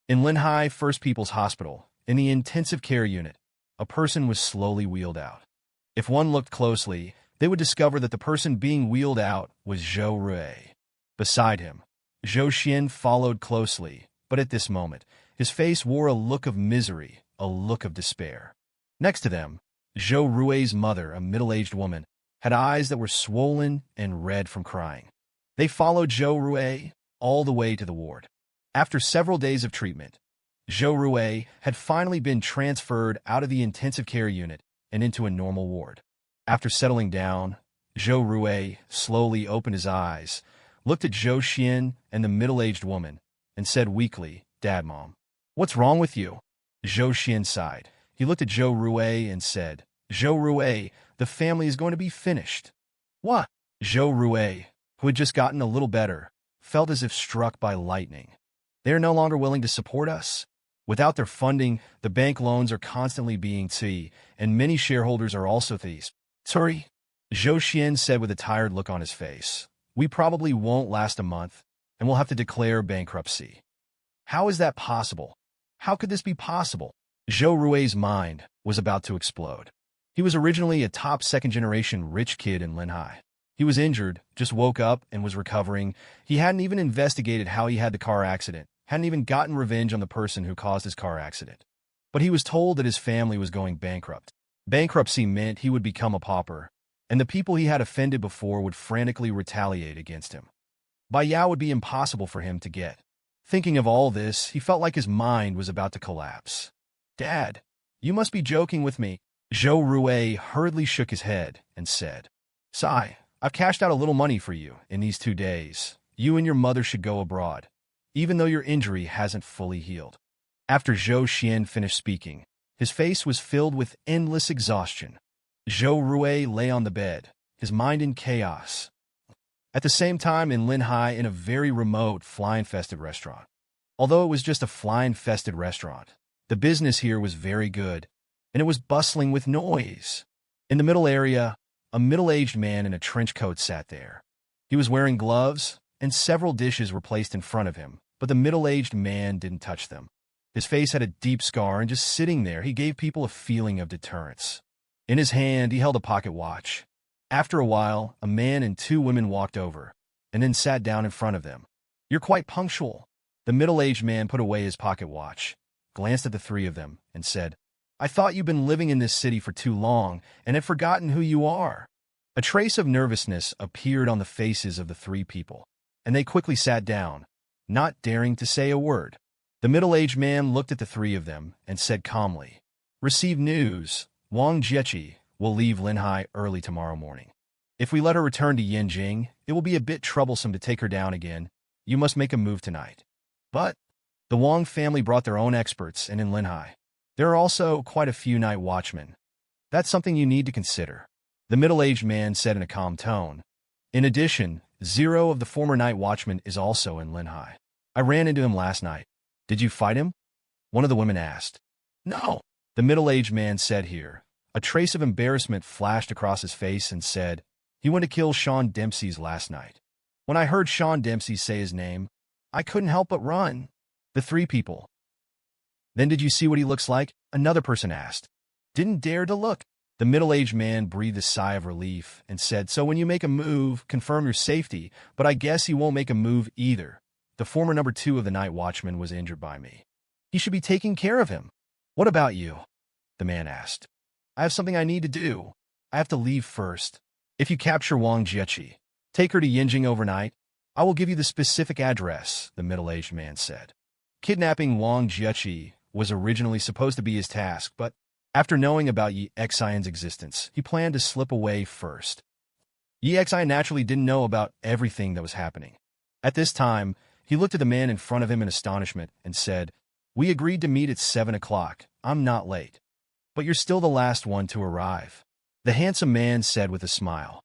In Linhai First People's Hospital, in the intensive care unit, a person was slowly wheeled out. If one looked closely, they would discover that the person being wheeled out was Zhou Rui. Beside him, Zhou Xian followed closely, but at this moment, his face wore a look of misery, a look of despair. Next to them, Zhou Rui's mother, a middle-aged woman, had eyes that were swollen and red from crying. They followed Zhou Rui all the way to the ward. After several days of treatment, Zhou Rui had finally been transferred out of the intensive care unit and into a normal ward. After settling down, Zhou Rui slowly opened his eyes, looked at Zhou Xian and the middle-aged woman, and said weakly, "Dad, Mom, what's wrong with you?" Zhou Xian sighed. He looked at Zhou Rui and said, "Zhou Rui, the family is going to be finished." "What?" Zhou Rui, who had just gotten a little better, felt as if struck by lightning. "They are no longer willing to support us. Without their funding, the bank loans are constantly being taken, and many shareholders are also thieves." "Sorry," Zhou Xian said with a tired look on his face. "We probably won't last a month, and we'll have to declare bankruptcy." "How is that possible? How could this be possible?" Zhou Rui's mind was about to explode. He was originally a top second-generation rich kid in Linhai. He was injured, just woke up and was recovering. He hadn't even investigated how he had the car accident, hadn't even gotten revenge on the person who caused his car accident. But he was told that his family was going bankrupt. Bankruptcy meant he would become a pauper, and the people he had offended before would frantically retaliate against him. Baiyao would be impossible for him to get. Thinking of all this, he felt like his mind was about to collapse. "Dad, you must be joking with me." Zhou Rui hurriedly shook his head and said, "Sai, I've cashed out a little money for you in these 2 days. You and your mother should go abroad, even though your injury hasn't fully healed." After Zhou Xian finished speaking, his face was filled with endless exhaustion. Zhou Rui lay on the bed, his mind in chaos. At the same time, in Linhai, in a very remote, fly-infested restaurant. Although it was just a fly-infested restaurant, the business here was very good, and it was bustling with noise. In the middle area, a middle-aged man in a trench coat sat there. He was wearing gloves, and several dishes were placed in front of him, but the middle-aged man didn't touch them. His face had a deep scar, and just sitting there, he gave people a feeling of deterrence. In his hand, he held a pocket watch. After a while, a man and 2 women walked over, and then sat down in front of them. "You're quite punctual." The middle-aged man put away his pocket watch, glanced at the 3 of them, and said, "I thought you'd been living in this city for too long and had forgotten who you are." A trace of nervousness appeared on the faces of the 3 people, and they quickly sat down, not daring to say a word. The middle-aged man looked at the 3 of them and said calmly, "Receive news. Wang Jiechi will leave Linhai early tomorrow morning. If we let her return to Yanjing, it will be a bit troublesome to take her down again. You must make a move tonight." But the Wang family brought their own experts, and in Linhai, there are also quite a few night watchmen. That's something you need to consider, the middle-aged man said in a calm tone. In addition, 0 of the former night watchmen is also in Linhai. I ran into him last night. Did you fight him? One of the women asked. No, the middle-aged man said here. A trace of embarrassment flashed across his face and said, he went to kill Sean Dempsey's last night. When I heard Sean Dempsey say his name, I couldn't help but run. The 3 people. Then did you see what he looks like? Another person asked. Didn't dare to look. The middle-aged man breathed a sigh of relief and said, so when you make a move, confirm your safety, but I guess you won't make a move either. The former number 2 of the night watchman was injured by me. He should be taking care of him. What about you? The man asked. I have something I need to do. I have to leave first. If you capture Wang Jiechi, take her to Yinjing overnight. I will give you the specific address, the middle-aged man said. Kidnapping Wang Jiechi was originally supposed to be his task, but after knowing about Yi Xian's existence, he planned to slip away first. Yi Xian naturally didn't know about everything that was happening. At this time, he looked at the man in front of him in astonishment and said, we agreed to meet at 7 o'clock. I'm not late. But you're still the last one to arrive. The handsome man said with a smile.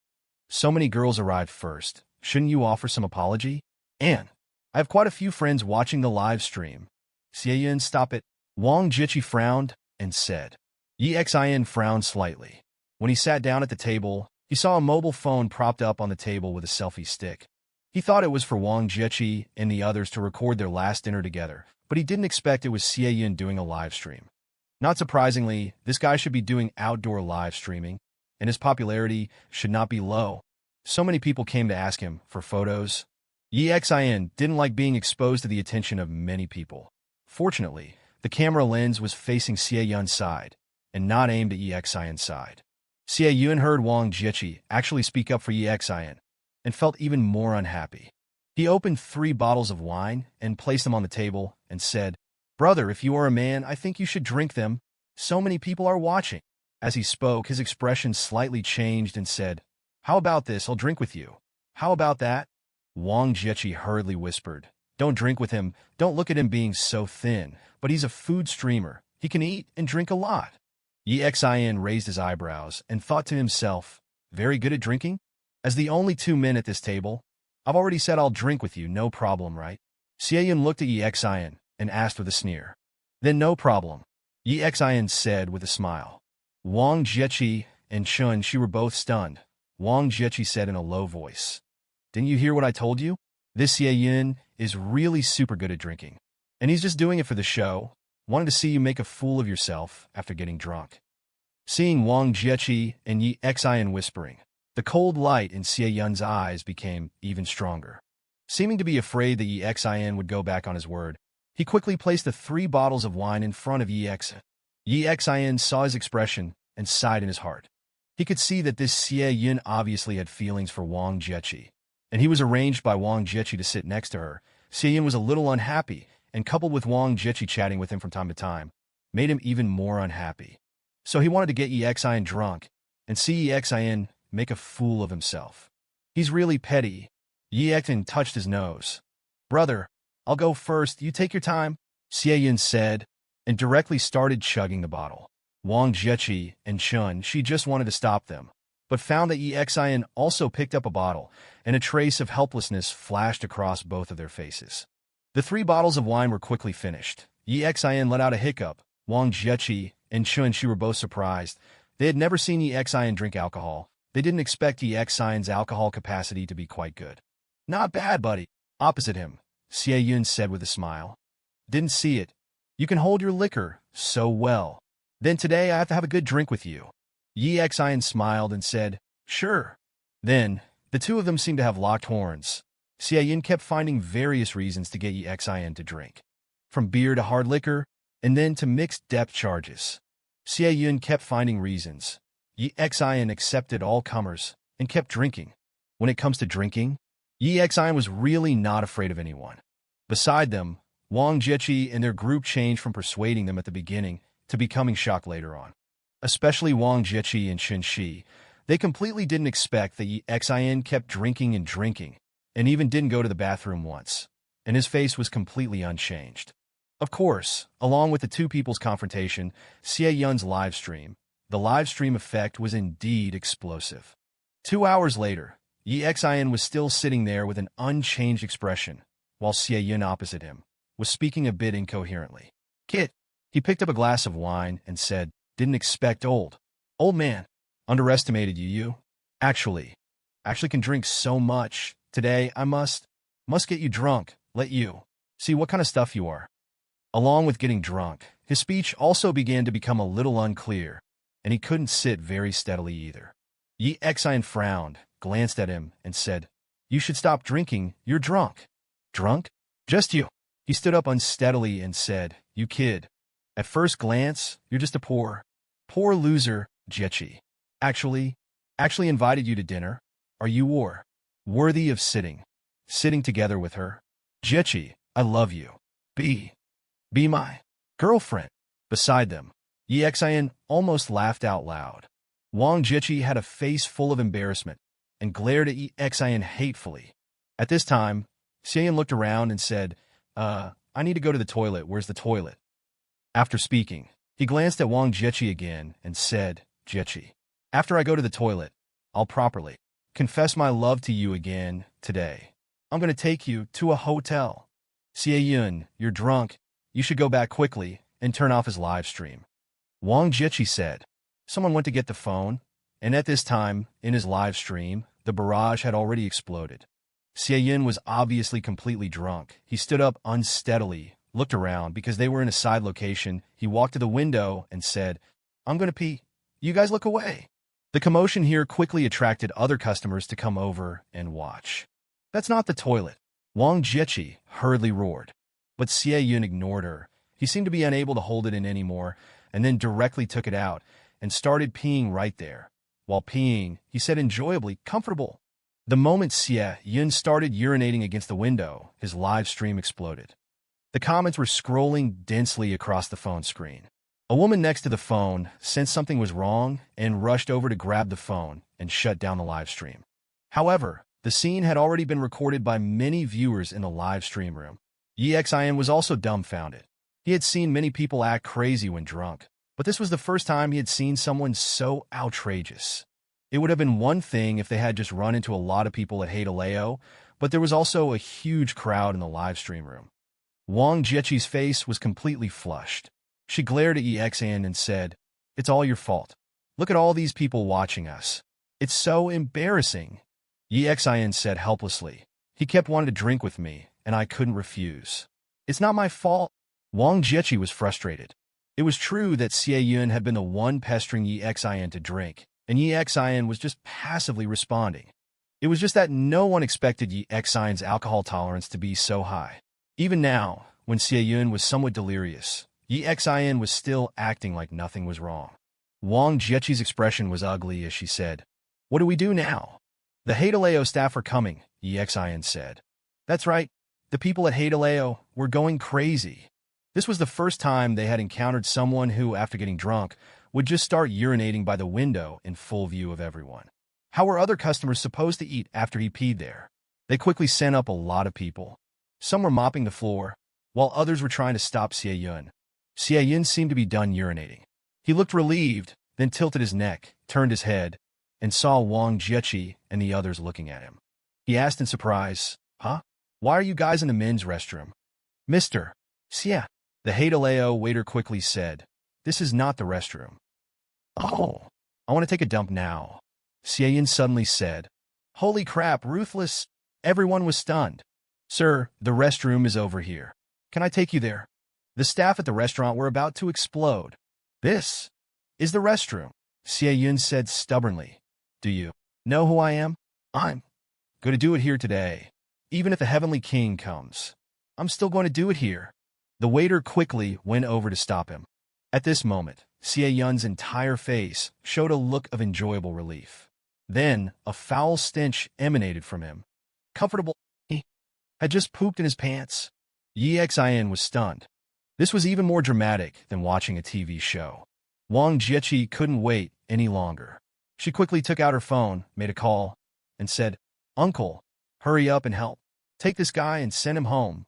So many girls arrived first. Shouldn't you offer some apology? And I have quite a few friends watching the live stream. Xiaoyan, stop it. Wang Jiechi frowned and said. Yi Xian frowned slightly. When he sat down at the table, he saw a mobile phone propped up on the table with a selfie stick. He thought it was for Wang Jiechi and the others to record their last dinner together, but he didn't expect it was Xie Yun doing a live stream. Not surprisingly, this guy should be doing outdoor live streaming, and his popularity should not be low. So many people came to ask him for photos. Yi Xian didn't like being exposed to the attention of many people. Fortunately, the camera lens was facing Xie Yun's side, and not aimed at Yi Xian's side. Xie Yun heard Wang Jiechi actually speak up for Yi Xian, and felt even more unhappy. He opened 3 bottles of wine and placed them on the table and said, "Brother, if you are a man, I think you should drink them. So many people are watching." As he spoke, his expression slightly changed and said, "How about this? I'll drink with you. How about that?" Wang Jiechi hurriedly whispered, "Don't drink with him. Don't look at him being so thin, but he's a food streamer. He can eat and drink a lot." Yi Xian raised his eyebrows and thought to himself, "Very good at drinking? As the only 2 men at this table, I've already said I'll drink with you, no problem, right?" Xie Yun looked at Yi Xian and asked with a sneer. "Then no problem," Yi Xian said with a smile. Wang Jiechi and Chun Shi were both stunned. Wang Jiechi said in a low voice, "Didn't you hear what I told you? This Xie Yun is really super good at drinking. And he's just doing it for the show. Wanted to see you make a fool of yourself after getting drunk." Seeing Wang Jiechi and Yi Xian whispering, the cold light in Xie Yun's eyes became even stronger. Seeming to be afraid that Yi Xian would go back on his word, he quickly placed the 3 bottles of wine in front of Yi Xian. Yi Xian saw his expression and sighed in his heart. He could see that this Xie Yun obviously had feelings for Wang Jiechi, and he was arranged by Wang Jiechi to sit next to her. Xie Yun was a little unhappy, and coupled with Wang Jiechi chatting with him from time to time, made him even more unhappy. So he wanted to get Yi Xian drunk and see Yi Xian make a fool of himself. "He's really petty." Yi Xian touched his nose. "Brother, I'll go first. You take your time," Xie Yun said, and directly started chugging the bottle. Wang Jiechi and Chun Shi just wanted to stop them, but found that Yi Xian also picked up a bottle, and a trace of helplessness flashed across both of their faces. The 3 bottles of wine were quickly finished. Yi Xian let out a hiccup. Wang Jiechi and Chun Shi were both surprised. They had never seen Yi Xian drink alcohol. They didn't expect Yi Xian's alcohol capacity to be quite good. "Not bad, buddy." Opposite him, Xie Yun said with a smile. "Didn't see it. You can hold your liquor so well. Then today I have to have a good drink with you." Yi Xian smiled and said, "Sure." Then, the two of them seemed to have locked horns. Xie Yun kept finding various reasons to get Yi Xian to drink. From beer to hard liquor, and then to mixed depth charges. Xie Yun kept finding reasons. Yi Xian accepted all comers and kept drinking. When it comes to drinking, Yi Xian was really not afraid of anyone. Beside them, Wang Jiechi and their group changed from persuading them at the beginning to becoming shocked later on. Especially Wang Jiechi and Chun Shi. They completely didn't expect that Yi Xian kept drinking and even didn't go to the bathroom once, and his face was completely unchanged. Of course, along with the two people's confrontation, Xie Yun's live stream, the live stream effect was indeed explosive. 2 hours later, Yi Xian was still sitting there with an unchanged expression, while Xie Yun opposite him was speaking a bit incoherently. "Kid." He picked up a glass of wine and said, "Didn't expect old man. Underestimated you. Actually can drink so much. Today I must get you drunk, let you see what kind of stuff you are." Along with getting drunk, his speech also began to become a little unclear, and he couldn't sit very steadily either. Yi Xian frowned, glanced at him, and said, "You should stop drinking. You're drunk." "Drunk? Just you." He stood up unsteadily and said, "You kid. At first glance, you're just a poor loser, Jiechi. Actually invited you to dinner. Are you worthy of sitting together with her? Jiechi, I love you. Be my girlfriend." Beside them, Yi Xian almost laughed out loud. Wang Jiechi had a face full of embarrassment and glared at Yi Xian hatefully. At this time, Xie Yun looked around and said, I need to go to the toilet. Where's the toilet?" After speaking, he glanced at Wang Jiechi again and said, "Jiechi, after I go to the toilet, I'll properly confess my love to you again today. I'm going to take you to a hotel." "Xie Yun, you're drunk. You should go back quickly and turn off his live stream," Wang Jiechi said. Someone went to get the phone, and at this time, in his live stream, the barrage had already exploded. Xie Yun was obviously completely drunk. He stood up unsteadily looked around because they were in a side location. He walked to the window and said, "I'm going to pee. You guys look away." The commotion here quickly attracted other customers to come over and watch. "That's not the toilet," Wang Jiechi hurriedly roared. But Xie Yun ignored her. He seemed to be unable to hold it in anymore, and then directly took it out and started peeing right there. While peeing, he said enjoyably, "Comfortable." The moment Xie Yun started urinating against the window, his live stream exploded. The comments were scrolling densely across the phone screen. A woman next to the phone sensed something was wrong and rushed over to grab the phone and shut down the live stream. However, the scene had already been recorded by many viewers in the live stream room. Xin was also dumbfounded. He had seen many people act crazy when drunk, but this was the first time he had seen someone so outrageous. It would have been one thing if they had just run into a lot of people at Hadaleo, but there was also a huge crowd in the live stream room. Wang Jiechi's face was completely flushed. She glared at Xin and said, "It's all your fault. Look at all these people watching us. It's so embarrassing." Xin said helplessly, "He kept wanting to drink with me, and I couldn't refuse. It's not my fault." Wang Jiechi was frustrated. It was true that Xie Yun had been the one pestering Xin to drink, and Xin was just passively responding. It was just that no one expected Xin's alcohol tolerance to be so high. Even now, when Xie Yun was somewhat delirious, Xin was still acting like nothing was wrong. Wang Jiechi's expression was ugly as she said, "What do we do now?" "The Hadaleo staff are coming," Xin said. "That's right. The people at Hadaleo were going crazy." This was the first time they had encountered someone who, after getting drunk, would just start urinating by the window in full view of everyone. How were other customers supposed to eat after he peed there? They quickly sent up a lot of people. Some were mopping the floor, while others were trying to stop Xie Yun. Xie Yun seemed to be done urinating. He looked relieved, then tilted his neck, turned his head, and saw Wang Jiechi and the others looking at him. He asked in surprise, "Huh? Why are you guys in the men's restroom?" "Mr. Xie," the Hadaleo waiter quickly said, "This is not the restroom." "Oh, I want to take a dump now," Xie Yun suddenly said. "Holy crap, ruthless." Everyone was stunned. "Sir, the restroom is over here. Can I take you there?" The staff at the restaurant were about to explode. "This is the restroom," Xie Yun said stubbornly. "Do you know who I am? I'm going to do it here today. Even if the Heavenly King comes, I'm still going to do it here." The waiter quickly went over to stop him. At this moment, Xie Yun's entire face showed a look of enjoyable relief. Then, a foul stench emanated from him. Comfortable, he had just pooped in his pants. Xin was stunned. This was even more dramatic than watching a TV show. Wang Jiechi couldn't wait any longer. She quickly took out her phone, made a call, and said, "Uncle, hurry up and help. Take this guy and send him home."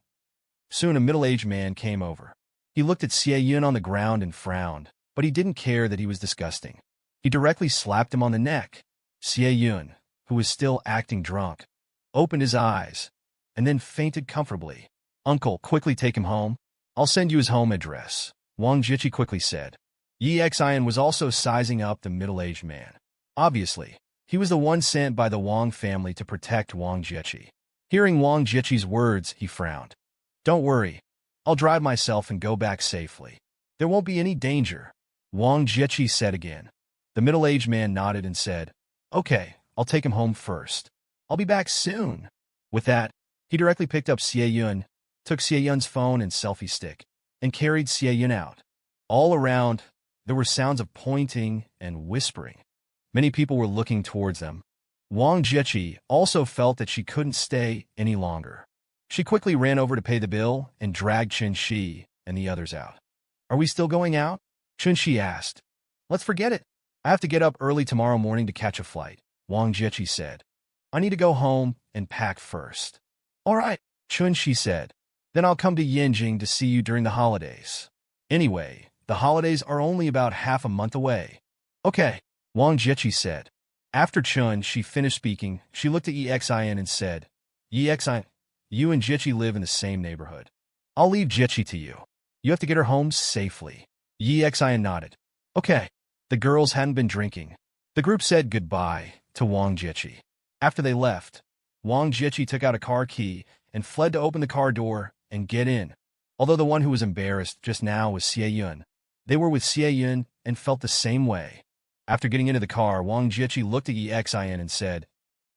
Soon a middle-aged man came over. He looked at Xie Yun on the ground and frowned, but he didn't care that he was disgusting. He directly slapped him on the neck. Xie Yun, who was still acting drunk, opened his eyes, and then fainted comfortably. "Uncle, quickly take him home. I'll send you his home address," Wang Jiechi quickly said. Xin was also sizing up the middle-aged man. Obviously, he was the one sent by the Wang family to protect Wang Jiechi. Hearing Wang Jiechi's words, he frowned. "Don't worry. I'll drive myself and go back safely. There won't be any danger," Wang Jiechi said again. The middle-aged man nodded and said, "Okay, I'll take him home first. I'll be back soon." With that, he directly picked up Xie Yun, took Xie Yun's phone and selfie stick, and carried Xie Yun out. All around, there were sounds of pointing and whispering. Many people were looking towards them. Wang Jiechi also felt that she couldn't stay any longer. She quickly ran over to pay the bill and dragged Chen Shi and the others out. "Are we still going out?" Chen Shi asked. "Let's forget it. I have to get up early tomorrow morning to catch a flight," Wang Jiechi said. "I need to go home and pack first." "All right," Chen Shi said. "Then I'll come to Yanjing to see you during the holidays. Anyway, the holidays are only about half a month away." "Okay," Wang Jiechi said. After Chen Shi finished speaking, she looked at Xin and said, "Xin, you and Jiechi live in the same neighborhood. I'll leave Jiechi to you. You have to get her home safely." Xin nodded. "Okay." The girls hadn't been drinking. The group said goodbye to Wang Jiechi. After they left, Wang Jiechi took out a car key and fled to open the car door and get in. Although the one who was embarrassed just now was Xie Yun. They were with Xie Yun and felt the same way. After getting into the car, Wang Jiechi looked at Yi Xian and said,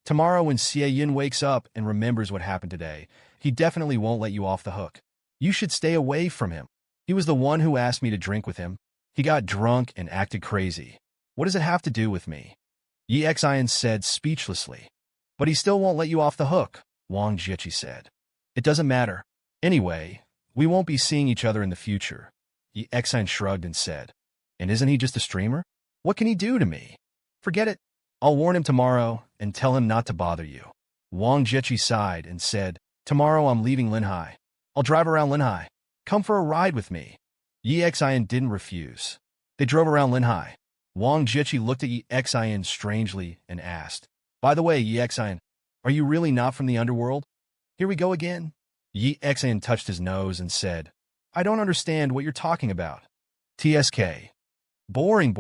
"Tomorrow when Xie Yun wakes up and remembers what happened today, he definitely won't let you off the hook. You should stay away from him. He was the one who asked me to drink with him. He got drunk and acted crazy. What does it have to do with me?" Yi Xian said speechlessly. "But he still won't let you off the hook," Wang Jiechi said. "It doesn't matter. Anyway, we won't be seeing each other in the future." Yi Xian shrugged and said, "And isn't he just a streamer? What can he do to me? Forget it. I'll warn him tomorrow and tell him not to bother you." Wang Jiechi sighed and said, "Tomorrow I'm leaving Linhai. I'll drive around Linhai. Come for a ride with me." Yi Xian didn't refuse. They drove around Linhai. Wang Jiechi looked at Yi Xian strangely and asked, "By the way, Yi Xian, are you really not from the underworld? Here we go again." Yi Xian touched his nose and said, "I don't understand what you're talking about." "TSK. Boring.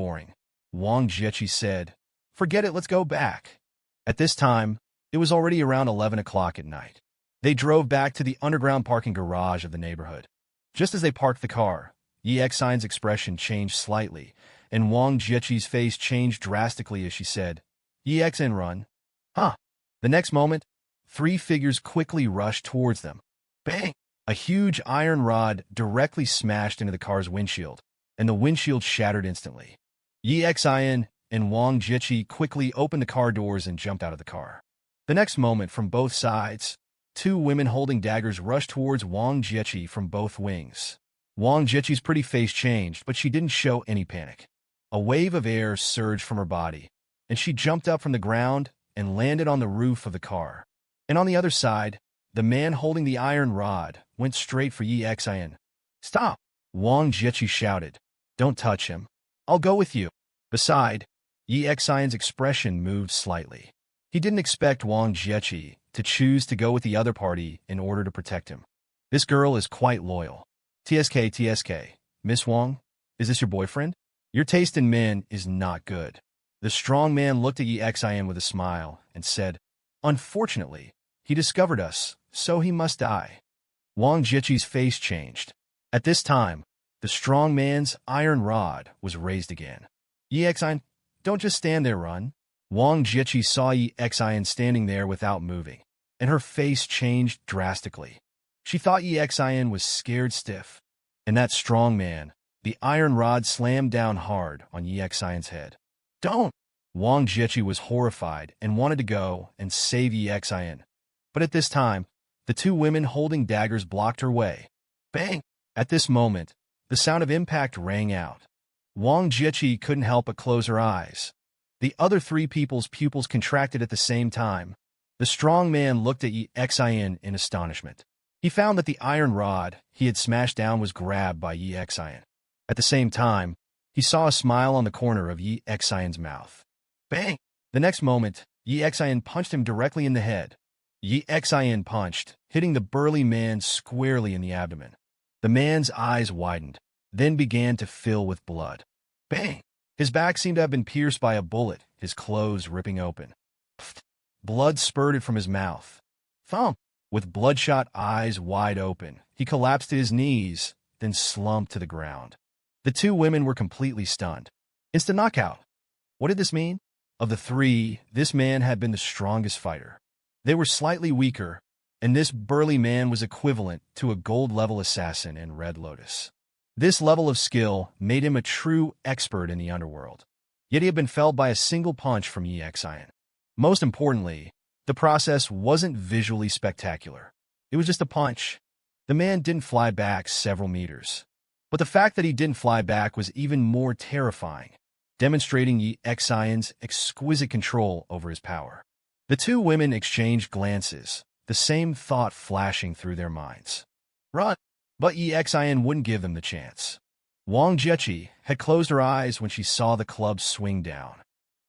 Wang Jiechi said, "Forget it, let's go back." At this time, it was already around 11 o'clock at night. They drove back to the underground parking garage of the neighborhood. Just as they parked the car, Yi Xian's expression changed slightly, and Wang Jiechi's face changed drastically as she said, "Yi Xian, run." "Huh." The next moment, three figures quickly rushed towards them. Bang! A huge iron rod directly smashed into the car's windshield, and the windshield shattered instantly. Yi Xian and Wang Jiechi quickly opened the car doors and jumped out of the car. The next moment, from both sides, two women holding daggers rushed towards Wang Jiechi from both wings. Wang Jiechi's pretty face changed, but she didn't show any panic. A wave of air surged from her body, and she jumped up from the ground and landed on the roof of the car. And on the other side, the man holding the iron rod went straight for Yi Xian. "Stop!" Wang Jiechi shouted. "Don't touch him. I'll go with you." Beside, Yi Xian's expression moved slightly. He didn't expect Wang Jiechi to choose to go with the other party in order to protect him. This girl is quite loyal. TSK, Miss Wang, is this your boyfriend? Your taste in men is not good." The strong man looked at Yi Xian with a smile and said, "Unfortunately, he discovered us, so he must die." Wang Jiechi's face changed. At this time, the strong man's iron rod was raised again. "Yi Xian, don't just stand there, run." Wang Jiechi saw Yi Xian standing there without moving, and her face changed drastically. She thought Yi Xian was scared stiff, and that strong man, the iron rod slammed down hard on Yi Xian's head. "Don't!" Wang Jiechi was horrified and wanted to go and save Yi Xian. But at this time, the two women holding daggers blocked her way. Bang! At this moment, the sound of impact rang out. Wang Jiechi couldn't help but close her eyes. The other three people's pupils contracted at the same time. The strong man looked at Yi Xian in astonishment. He found that the iron rod he had smashed down was grabbed by Yi Xian. At the same time, he saw a smile on the corner of Yi Xian's mouth. Bang! The next moment, Yi Xian punched him directly in the head. Yi Xian punched, hitting the burly man squarely in the abdomen. The man's eyes widened, then began to fill with blood. Bang! His back seemed to have been pierced by a bullet, his clothes ripping open. Pfft! Blood spurted from his mouth. Thump! With bloodshot eyes wide open, he collapsed to his knees, then slumped to the ground. The two women were completely stunned. Instant knockout. What did this mean? Of the three, this man had been the strongest fighter. They were slightly weaker, and this burly man was equivalent to a gold-level assassin in Red Lotus. This level of skill made him a true expert in the underworld. Yet he had been felled by a single punch from Yi Xian. Most importantly, the process wasn't visually spectacular. It was just a punch. The man didn't fly back several meters. But the fact that he didn't fly back was even more terrifying, demonstrating Yi Xian's exquisite control over his power. The two women exchanged glances, the same thought flashing through their minds. Run! But Yi Xian wouldn't give them the chance. Wang Jiechi had closed her eyes when she saw the club swing down.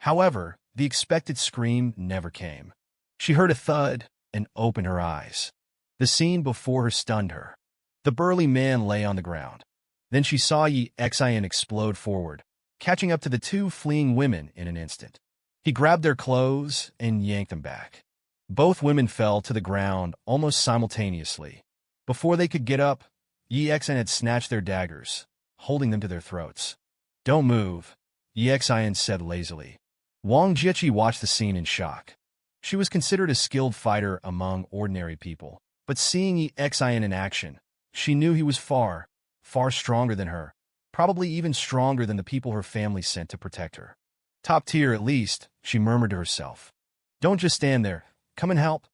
However, the expected scream never came. She heard a thud and opened her eyes. The scene before her stunned her. The burly man lay on the ground. Then she saw Yi Xian explode forward, catching up to the two fleeing women in an instant. He grabbed their clothes and yanked them back. Both women fell to the ground almost simultaneously. Before they could get up, Yi Xian had snatched their daggers, holding them to their throats. "Don't move," Yi Xian said lazily. Wang Jiechi watched the scene in shock. She was considered a skilled fighter among ordinary people, but seeing Yi Xian in action, she knew he was far, far stronger than her, probably even stronger than the people her family sent to protect her. "Top tier at least," she murmured to herself. "Don't just stand there. Come and help,"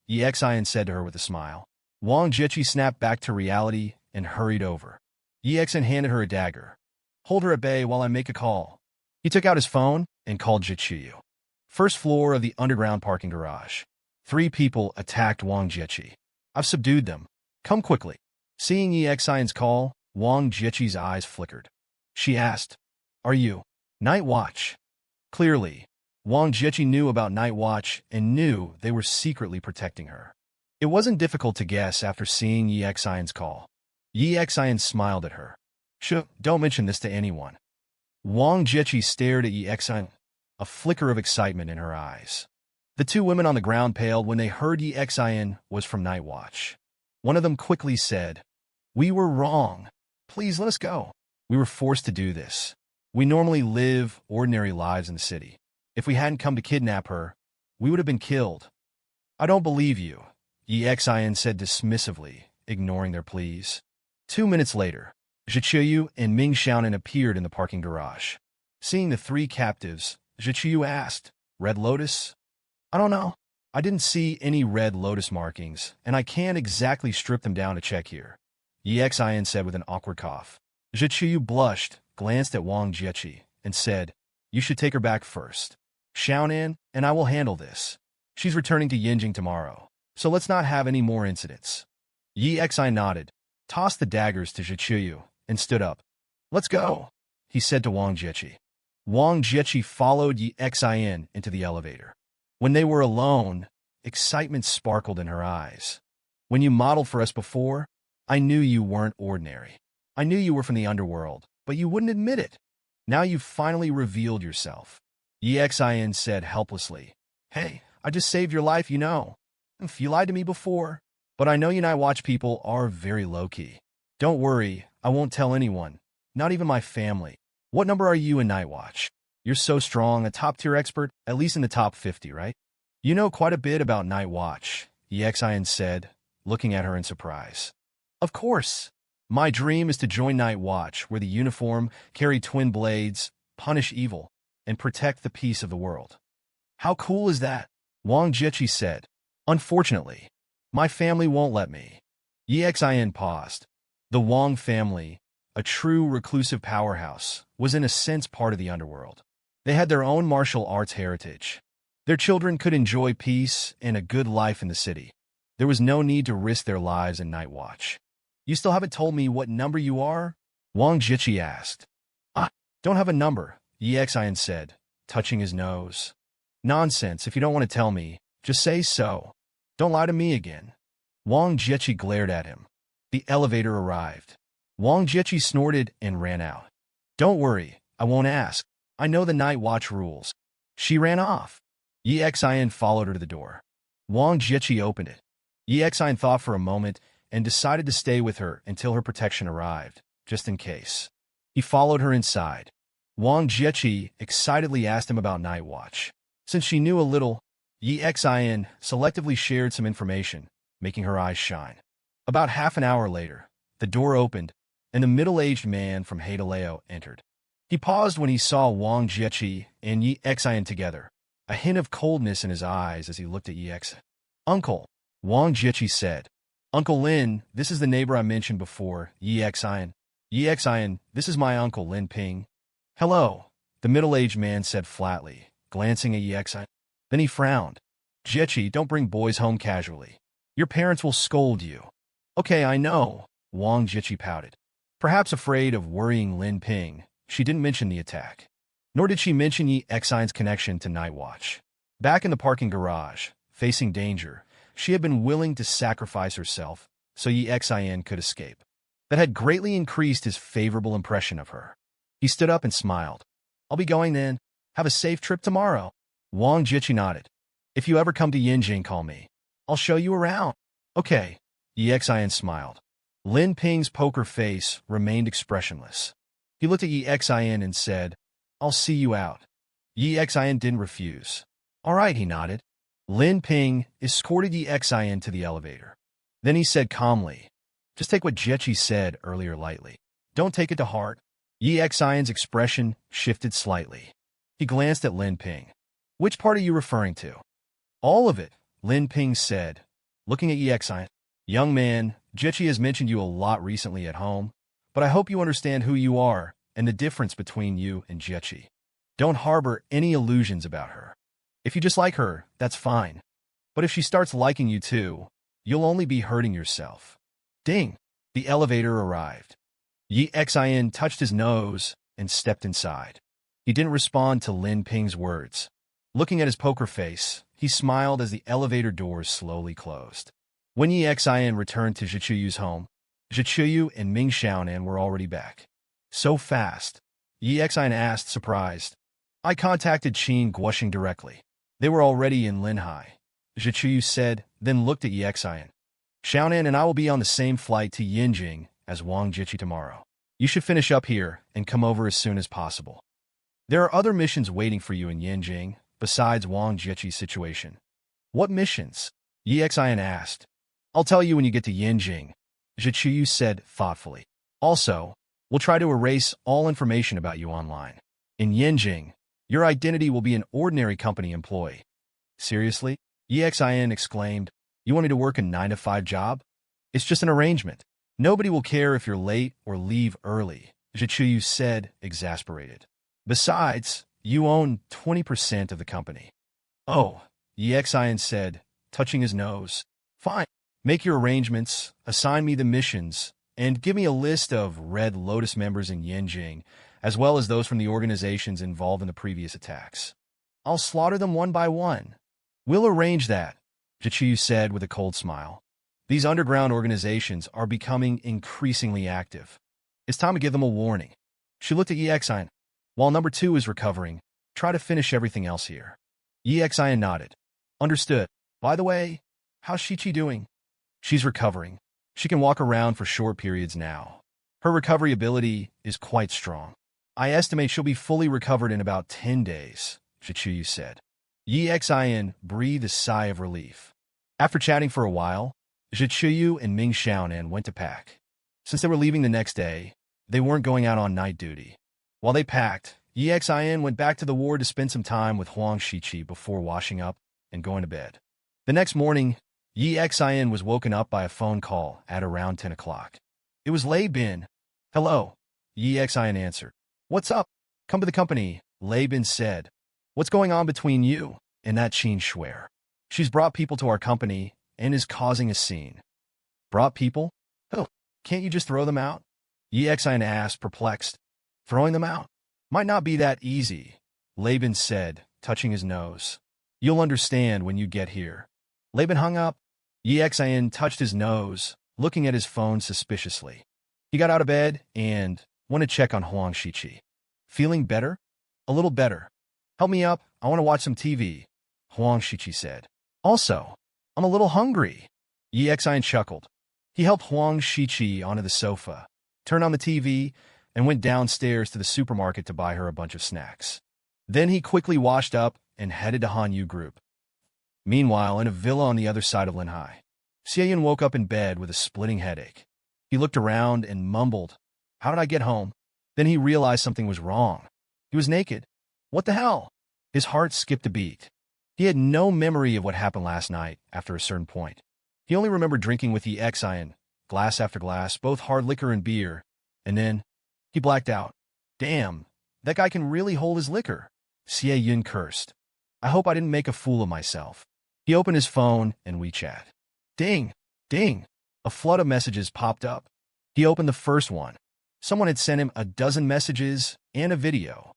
Yi Xian said to her with a smile. Wang Jiechi snapped back to reality and hurried over. Yi Xian handed her a dagger. "Hold her at bay while I make a call." He took out his phone and called Jiqiyu. First floor of the underground parking garage. 3 people attacked Wang Jiechi. "I've subdued them. Come quickly." Seeing Yi Xian's call, Wang Jiechi's eyes flickered. She asked, "Are you Night Watch?" Clearly, Wang Jiechi knew about Night Watch and knew they were secretly protecting her. It wasn't difficult to guess after seeing Yi Xian's call. Yi Xian smiled at her. Don't mention this to anyone." Wang Jiechi stared at Yi Xian, a flicker of excitement in her eyes. The 2 women on the ground paled when they heard Yi Xian was from Night Watch. One of them quickly said, "We were wrong. Please let us go. We were forced to do this. We normally live ordinary lives in the city. If we hadn't come to kidnap her, we would have been killed." "I don't believe you," Yi Xian said dismissively, ignoring their pleas. 2 minutes later, Jiqiyu and Ming Xiaonan appeared in the parking garage. Seeing the 3 captives, Jiqiyu asked, "Red Lotus?" "I don't know. I didn't see any Red Lotus markings, and I can't exactly strip them down to check here," Yi Xian said with an awkward cough. Jiqiyu blushed, glanced at Wang Jiechi, and said, "You should take her back first. Xiaonan and I will handle this. She's returning to Yinjing tomorrow, so let's not have any more incidents." Yi Xian nodded, tossed the daggers to Jiqiyu, and stood up. "Let's go," he said to Wang Jiechi. Wang Jiechi followed Yi Xian into the elevator. When they were alone, excitement sparkled in her eyes. "When you modeled for us before, I knew you weren't ordinary. I knew you were from the underworld, but you wouldn't admit it. Now you've finally revealed yourself," Yi Xian said helplessly. "Hey, I just saved your life, you know. If you lied to me before, but I know you Night Watch people are very low-key. Don't worry, I won't tell anyone, not even my family. What number are you in Night Watch? You're so strong, a top-tier expert, at least in the top 50, right? You know quite a bit about Night Watch," Yi Xian said, looking at her in surprise. "Of course. My dream is to join Night Watch, wear the uniform, carry twin blades, punish evil, and protect the peace of the world." "How cool is that?" Wang Jiechi said. "Unfortunately, my family won't let me." Yi Xian paused. The Wang family, a true reclusive powerhouse, was in a sense part of the underworld. They had their own martial arts heritage. Their children could enjoy peace and a good life in the city. There was no need to risk their lives in Night Watch. "You still haven't told me what number you are?" Wang Jiechi asked. "I don't have a number," Yi Xian said, touching his nose. "Nonsense, if you don't want to tell me, just say so. Don't lie to me again." Wang Jiechi glared at him. The elevator arrived. Wang Jiechi snorted and ran out. "Don't worry, I won't ask. I know the Night Watch rules." She ran off. Yi Xian followed her to the door. Wang Jiechi opened it. Yi Xian thought for a moment and decided to stay with her until her protection arrived, just in case. He followed her inside. Wang Jiechi excitedly asked him about Night Watch. Since she knew a little, Yi Xian selectively shared some information, making her eyes shine. About half an hour later, the door opened, and the middle-aged man from Hadaleo entered. He paused when he saw Wang Jiechi and Yi Xian together, a hint of coldness in his eyes as he looked at Yi Xian. "Uncle," Wang Jiechi said. "Uncle Lin, this is the neighbor I mentioned before, Yi Xian. Yi Xian, this is my uncle Lin Ping." "Hello," the middle-aged man said flatly, glancing at Yi Xian. Then he frowned. "Jiechi, don't bring boys home casually. Your parents will scold you." "Okay, I know," Wang Jiechi pouted. Perhaps afraid of worrying Lin Ping, she didn't mention the attack. Nor did she mention Yi Xian's connection to Night Watch. Back in the parking garage, facing danger, she had been willing to sacrifice herself so Yi Xian could escape. That had greatly increased his favorable impression of her. He stood up and smiled. "I'll be going then. Have a safe trip tomorrow." Wang Jiechi nodded. "If you ever come to Yinjing, call me. I'll show you around." "Okay," Yi Xian smiled. Lin Ping's poker face remained expressionless. He looked at Yi Xin and said, "I'll see you out." Yi Xin didn't refuse. "All right," he nodded. Lin Ping escorted Yi Xin to the elevator. Then he said calmly, "Just take what Jiechi said earlier lightly. Don't take it to heart." Yi Xion's expression shifted slightly. He glanced at Lin Ping. "Which part are you referring to?" "All of it," Lin Ping said, looking at Yi Xion. "Young man, Jiechi has mentioned you a lot recently at home, but I hope you understand who you are and the difference between you and Jiechi. Don't harbor any illusions about her. If you just like her, that's fine. But if she starts liking you too, you'll only be hurting yourself." Ding! The elevator arrived. Yi Xion touched his nose and stepped inside. He didn't respond to Lin Ping's words. Looking at his poker face, he smiled as the elevator doors slowly closed. When Yi Xion returned to Zhichuyu's home, Zhichuyu and Ming Xiaonan were already back. "So fast?" Yi Xion asked, surprised. "I contacted Qin Guoxing directly. They were already in Linhai," Zhichuyu said, then looked at Yi Xion. "Xiaonan and I will be on the same flight to Yinjing as Wang Jichi tomorrow. You should finish up here and come over as soon as possible. There are other missions waiting for you in Yinjing, besides Wang Jichi's situation." "What missions?" Yi Xion asked. "I'll tell you when you get to Yinjing," Zhichuyu said thoughtfully. "Also, we'll try to erase all information about you online. In Yinjing, your identity will be an ordinary company employee." "Seriously?" Yi Xion exclaimed. "You want me to work a 9-to-5 job? It's just an arrangement. Nobody will care if you're late or leave early," Zhichuyu said, exasperated. "Besides, you own 20% of the company." "Oh," Yi Xion said, touching his nose. "Fine. Make your arrangements, assign me the missions, and give me a list of Red Lotus members in Yinjing, as well as those from the organizations involved in the previous attacks. I'll slaughter them one by one." "We'll arrange that," Zhichuyu said with a cold smile. "These underground organizations are becoming increasingly active. It's time to give them a warning." She looked at Yi Xion. "While number 2 is recovering, try to finish everything else here." Yi Xion nodded. "Understood. By the way, how's Shichi doing?" "She's recovering. She can walk around for short periods now. Her recovery ability is quite strong. I estimate she'll be fully recovered in about 10 days, Zhichuyu said. Yi Xion breathed a sigh of relief. After chatting for a while, Zhichuyu and Ming Xiaonan went to pack. Since they were leaving the next day, they weren't going out on night duty. While they packed, Yi Xion went back to the ward to spend some time with Huang Shiqi before washing up and going to bed. The next morning, Yi Xion was woken up by a phone call at around 10 o'clock. It was Lei Bin. "Hello," Yi Xion answered. "What's up? Come to the company," Lei Bin said. "What's going on between you and that Qin Shuer? She's brought people to our company and is causing a scene." "Brought people? Oh, can't you just throw them out?" Yi Xion asked, perplexed. "Throwing them out? Might not be that easy," Lei Bin said, touching his nose. "You'll understand when you get here." Lei Bin hung up. Yi Xion touched his nose, looking at his phone suspiciously. He got out of bed and went to check on Huang Shiqi. "Feeling better?" "A little better." "Help me up. I want to watch some TV," Huang Shiqi said. "Also, I'm a little hungry." Yi Xion chuckled. He helped Huang Shiqi onto the sofa, turned on the TV, and went downstairs to the supermarket to buy her a bunch of snacks. Then he quickly washed up and headed to Hanyu Group. Meanwhile, in a villa on the other side of Linhai, Xie woke up in bed with a splitting headache. He looked around and mumbled, "How did I get home?" Then he realized something was wrong. He was naked. What the hell? His heart skipped a beat. He had no memory of what happened last night after a certain point. He only remembered drinking with Yi Xion, glass after glass, both hard liquor and beer, and then he blacked out. "Damn, that guy can really hold his liquor," Xie Yun cursed. "I hope I didn't make a fool of myself." He opened his phone and WeChat. Ding! Ding! A flood of messages popped up. He opened the first one. Someone had sent him a dozen messages and a video.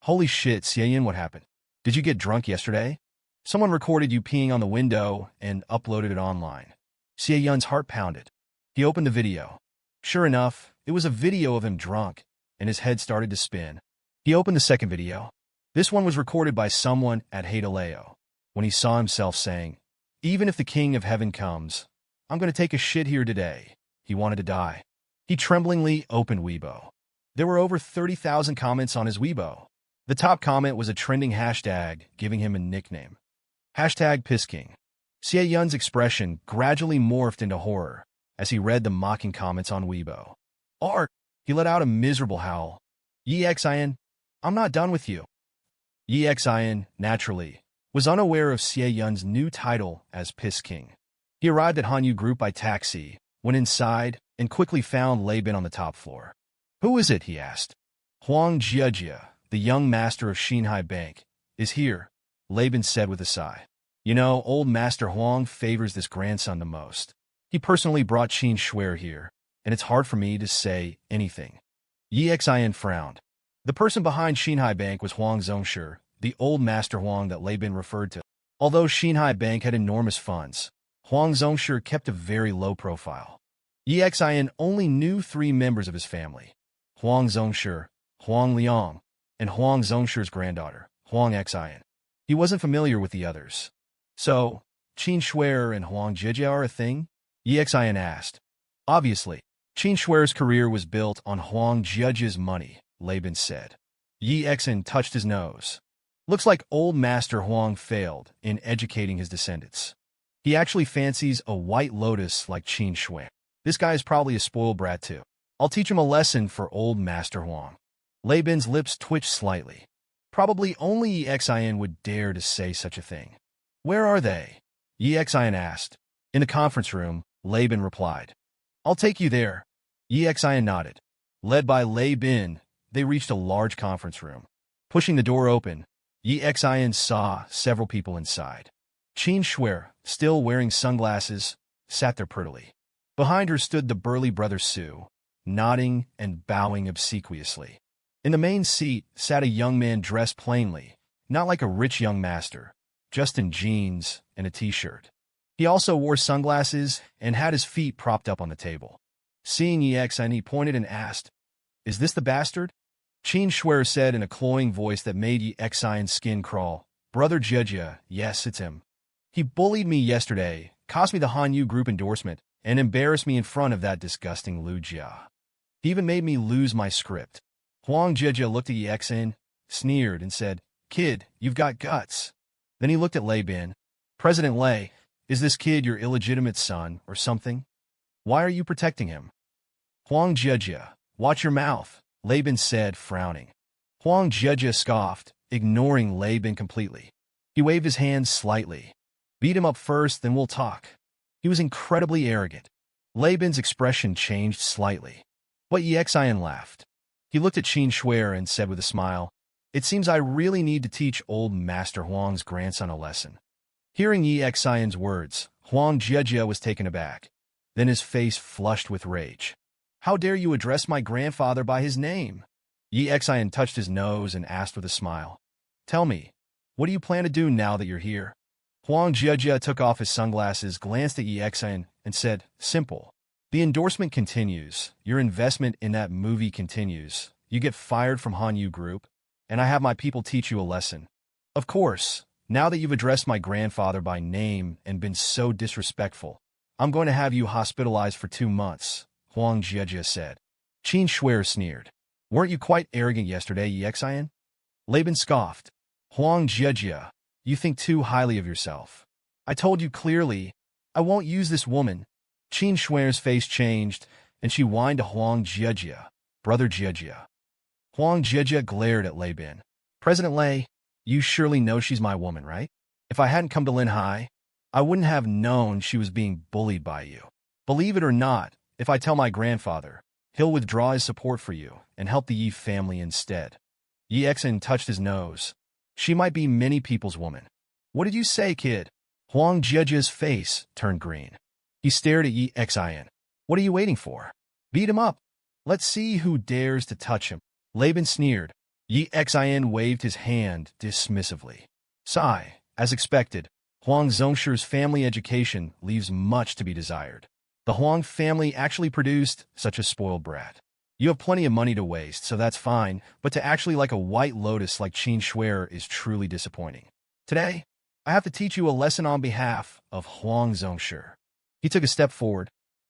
"Holy shit, Xie, what happened? Did you get drunk yesterday? Someone recorded you peeing on the window and uploaded it online." Xie Yun's heart pounded. He opened the video. Sure enough, it was a video of him drunk, and his head started to spin. He opened the second video. This one was recorded by someone at Hadaleo, when he saw himself saying, "Even if the King of Heaven comes, I'm going to take a shit here today," he wanted to die. He tremblingly opened Weibo. There were over 30,000 comments on his Weibo. The top comment was a trending hashtag giving him a nickname. Hashtag PissKing. Xie Yun's expression gradually morphed into horror as he read the mocking comments on Weibo. Art, he let out a miserable howl. Yi Xian, I'm not done with you. Yi Xian, naturally, was unaware of Xie Yun's new title as Piss King. He arrived at Hanyu Group by taxi, went inside, and quickly found Lei Bin on the top floor. Who is it, he asked. Huang Jiejie, the young master of Xinhai Bank, is here, Lei Bin said with a sigh. You know, old Master Huang favors this grandson the most. He personally brought Qin Shuer here, and it's hard for me to say anything. Yi Xian frowned. The person behind Xinhai Bank was Huang Zhongshu, the old Master Huang that Lei Bin referred to. Although Xinhai Bank had enormous funds, Huang Zhongshu kept a very low profile. Yi Xian only knew 3 members of his family: Huang Zhongshu, Huang Liang, and Huang Zhongshu's granddaughter, Huang Xian. He wasn't familiar with the others. So, Qin Shuer and Huang Jiejie are a thing? Yi Xian asked. Obviously, Qin Shuer's career was built on Huang Jiejie's money, Lei Bin said. Yi Xian touched his nose. Looks like old Master Huang failed in educating his descendants. He actually fancies a white lotus like Qin Shuer. This guy is probably a spoiled brat too. I'll teach him a lesson for old Master Huang. Lei Bin's lips twitched slightly. Probably only Yi Xian would dare to say such a thing. Where are they? Yi Xian asked. In the conference room, Lei Bin replied. I'll take you there. Yi Xian nodded. Led by Lei Bin, they reached a large conference room. Pushing the door open, Yi Xian saw several people inside. Qin Shuer, still wearing sunglasses, sat there prettily. Behind her stood the burly brother Su, nodding and bowing obsequiously. In the main seat sat a young man dressed plainly, not like a rich young master, just in jeans and a t-shirt. He also wore sunglasses and had his feet propped up on the table. Seeing Yi Xian, he pointed and asked, Is this the bastard? Qin Shuer said in a cloying voice that made Yi Xian's skin crawl. Brother Jiejie, yes, it's him. He bullied me yesterday, cost me the Hanyu Group endorsement, and embarrassed me in front of that disgusting Lu Jia. He even made me lose my script. Huang Jiejie looked at Yi Xian, sneered, and said, Kid, you've got guts. Then he looked at Lei Bin. President Lei, is this kid your illegitimate son or something? Why are you protecting him? Huang Jiejie, watch your mouth, Lei Bin said, frowning. Huang Jiejie scoffed, ignoring Lei Bin completely. He waved his hands slightly. Beat him up first, then we'll talk. He was incredibly arrogant. Lei Bin's expression changed slightly. But Yi Xian laughed. He looked at Qin Shuer and said with a smile, It seems I really need to teach old Master Huang's grandson a lesson. Hearing Yi Xian's words, Huang Jiejie was taken aback. Then his face flushed with rage. How dare you address my grandfather by his name? Yi Xian touched his nose and asked with a smile. Tell me, what do you plan to do now that you're here? Huang Jiejie took off his sunglasses, glanced at Yi Xian, and said, Simple. The endorsement continues. Your investment in that movie continues. You get fired from Hanyu Group, and I have my people teach you a lesson. Of course, now that you've addressed my grandfather by name and been so disrespectful, I'm going to have you hospitalized for 2 months, Huang Jiejie said. Qin Shuer sneered. Weren't you quite arrogant yesterday, Yi Xian? Lei Bin scoffed. Huang Jiejie, you think too highly of yourself. I told you clearly, I won't use this woman. Qin Shuer's face changed, and she whined to Huang Jiejie, Brother Jiejie. Huang Jiejie glared at Lei Bin. President Lei, you surely know she's my woman, right? If I hadn't come to Linhai, I wouldn't have known she was being bullied by you. Believe it or not, if I tell my grandfather, he'll withdraw his support for you and help the Yi family instead. Yi Xian touched his nose. She might be many people's woman. What did you say, kid? Huang Jiejie's face turned green. He stared at Yi Xian. What are you waiting for? Beat him up. Let's see who dares to touch him. Lei Bin sneered. Yi Xian waved his hand dismissively. Sigh, as expected, Huang Zhongshu's family education leaves much to be desired. The Huang family actually produced such a spoiled brat. You have plenty of money to waste, so that's fine, but to actually like a white lotus like Qin Shuer is truly disappointing. Today, I have to teach you a lesson on behalf of Huang Zhongshu. He took a step forward.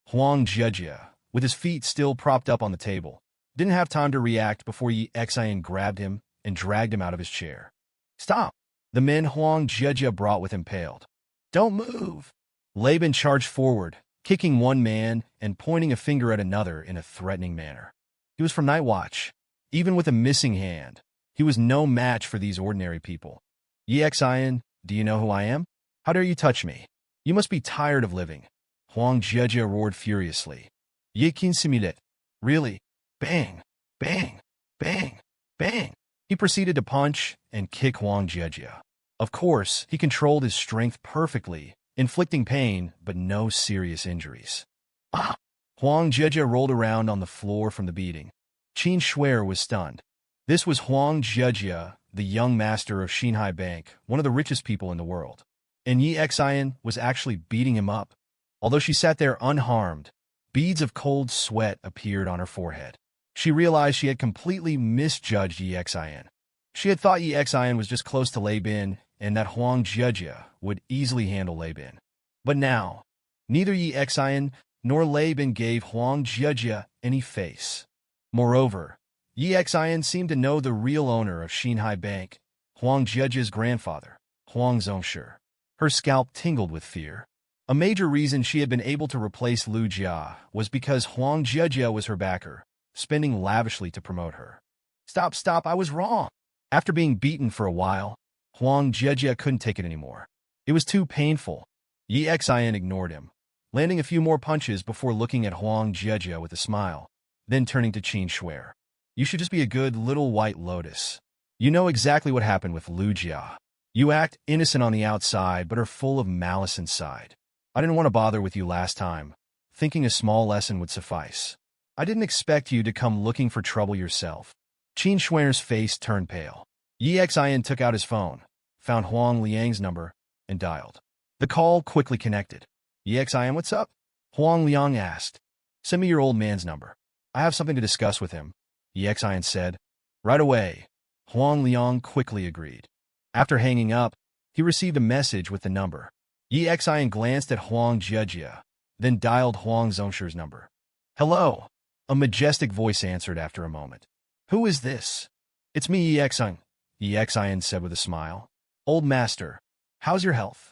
Huang Jejia, with his feet still propped up on the table, didn't have time to react before Yi Xian grabbed him and dragged him out of his chair. Stop! The men Huang Jejia brought with him paled. Don't move! Laban charged forward, kicking one man and pointing a finger at another in a threatening manner. He was from Night Watch. Even with a missing hand, he was no match for these ordinary people. Yi Xian, do you know who I am? How dare you touch me? You must be tired of living. Huang Jejia roared furiously. Yi Qin simulate. Really? Bang! Bang! Bang! Bang! He proceeded to punch and kick Huang Jejia. Of course, he controlled his strength perfectly, inflicting pain but no serious injuries. Ah! Huang Jejia rolled around on the floor from the beating. Qin Shuer was stunned. This was Huang Jejia, the young master of Xinhai Bank, one of the richest people in the world. And Yi Xian was actually beating him up. Although she sat there unharmed, beads of cold sweat appeared on her forehead. She realized she had completely misjudged Yi Xian. She had thought Yi Xian was just close to Laban and that Huang Jejia would easily handle Laban. But now, neither Yi Xian nor Laban gave Huang Jejia any face. Moreover, Yi Xian seemed to know the real owner of Xinhai Bank, Huang Jejia's grandfather, Huang Zongshi. Her scalp tingled with fear. A major reason she had been able to replace Lu Jia was because Huang Jejia was her backer, spending lavishly to promote her. Stop, I was wrong. After being beaten for a while, Huang Jejia couldn't take it anymore. It was too painful. Yi Xian ignored him, landing a few more punches before looking at Huang Jejia with a smile, then turning to Qin Shuer. You should just be a good little white lotus. You know exactly what happened with Lu Jia. You act innocent on the outside, but are full of malice inside. I didn't want to bother with you last time, thinking a small lesson would suffice. I didn't expect you to come looking for trouble yourself. Qin Shuer's face turned pale. Yi Xian took out his phone, found Huang Liang's number, and dialed. The call quickly connected. Yi Xian, what's up? Huang Liang asked. Send me your old man's number. I have something to discuss with him, Yi Xian said. Right away. Huang Liang quickly agreed. After hanging up, he received a message with the number. Yi Xian glanced at Huang Jejia, then dialed Huang Zongshi's number. Hello, a majestic voice answered after a moment. Who is this? It's me, Yi Xian, Yi Xian said with a smile. Old master, how's your health?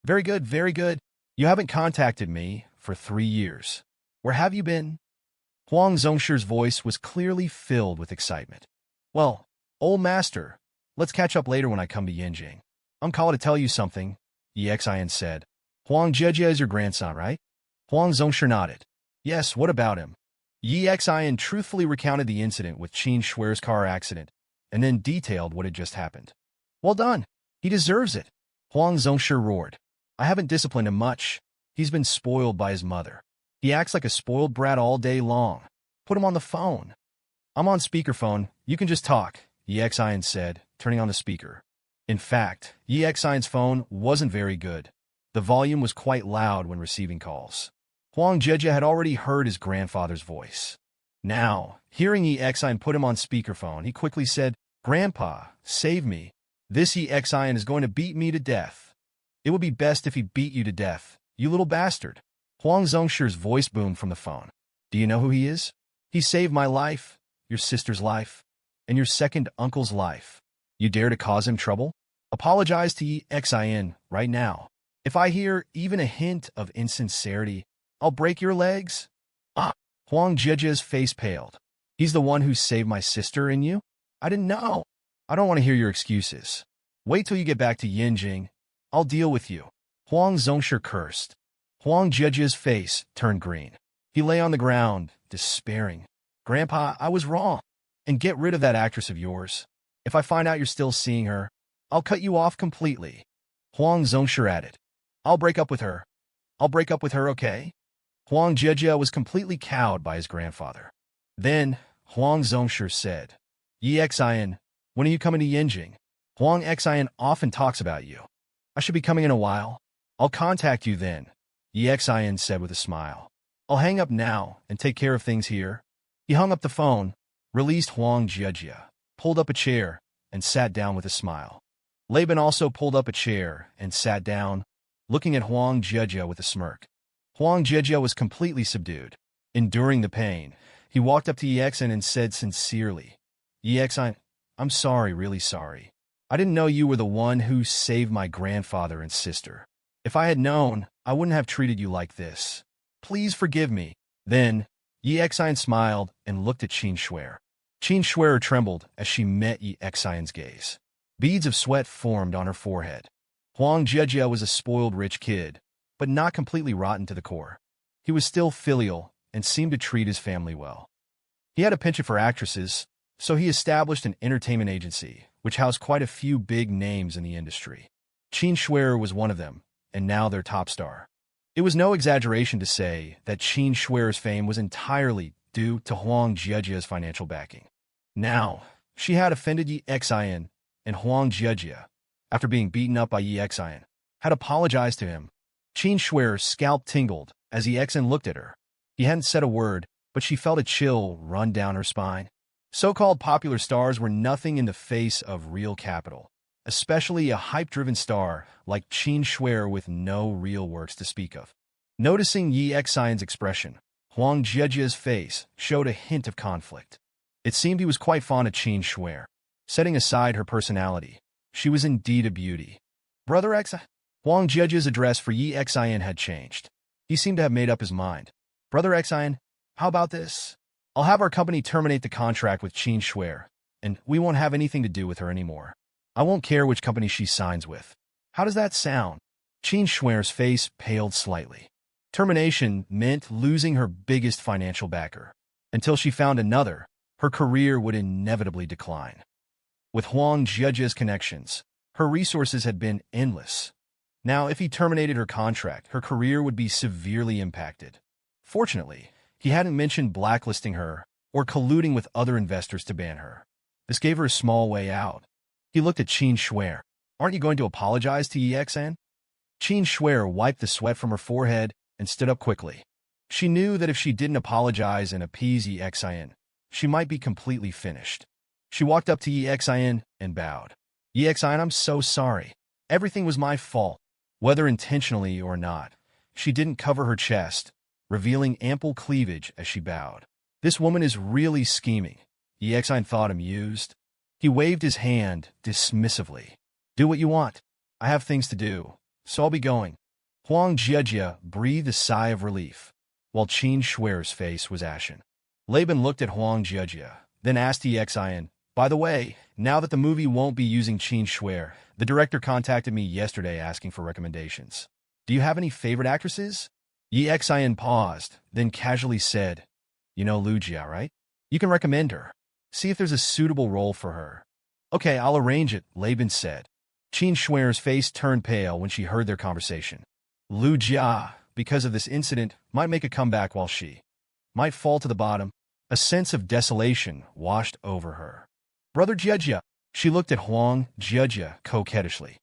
Very good, very good. You haven't contacted me for 3 years. Where have you been? Huang Zongshi's voice was clearly filled with excitement. Well, old master, let's catch up later when I come to Yinjing. I'm called to tell you something, Yi Xian said. Huang Jejia is your grandson, right? Huang Zongshi nodded. Yes, what about him? Yi Xian truthfully recounted the incident with Qin Shuer's car accident, and then detailed what had just happened. Well done. He deserves it. Huang Zongshi roared. I haven't disciplined him much. He's been spoiled by his mother. He acts like a spoiled brat all day long. Put him on the phone. I'm on speakerphone. You can just talk, Yi Xian said, turning on the speaker. In fact, Yi Xian's phone wasn't very good. The volume was quite loud when receiving calls. Huang Jejia had already heard his grandfather's voice. Now, hearing Yi Xian put him on speakerphone, he quickly said, Grandpa, save me. This Yi Xian is going to beat me to death. It would be best if he beat you to death, you little bastard. Huang Zongshi's voice boomed from the phone. Do you know who he is? He saved my life, your sister's life, and your second uncle's life. You dare to cause him trouble? Apologize to Yi Xian right now. If I hear even a hint of insincerity, I'll break your legs. Ah! Huang Jejia's face paled. He's the one who saved my sister and you? I didn't know. I don't want to hear your excuses. Wait till you get back to Yinjing. I'll deal with you. Huang Zongshi cursed. Huang Jejia's face turned green. He lay on the ground, despairing. Grandpa, I was wrong. And get rid of that actress of yours. If I find out you're still seeing her, I'll cut you off completely. Huang Zongshi added. I'll break up with her. I'll break up with her, okay? Huang Jejia was completely cowed by his grandfather. Then, Huang Zongshi said, Yi Xian, when are you coming to Yinjing? Huang Xian often talks about you. I should be coming in a while. I'll contact you then, Yi Xian said with a smile. I'll hang up now and take care of things here. He hung up the phone, released Huang Jejia, pulled up a chair, and sat down with a smile. Laban also pulled up a chair and sat down, looking at Huang Jejia with a smirk. Huang Jejia was completely subdued. Enduring the pain, he walked up to Yexin and said sincerely, Yexin, I'm sorry, really sorry. I didn't know you were the one who saved my grandfather and sister. If I had known, I wouldn't have treated you like this. Please forgive me. Then, Yi Exine smiled and looked at Qin Shuer. Qin Shuer trembled as she met Yi Exine's gaze. Beads of sweat formed on her forehead. Huang Jejia was a spoiled rich kid, but not completely rotten to the core. He was still filial and seemed to treat his family well. He had a penchant for actresses, so he established an entertainment agency, which housed quite a few big names in the industry. Qin Shuer was one of them, and now their top star. It was no exaggeration to say that Qin Shuer's fame was entirely due to Huang Jejia's financial backing. Now, she had offended Yi Exine, and Huang Jejia, after being beaten up by Yi Exine, had apologized to him. Qin Shuer's scalp tingled as Yi Exine looked at her. He hadn't said a word, but she felt a chill run down her spine. So-called popular stars were nothing in the face of real capital, especially a hype-driven star like Qin Shuer with no real works to speak of. Noticing Yi Exine's expression, Huang Jejia's face showed a hint of conflict. It seemed he was quite fond of Qin Shuer. Setting aside her personality, she was indeed a beauty. Brother Exine? Huang Jejia's address for Yi Exine had changed. He seemed to have made up his mind. Brother Exine, how about this? I'll have our company terminate the contract with Qin Shuer, and we won't have anything to do with her anymore. I won't care which company she signs with. How does that sound? Qin Shuer's face paled slightly. Termination meant losing her biggest financial backer. Until she found another, her career would inevitably decline. With Huang Jejia's connections, her resources had been endless. Now, if he terminated her contract, her career would be severely impacted. Fortunately, he hadn't mentioned blacklisting her or colluding with other investors to ban her. This gave her a small way out. He looked at Qin Shuer. Aren't you going to apologize to Yi Exine? Qin Shuer wiped the sweat from her forehead and stood up quickly. She knew that if she didn't apologize and appease Yi Exine, she might be completely finished. She walked up to Yi Exine and bowed. Yi Exine, I'm so sorry. Everything was my fault. Whether intentionally or not, she didn't cover her chest, revealing ample cleavage as she bowed. This woman is really scheming, Yi Exine thought, amused. He waved his hand dismissively. Do what you want. I have things to do, so I'll be going. Huang Jejia breathed a sigh of relief, while Qin Shuer's face was ashen. Laban looked at Huang Jejia, then asked Yi Exine, by the way, now that the movie won't be using Qin Shuer, the director contacted me yesterday asking for recommendations. Do you have any favorite actresses? Yi Exine paused, then casually said, You know Lu Jia, right? You can recommend her. See if there's a suitable role for her. Okay, I'll arrange it, Laban said. Qin Shuer's face turned pale when she heard their conversation. Lu Jia, because of this incident, might make a comeback while she might fall to the bottom. A sense of desolation washed over her. Brother Jejia, she looked at Huang Jejia coquettishly.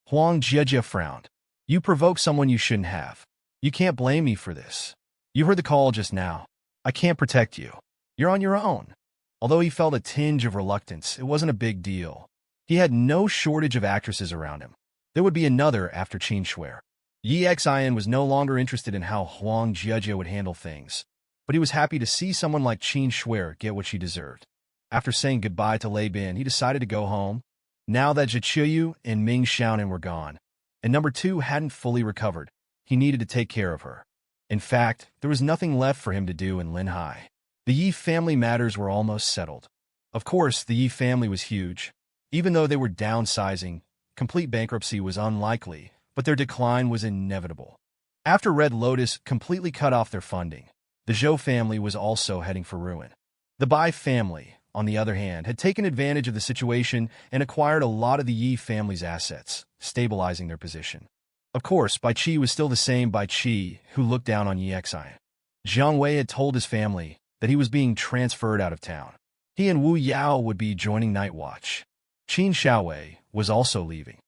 Huang Jejia frowned. You provoked someone you shouldn't have. You can't blame me for this. You heard the call just now. I can't protect you. You're on your own. Although he felt a tinge of reluctance, it wasn't a big deal. He had no shortage of actresses around him. There would be another after Qin Shuer. Yi Exine was no longer interested in how Huang Jejia would handle things, but he was happy to see someone like Qin Shuer get what she deserved. After saying goodbye to Lei Bin, he decided to go home. Now that Zhiqiu and Ming Xiaonan were gone, and number 2 hadn't fully recovered, he needed to take care of her. In fact, there was nothing left for him to do in Linhai. The Yi family matters were almost settled. Of course, the Yi family was huge. Even though they were downsizing, complete bankruptcy was unlikely, but their decline was inevitable. After Red Lotus completely cut off their funding, the Zhou family was also heading for ruin. The Bai family, on the other hand, had taken advantage of the situation and acquired a lot of the Yi family's assets, stabilizing their position. Of course, Bai Qi was still the same Bai Qi who looked down on Yi Exine. Jiang Wei had told his family that he was being transferred out of town. He and Wu Yao would be joining Night Watch. Qin Xiaowei was also leaving.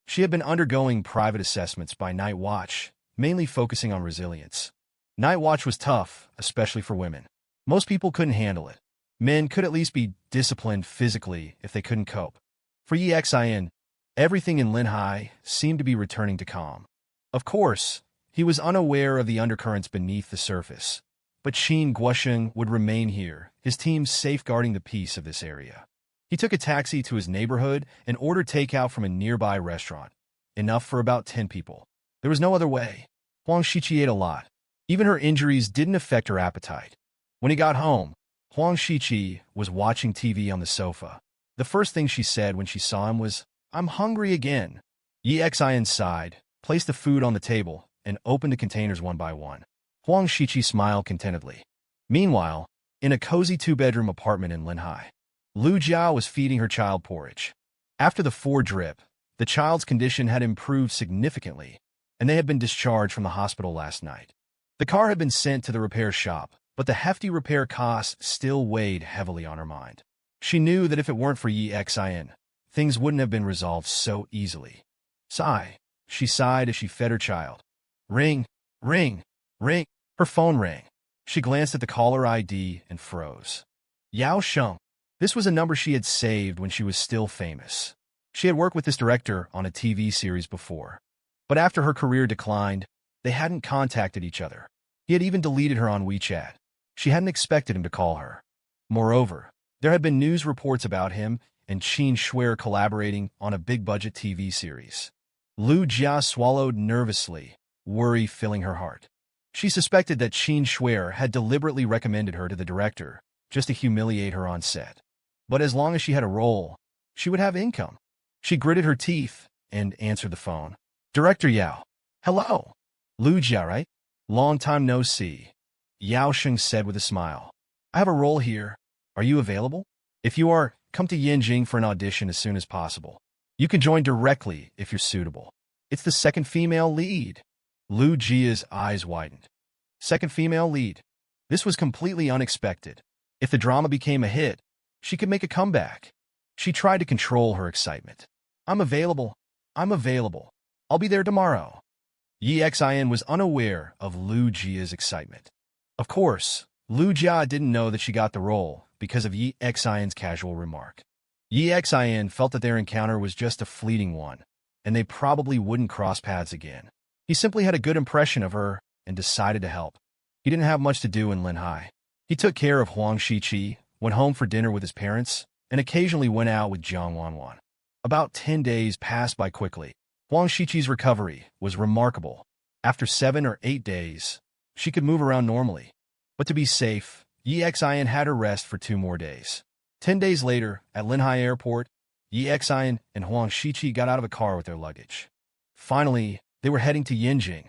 She had been undergoing private assessments by Night Watch, mainly focusing on resilience. Night Watch was tough, especially for women. Most people couldn't handle it. Men could at least be disciplined physically if they couldn't cope. For Yi Exine, everything in Linhai seemed to be returning to calm. Of course, He was unaware of the undercurrents beneath the surface. But Qin Guosheng would remain here, his team safeguarding the peace of this area. He took a taxi to his neighborhood and ordered takeout from a nearby restaurant. Enough for about 10 people. There was no other way. Huang Shiqi ate a lot. Even her injuries didn't affect her appetite. When he got home, Huang Shiqi was watching TV on the sofa. The first thing she said when she saw him was, "I'm hungry again." Yi Xian sighed, placed the food on the table, and opened the containers one by one. Huang Shiqi smiled contentedly. Meanwhile, in a cozy two-bedroom apartment in Linhai, Lu Jia was feeding her child porridge. After the 4-drip, the child's condition had improved significantly, and they had been discharged from the hospital last night. The car had been sent to the repair shop, but the hefty repair costs still weighed heavily on her mind. She knew that if it weren't for Yi Xian, things wouldn't have been resolved so easily. Sigh, she sighed as she fed her child. Ring, ring, ring. Her phone rang. She glanced at the caller ID and froze. Yao Sheng. This was a number she had saved when she was still famous. She had worked with this director on a TV series before. But after her career declined, they hadn't contacted each other. He had even deleted her on WeChat. She hadn't expected him to call her. Moreover, there had been news reports about him and Qin Shuer collaborating on a big-budget TV series. Lu Jia swallowed nervously, worry filling her heart. She suspected that Qin Shuer had deliberately recommended her to the director, just to humiliate her on set. But as long as she had a role, she would have income. She gritted her teeth and answered the phone. Director Yao. Hello. Lu Jia, right? Long time no see. Yao Sheng said with a smile. I have a role here. Are you available? If you are, come to Yanjing for an audition as soon as possible. You can join directly if you're suitable. It's the second female lead. Lu Jia's eyes widened. Second female lead. This was completely unexpected. If the drama became a hit, she could make a comeback. She tried to control her excitement. I'm available. I'm available. I'll be there tomorrow. Yi Xian was unaware of Lu Jia's excitement. Of course, Lu Jia didn't know that she got the role because of Yi Xian's casual remark. Yi Xian felt that their encounter was just a fleeting one, and they probably wouldn't cross paths again. He simply had a good impression of her and decided to help. He didn't have much to do in Linhai. He took care of Huang Shiqi, went home for dinner with his parents, and occasionally went out with Jiang Wanwan. About 10 days passed by quickly. Huang Shiqi's recovery was remarkable. After 7 or 8 days, she could move around normally. But to be safe, Yi Xian had her rest for 2 more days. 10 days later, at Linhai Airport, Yi Xian and Huang Shiqi got out of a car with their luggage. Finally, they were heading to Yanjing.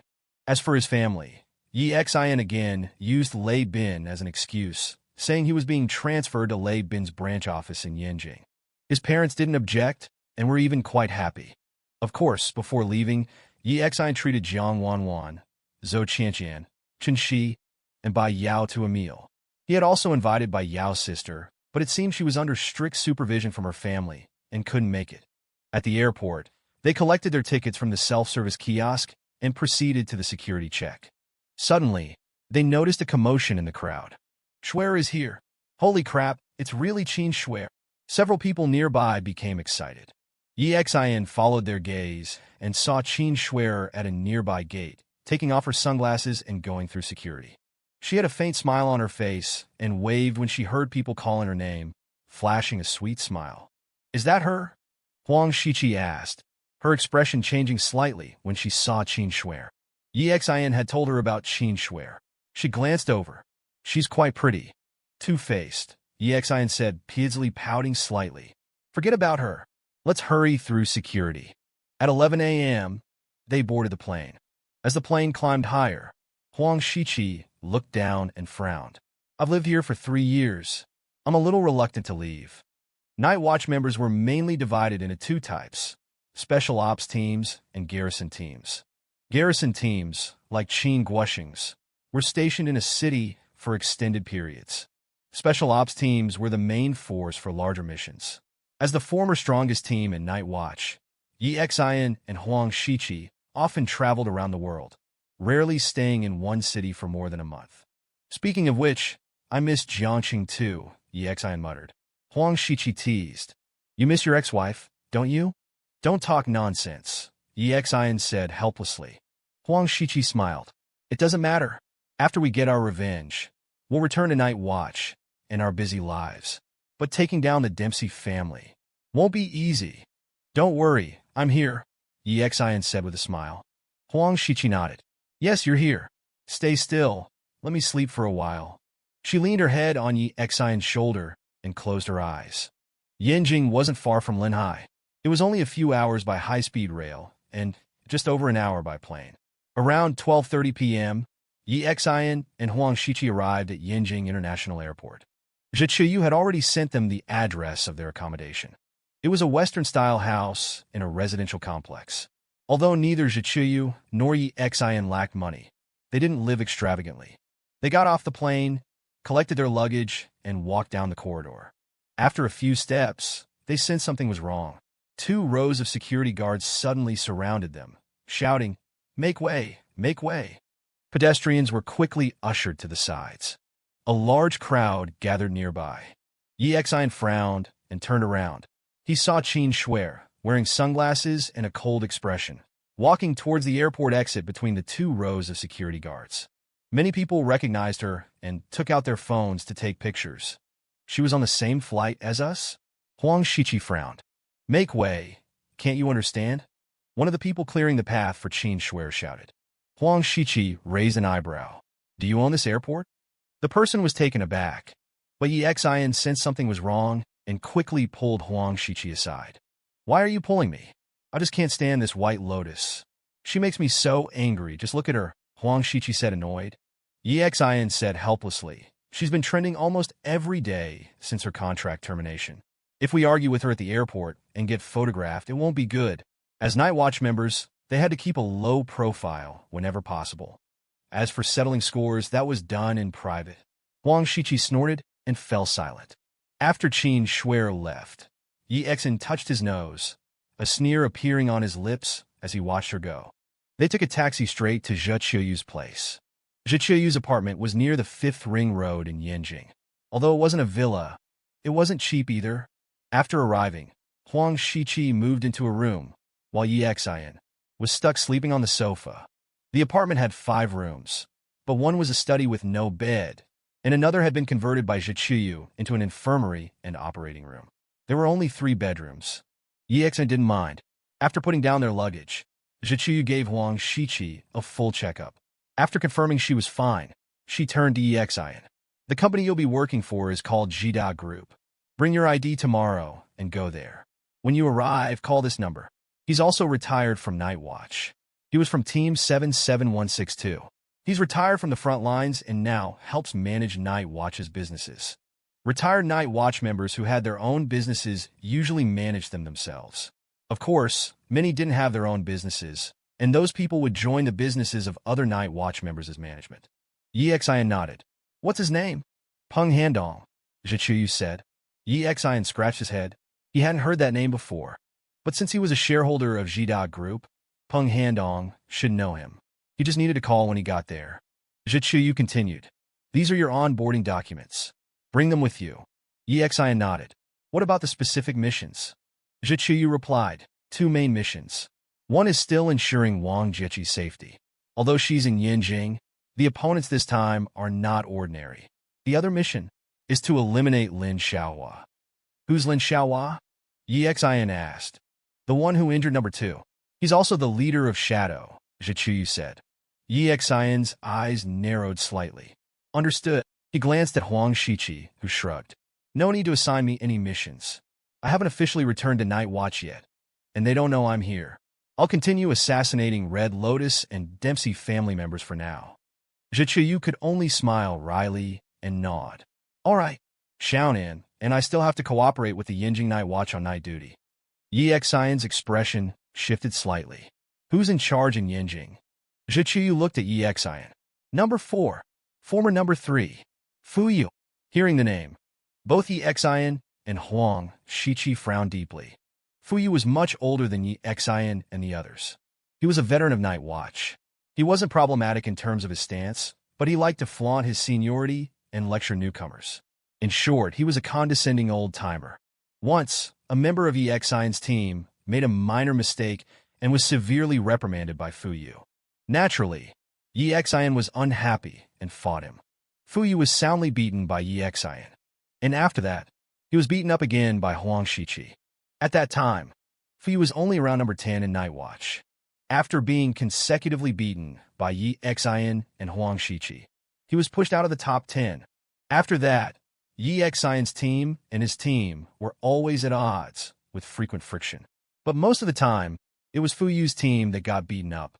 As for his family, Yi Xian again used Lei Bin as an excuse, saying he was being transferred to Lei Bin's branch office in Yanjing. His parents didn't object and were even quite happy. Of course, before leaving, Yi Xian treated Jiang Wanwan, Zhou Qianqian, Chen Shi, and Bai Yao to a meal. He had also invited Bai Yao's sister, but it seemed she was under strict supervision from her family and couldn't make it. At the airport, they collected their tickets from the self-service kiosk and proceeded to the security check. Suddenly, they noticed a commotion in the crowd. Shuer is here. Holy crap, it's really Qin Shuer. Several people nearby became excited. Yi Xian followed their gaze and saw Qin Shuer at a nearby gate, taking off her sunglasses and going through security. She had a faint smile on her face and waved when she heard people calling her name, flashing a sweet smile. Is that her? Huang Shiqi asked, her expression changing slightly when she saw Qin Shuer. Yi Xian had told her about Qin Shuer. She glanced over. She's quite pretty. Two-faced, Yi Xian said, piteously pouting slightly. Forget about her. Let's hurry through security. At 11 a.m., they boarded the plane. As the plane climbed higher, Huang Shiqi looked down and frowned. I've lived here for 3 years. I'm a little reluctant to leave. Night watch members were mainly divided into 2 types, special ops teams and garrison teams. Garrison teams, like Qin Guosheng's, were stationed in a city for extended periods. Special ops teams were the main force for larger missions. As the former strongest team in Night Watch, Yi Xian and Huang Shiqi often traveled around the world, rarely staying in one city for more than a month. Speaking of which, I miss Jiangxing too, Yi Xian muttered. Huang Shiqi teased. You miss your ex-wife, don't you? Don't talk nonsense, Yi Xian said helplessly. Huang Shiqi smiled. It doesn't matter. After we get our revenge, we'll return to Night Watch and our busy lives. But taking down the Dempsey family won't be easy. Don't worry, I'm here, Yi Xian said with a smile. Huang Shiqi nodded. Yes, you're here. Stay still. Let me sleep for a while. She leaned her head on Yi Xian's shoulder and closed her eyes. Yanjing wasn't far from Linhai. It was only a few hours by high-speed rail and just over an hour by plane. Around 12:30 p.m., Yi Xian and Huang Shiqi arrived at Yanjing International Airport. Zhiqiu had already sent them the address of their accommodation. It was a Western-style house in a residential complex. Although neither Zhiqiu nor Yi Xian lacked money, they didn't live extravagantly. They got off the plane, collected their luggage, and walked down the corridor. After a few steps, they sensed something was wrong. 2 rows of security guards suddenly surrounded them, shouting, "Make way! Make way!" Pedestrians were quickly ushered to the sides. A large crowd gathered nearby. Yi Xian frowned and turned around. He saw Qin Shuer, wearing sunglasses and a cold expression, walking towards the airport exit between the 2 rows of security guards. Many people recognized her and took out their phones to take pictures. She was on the same flight as us? Huang Shiqi frowned. Make way. Can't you understand? One of the people clearing the path for Qin Shuer shouted. Huang Shiqi raised an eyebrow. Do you own this airport? The person was taken aback, but Yi Xian sensed something was wrong and quickly pulled Huang Shiqi aside. Why are you pulling me? I just can't stand this White Lotus. She makes me so angry. Just look at her, Huang Shiqi said, annoyed. Yi Xian said helplessly. She's been trending almost every day since her contract termination. If we argue with her at the airport and get photographed, it won't be good. As Night Watch members, they had to keep a low profile whenever possible. As for settling scores, that was done in private. Huang Shiqi snorted and fell silent. After Qin Shuer left, Yi Xian touched his nose, a sneer appearing on his lips as he watched her go. They took a taxi straight to Zhiqiu's place. Zhiqiu's apartment was near the 5th Ring Road in Yanjing. Although it wasn't a villa, it wasn't cheap either. After arriving, Huang Shiqi moved into a room, while Yi Xian was stuck sleeping on the sofa. The apartment had 5 rooms, but one was a study with no bed, and another had been converted by Zhiqiu into an infirmary and operating room. There were only 3 bedrooms. Yi Xian didn't mind. After putting down their luggage, Zhiqiu gave Huang Shiqi a full checkup. After confirming she was fine, she turned to Yi Xian. The company you'll be working for is called Jida Group. Bring your ID tomorrow and go there. When you arrive, call this number. He's also retired from Night Watch. He was from Team 77162. He's retired from the front lines and now helps manage Night Watch's businesses. Retired Night Watch members who had their own businesses usually managed them themselves. Of course, many didn't have their own businesses, and those people would join the businesses of other Night Watch members as management. Yi Xian nodded. What's his name? Peng Handong, Zhiqiu said. Yi Xian scratched his head. He hadn't heard that name before. But since he was a shareholder of Jida Group, Peng Handong should know him. He just needed to call when he got there. Zhiqiu continued. These are your onboarding documents. Bring them with you. Yi Xian nodded. What about the specific missions? Zhiqiu replied. 2 main missions. One is still ensuring Wang Jieqi's safety. Although she's in Yanjing, the opponents this time are not ordinary. The other mission is to eliminate Lin Xiaohua. Who's Lin Xiaohua? Yi Xian asked. The one who injured number 2. He's also the leader of Shadow, Zhiqiu said. Yi Xian's eyes narrowed slightly. Understood. He glanced at Huang Shiqi, who shrugged. No need to assign me any missions. I haven't officially returned to Night Watch yet, and they don't know I'm here. I'll continue assassinating Red Lotus and Dempsey family members for now. Zhiqiu could only smile wryly and nod. All right, Xiaonan, and I still have to cooperate with the Yanjing Night Watch on night duty. Yi Xian's expression shifted slightly. Who's in charge in Yanjing? Zhiqiu looked at Yi Xian. Number 4. Former number 3. Fu Yu. Hearing the name, both Yi Xian and Huang Shiqi frowned deeply. Fu Yu was much older than Yi Xian and the others. He was a veteran of Night Watch. He wasn't problematic in terms of his stance, but he liked to flaunt his seniority and lecture newcomers. In short, he was a condescending old-timer. Once, a member of Yi Xian's team made a minor mistake and was severely reprimanded by Fu Yu. Naturally, Yi Xian was unhappy and fought him. Fu Yu was soundly beaten by Yi Xian, and after that, he was beaten up again by Huang Shiqi. At that time, Fu Yu was only around number 10 in Night Watch. After being consecutively beaten by Yi Xian and Huang Shiqi, he was pushed out of the top 10. After that, Yi Xian's team and his team were always at odds, with frequent friction. But most of the time, it was Fu Yu's team that got beaten up.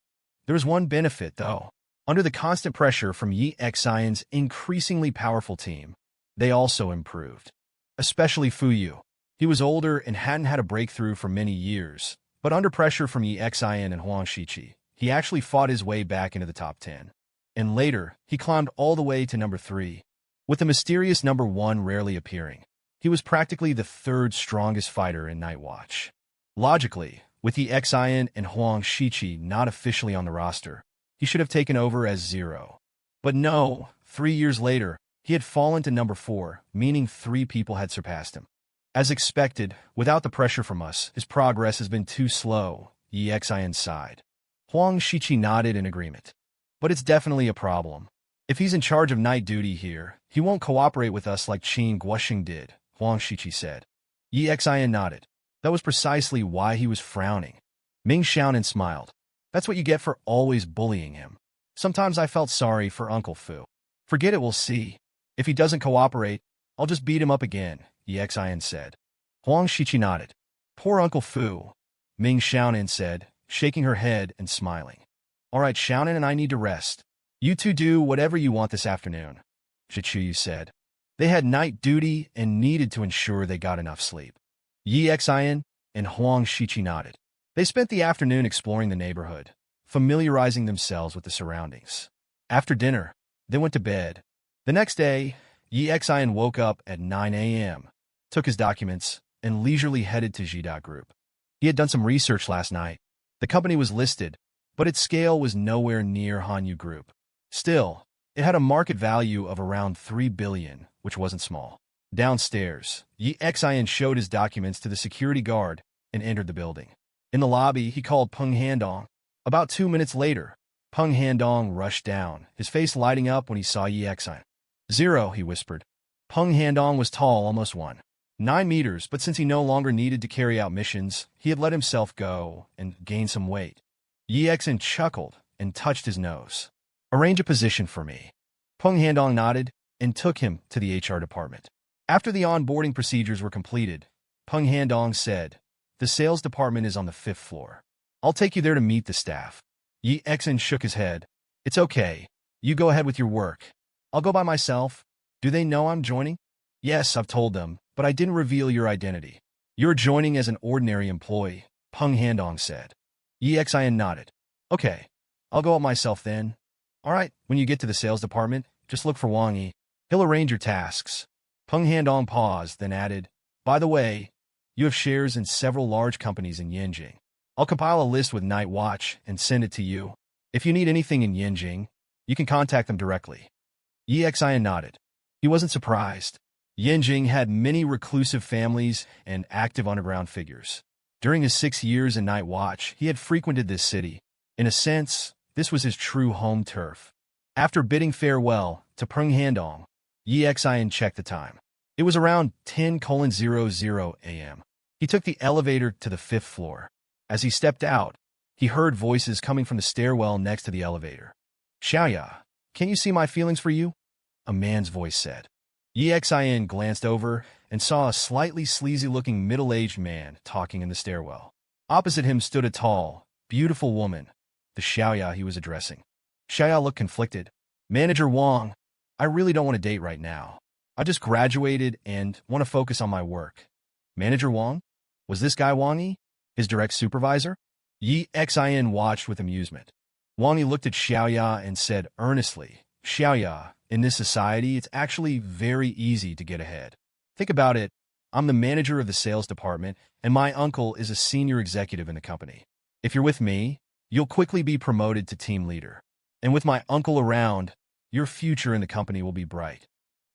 There was one benefit, though. Under the constant pressure from Yi Xian's increasingly powerful team, they also improved. Especially Fu Yu. He was older and hadn't had a breakthrough for many years, but under pressure from Yi Xian and Huang Shiqi, he actually fought his way back into the top 10. And later, he climbed all the way to number 3. With the mysterious number 1 rarely appearing, he was practically the third strongest fighter in Night Watch. Logically, with Yi Xian and Huang Shiqi not officially on the roster, he should have taken over as 0. But no, 3 years later, he had fallen to number 4, meaning 3 people had surpassed him. As expected, without the pressure from us, his progress has been too slow, Yi Xian sighed. Huang Shiqi nodded in agreement. But it's definitely a problem. If he's in charge of night duty here, he won't cooperate with us like Qin Guoxing did, Huang Shiqi said. Yi Xian nodded. That was precisely why he was frowning. Ming Xiaonan smiled. That's what you get for always bullying him. Sometimes I felt sorry for Uncle Fu. Forget it, we'll see. If he doesn't cooperate, I'll just beat him up again, Yi Xian said. Huang Shiqi nodded. Poor Uncle Fu, Ming Xiaonan said, shaking her head and smiling. All right, Xiaonan and I need to rest. You two do whatever you want this afternoon, Shichuyu said. They had night duty and needed to ensure they got enough sleep. Yi Xian and Huang Shiqi nodded. They spent the afternoon exploring the neighborhood, familiarizing themselves with the surroundings. After dinner, they went to bed. The next day, Yi Xian woke up at 9 a.m., took his documents, and leisurely headed to Jida Group. He had done some research last night. The company was listed, but its scale was nowhere near Hanyu Group. Still, it had a market value of around 3 billion, which wasn't small. Downstairs, Yi Xian showed his documents to the security guard and entered the building. In the lobby, he called Peng Handong. About 2 minutes later, Peng Handong rushed down, his face lighting up when he saw Yi Xian. 0, he whispered. Peng Handong was tall, almost 1.9 meters, but since he no longer needed to carry out missions, he had let himself go and gained some weight. Yi Xian chuckled and touched his nose. Arrange a position for me. Peng Handong nodded and took him to the HR department. After the onboarding procedures were completed, Peng Handong said, the sales department is on the 5th floor. I'll take you there to meet the staff. Yi Xian shook his head. It's okay. You go ahead with your work. I'll go by myself. Do they know I'm joining? Yes, I've told them, but I didn't reveal your identity. You're joining as an ordinary employee, Peng Handong said. Yi Xian nodded. Okay, I'll go up myself then. All right, when you get to the sales department, just look for Wang Yi. He'll arrange your tasks. Peng Handong paused, then added, by the way, you have shares in several large companies in Yanjing. I'll compile a list with Night Watch and send it to you. If you need anything in Yanjing, you can contact them directly. Yi Xian nodded. He wasn't surprised. Yanjing had many reclusive families and active underground figures. During his 6 years in Night Watch, he had frequented this city. In a sense, this was his true home turf. After bidding farewell to Peng Handong, Yi Xian checked the time. It was around 10:00 a.m. He took the elevator to the 5th floor. As he stepped out, he heard voices coming from the stairwell next to the elevator. Xiaoya, can you see my feelings for you? A man's voice said. Yi Xian glanced over and saw a slightly sleazy-looking middle-aged man talking in the stairwell. Opposite him stood a tall, beautiful woman, the Xiaoya he was addressing. Xiaoya looked conflicted. Manager Wang, I really don't want to date right now. I just graduated and want to focus on my work. Manager Wang? Was this guy Wang Yi? His direct supervisor? Yi Xian watched with amusement. Wang Yi looked at Xiaoya and said earnestly, Xiaoya, in this society, it's actually very easy to get ahead. Think about it. I'm the manager of the sales department, and my uncle is a senior executive in the company. If you're with me, you'll quickly be promoted to team leader. And with my uncle around, your future in the company will be bright.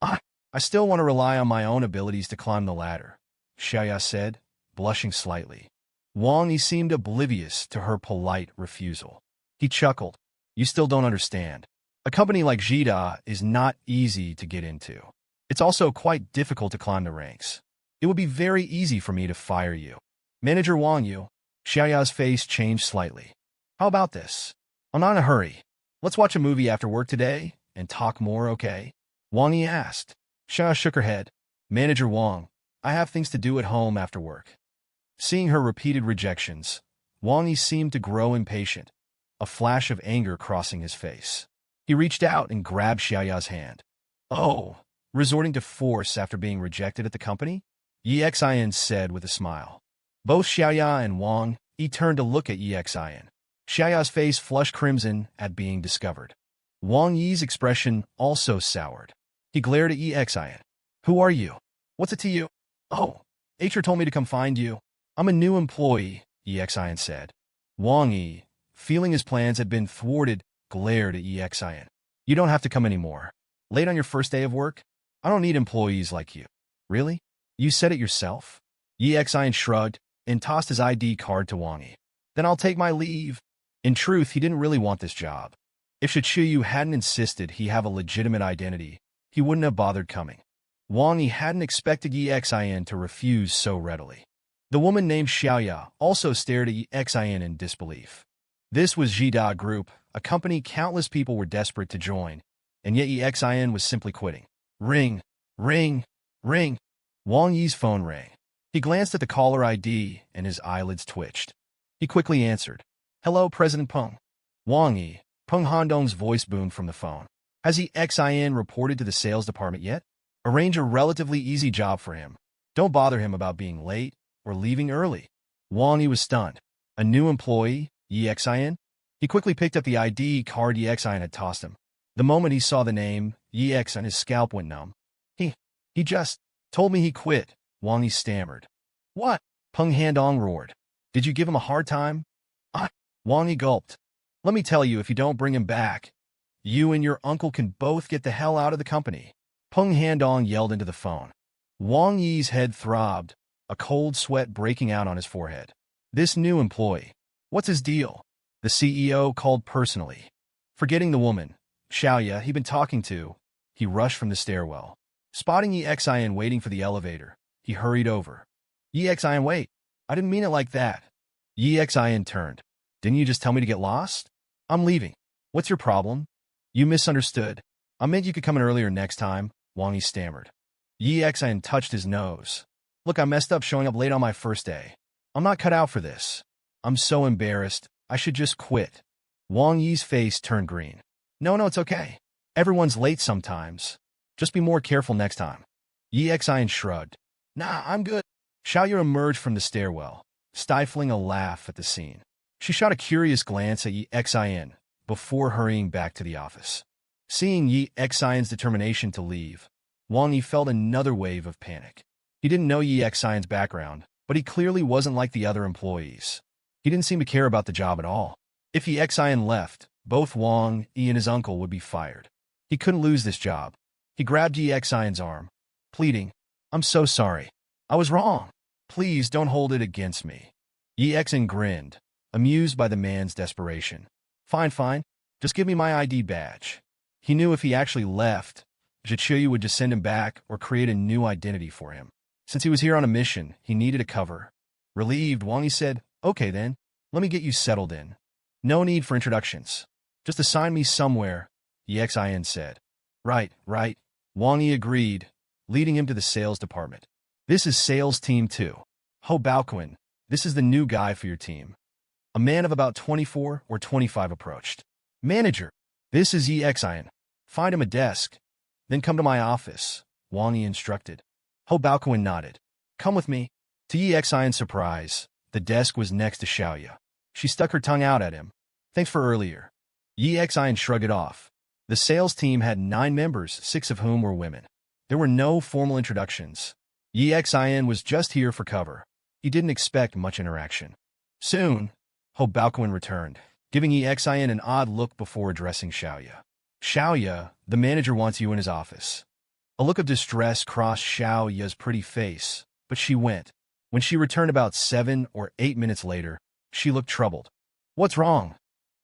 I still want to rely on my own abilities to climb the ladder, Xiaoya said, blushing slightly. Wang Yi seemed oblivious to her polite refusal. He chuckled. You still don't understand. A company like Jida is not easy to get into. It's also quite difficult to climb the ranks. It would be very easy for me to fire you. Manager Wang Yu. Xiaoya's face changed slightly. How about this? I'm not in a hurry. Let's watch a movie after work today and talk more, okay? Wang Yi asked. Xiaoya shook her head. Manager Wang, I have things to do at home after work. Seeing her repeated rejections, Wang Yi seemed to grow impatient, a flash of anger crossing his face. He reached out and grabbed Xiaoya's hand. Oh, resorting to force after being rejected at the company? Yi Xian said with a smile. Both Xiaoya and Wang Yi turned to look at Yi Xian. Xiaoya's face flushed crimson at being discovered. Wang Yi's expression also soured. He glared at Yi Xian. Who are you? What's it to you? Oh, HR told me to come find you. I'm a new employee, Yi Xian said. Wang Yi, feeling his plans had been thwarted, glared at Yi Xian. You don't have to come anymore. Late on your first day of work? I don't need employees like you. Really? You said it yourself? Yi Xian shrugged and tossed his ID card to Wang Yi. Then I'll take my leave. In truth, he didn't really want this job. If Shichuyu hadn't insisted he have a legitimate identity, he wouldn't have bothered coming. Wang Yi hadn't expected Yi Xian to refuse so readily. The woman named Xiaoya also stared at Yi Xian in disbelief. This was Jida Group, a company countless people were desperate to join, and yet Yi Xian was simply quitting. Ring, ring, ring. Wang Yi's phone rang. He glanced at the caller ID and his eyelids twitched. He quickly answered. Hello, President Peng. Wang Yi. Peng Handong's voice boomed from the phone. Has Yi Xian reported to the sales department yet? Arrange a relatively easy job for him. Don't bother him about being late or leaving early. Wang Yi was stunned. A new employee, Yi Xian? He quickly picked up the ID card Yi Xian had tossed him. The moment he saw the name, Yi Xian, his scalp went numb. He just told me he quit, Wang Yi stammered. What? Peng Handong roared. Did you give him a hard time? Wang Yi gulped. Let me tell you, if you don't bring him back, you and your uncle can both get the hell out of the company. Peng Handong yelled into the phone. Wang Yi's head throbbed, a cold sweat breaking out on his forehead. This new employee. What's his deal? The CEO called personally. Forgetting the woman, Xiaoya, he'd been talking to, he rushed from the stairwell. Spotting Yi Xian waiting for the elevator, he hurried over. Yi Xian, wait. I didn't mean it like that. Yi Xian turned. Didn't you just tell me to get lost? I'm leaving. What's your problem? You misunderstood. I meant you could come in earlier next time, Wang Yi stammered. Yi Xian touched his nose. Look, I messed up showing up late on my first day. I'm not cut out for this. I'm so embarrassed. I should just quit. Wang Yi's face turned green. No, it's okay. Everyone's late sometimes. Just be more careful next time. Yi Xian shrugged. Nah, I'm good. Xiaoya emerged from the stairwell, stifling a laugh at the scene. She shot a curious glance at Yi Xian before hurrying back to the office. Seeing Yi Xian's determination to leave, Wang Yi felt another wave of panic. He didn't know Yi Xian's background, but he clearly wasn't like the other employees. He didn't seem to care about the job at all. If Yi Xian left, both Wang Yi and his uncle would be fired. He couldn't lose this job. He grabbed Yi Xian's arm, pleading, I'm so sorry. I was wrong. Please don't hold it against me. Yi Xian grinned, amused by the man's desperation. Fine. Just give me my ID badge. He knew if he actually left, Shichuyu would just send him back or create a new identity for him. Since he was here on a mission, he needed a cover. Relieved, Wang Yi said, Okay then, let me get you settled in. No need for introductions. Just assign me somewhere, Yi Xian said. Right. Wang Yi agreed, leading him to the sales department. This is sales team 2. Ho Baoquan, this is the new guy for your team. A man of about 24 or 25 approached. Manager, this is Yi Xian. Find him a desk, then come to my office, Wang Yi instructed. Ho Baoquan nodded. Come with me. To Yi Xian's surprise, the desk was next to Xiaoya. She stuck her tongue out at him. Thanks for earlier. Yi Xian shrugged it off. The sales team had 9 members, 6 of whom were women. There were no formal introductions. Yi Xian was just here for cover. He didn't expect much interaction. Soon, Ho Baoquan returned, giving Yi Xian an odd look before addressing Xiaoya. Xiaoya, the manager wants you in his office. A look of distress crossed Xiaoya's pretty face, but she went. When she returned about 7 or 8 minutes later, she looked troubled. What's wrong?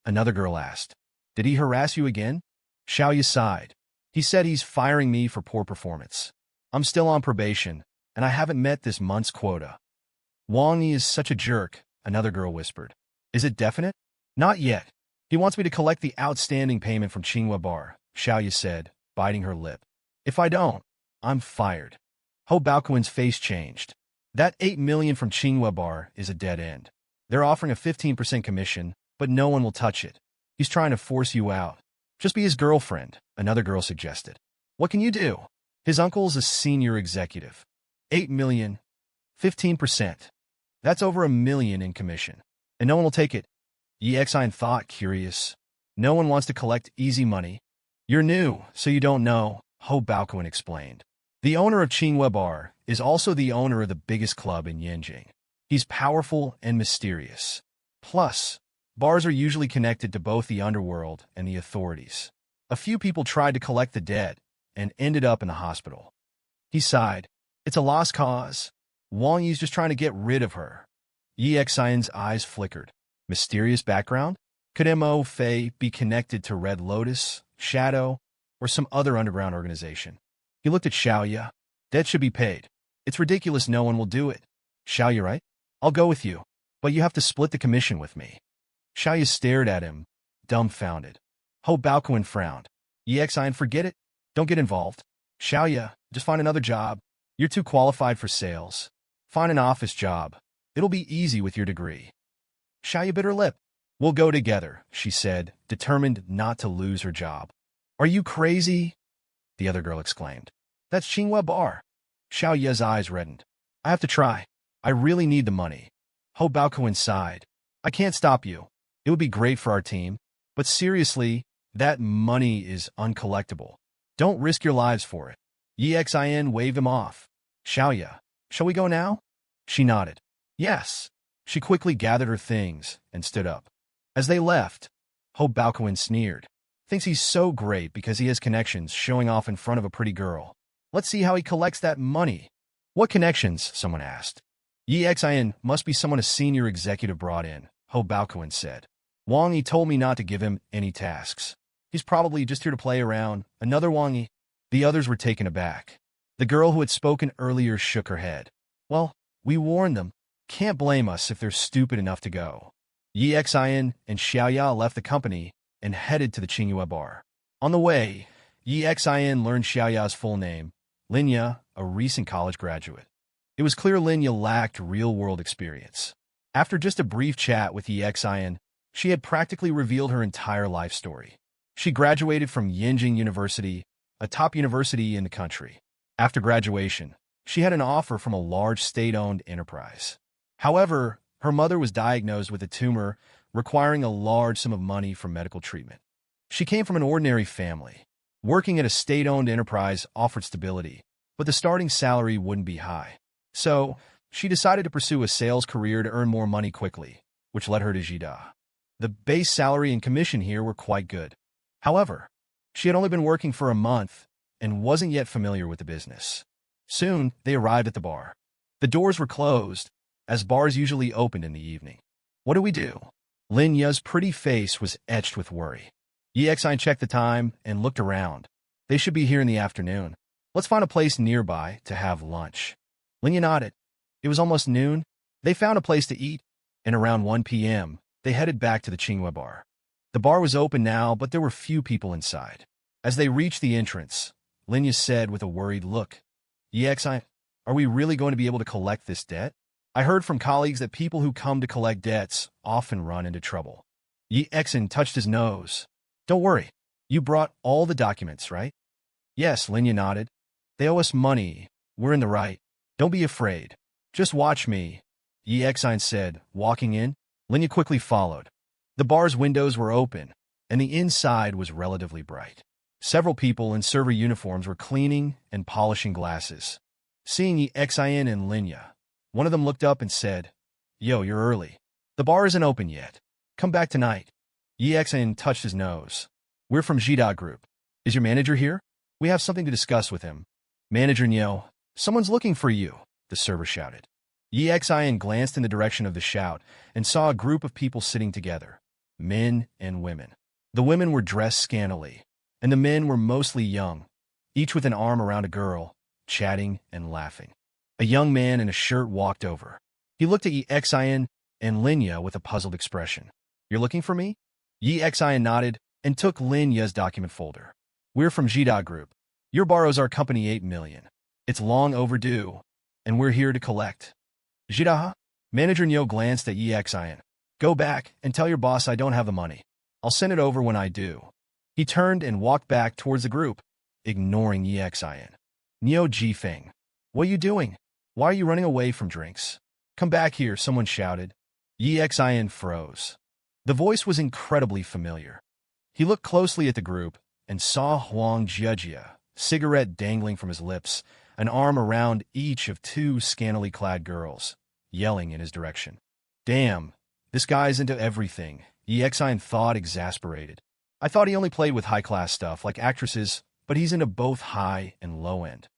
Another girl asked. Did he harass you again? Xiaoya sighed. He said he's firing me for poor performance. I'm still on probation, and I haven't met this month's quota. Wang Yi is such a jerk, another girl whispered. Is it definite? Not yet. He wants me to collect the outstanding payment from Qinghua Bar, Xiaoya said, biting her lip. If I don't, I'm fired. Ho Baoquan's face changed. That 8 million from Qinghua Bar is a dead end. They're offering a 15% commission, but no one will touch it. He's trying to force you out. Just be his girlfriend, another girl suggested. What can you do? His uncle's a senior executive. 8 million, 15%. That's over $1 million in commission. And no one will take it. Yi Exine thought, curious. No one wants to collect easy money. You're new, so you don't know, Ho Baoquan explained. The owner of Qinghua Bar is also the owner of the biggest club in Yanjing. He's powerful and mysterious. Plus, bars are usually connected to both the underworld and the authorities. A few people tried to collect the debt and ended up in the hospital. He sighed. It's a lost cause. Wang Yi's just trying to get rid of her. Yi Xian's eyes flickered. Mysterious background? Could Mo Fei be connected to Red Lotus, Shadow, or some other underground organization? He looked at Xiaoya. Debt should be paid. It's ridiculous no one will do it. Xiaoya, right? I'll go with you, but you have to split the commission with me. Xiaoya stared at him, dumbfounded. Ho Baoquan frowned. Yi Xian, forget it. Don't get involved. Xiaoya, just find another job. You're too qualified for sales. Find an office job. It'll be easy with your degree. Xiaoya bit her lip. We'll go together, she said, determined not to lose her job. Are you crazy? The other girl exclaimed. That's Qinghua Bar. Xiaoya's eyes reddened. I have to try. I really need the money. Ho Baoquan sighed. I can't stop you. It would be great for our team. But seriously, that money is uncollectible. Don't risk your lives for it. Yi Xian waved him off. Xiaoya, shall we go now? She nodded. Yes. She quickly gathered her things and stood up. As they left, Ho Baoquan sneered. Thinks he's so great because he has connections showing off in front of a pretty girl. Let's see how he collects that money. What connections? Someone asked. Yi Xian must be someone a senior executive brought in, Ho Baoquan said. Wang Yi told me not to give him any tasks. He's probably just here to play around. Another Wang Yi. The others were taken aback. The girl who had spoken earlier shook her head. Well, we warned them. Can't blame us if they're stupid enough to go. Yi Xian and Xiaoya left the company and headed to the Qinghua Bar. On the way, Yi Xian learned Xiaoya's full name, Linya, a recent college graduate. It was clear Linya lacked real-world experience. After just a brief chat with Yi Xian, she had practically revealed her entire life story. She graduated from Yanjing University, a top university in the country. After graduation, she had an offer from a large state-owned enterprise. However, her mother was diagnosed with a tumor requiring a large sum of money for medical treatment. She came from an ordinary family. Working at a state-owned enterprise offered stability, but the starting salary wouldn't be high. So, she decided to pursue a sales career to earn more money quickly, which led her to Jida. The base salary and commission here were quite good. However, she had only been working for a month and wasn't yet familiar with the business. Soon, they arrived at the bar. The doors were closed, as bars usually opened in the evening. What do we do? Linya's pretty face was etched with worry. Yi Xian checked the time and looked around. They should be here in the afternoon. Let's find a place nearby to have lunch. Linya nodded. It was almost noon. They found a place to eat, and around 1 p.m., they headed back to the Qinghua Bar. The bar was open now, but there were few people inside. As they reached the entrance, Linya said with a worried look, Yi Xian, are we really going to be able to collect this debt? I heard from colleagues that people who come to collect debts often run into trouble. Yi Xian touched his nose. Don't worry. You brought all the documents, right? Yes, Linya nodded. They owe us money. We're in the right. Don't be afraid. Just watch me, Yi Xian said, walking in. Linya quickly followed. The bar's windows were open, and the inside was relatively bright. Several people in server uniforms were cleaning and polishing glasses. Seeing Yi Xian and Linya, one of them looked up and said, Yo, you're early. The bar isn't open yet. Come back tonight. Yi Xian touched his nose. We're from Jida Group. Is your manager here? We have something to discuss with him. Manager Nyo, someone's looking for you, the server shouted. Yi Xian glanced in the direction of the shout and saw a group of people sitting together, men and women. The women were dressed scantily, and the men were mostly young, each with an arm around a girl, chatting and laughing. A young man in a shirt walked over. He looked at Yi Xian and Linya with a puzzled expression. "You're looking for me?" Yi Xian nodded and took Linya's document folder. "We're from Jida Group. Your borrows our company 8 million. It's long overdue, and we're here to collect." "Jida?" Manager Nyo glanced at Yi Xian. "Go back and tell your boss I don't have the money. I'll send it over when I do." He turned and walked back towards the group, ignoring Yi Xian. "Nyo Jifeng, what are you doing? Why are you running away from drinks? Come back here," someone shouted. Yi Xian froze. The voice was incredibly familiar. He looked closely at the group and saw Huang Jiejia, cigarette dangling from his lips, an arm around each of two scantily clad girls, yelling in his direction. "Damn, this guy's into everything," Yi Xian thought, exasperated. "I thought he only played with high-class stuff like actresses, but he's into both high and low end."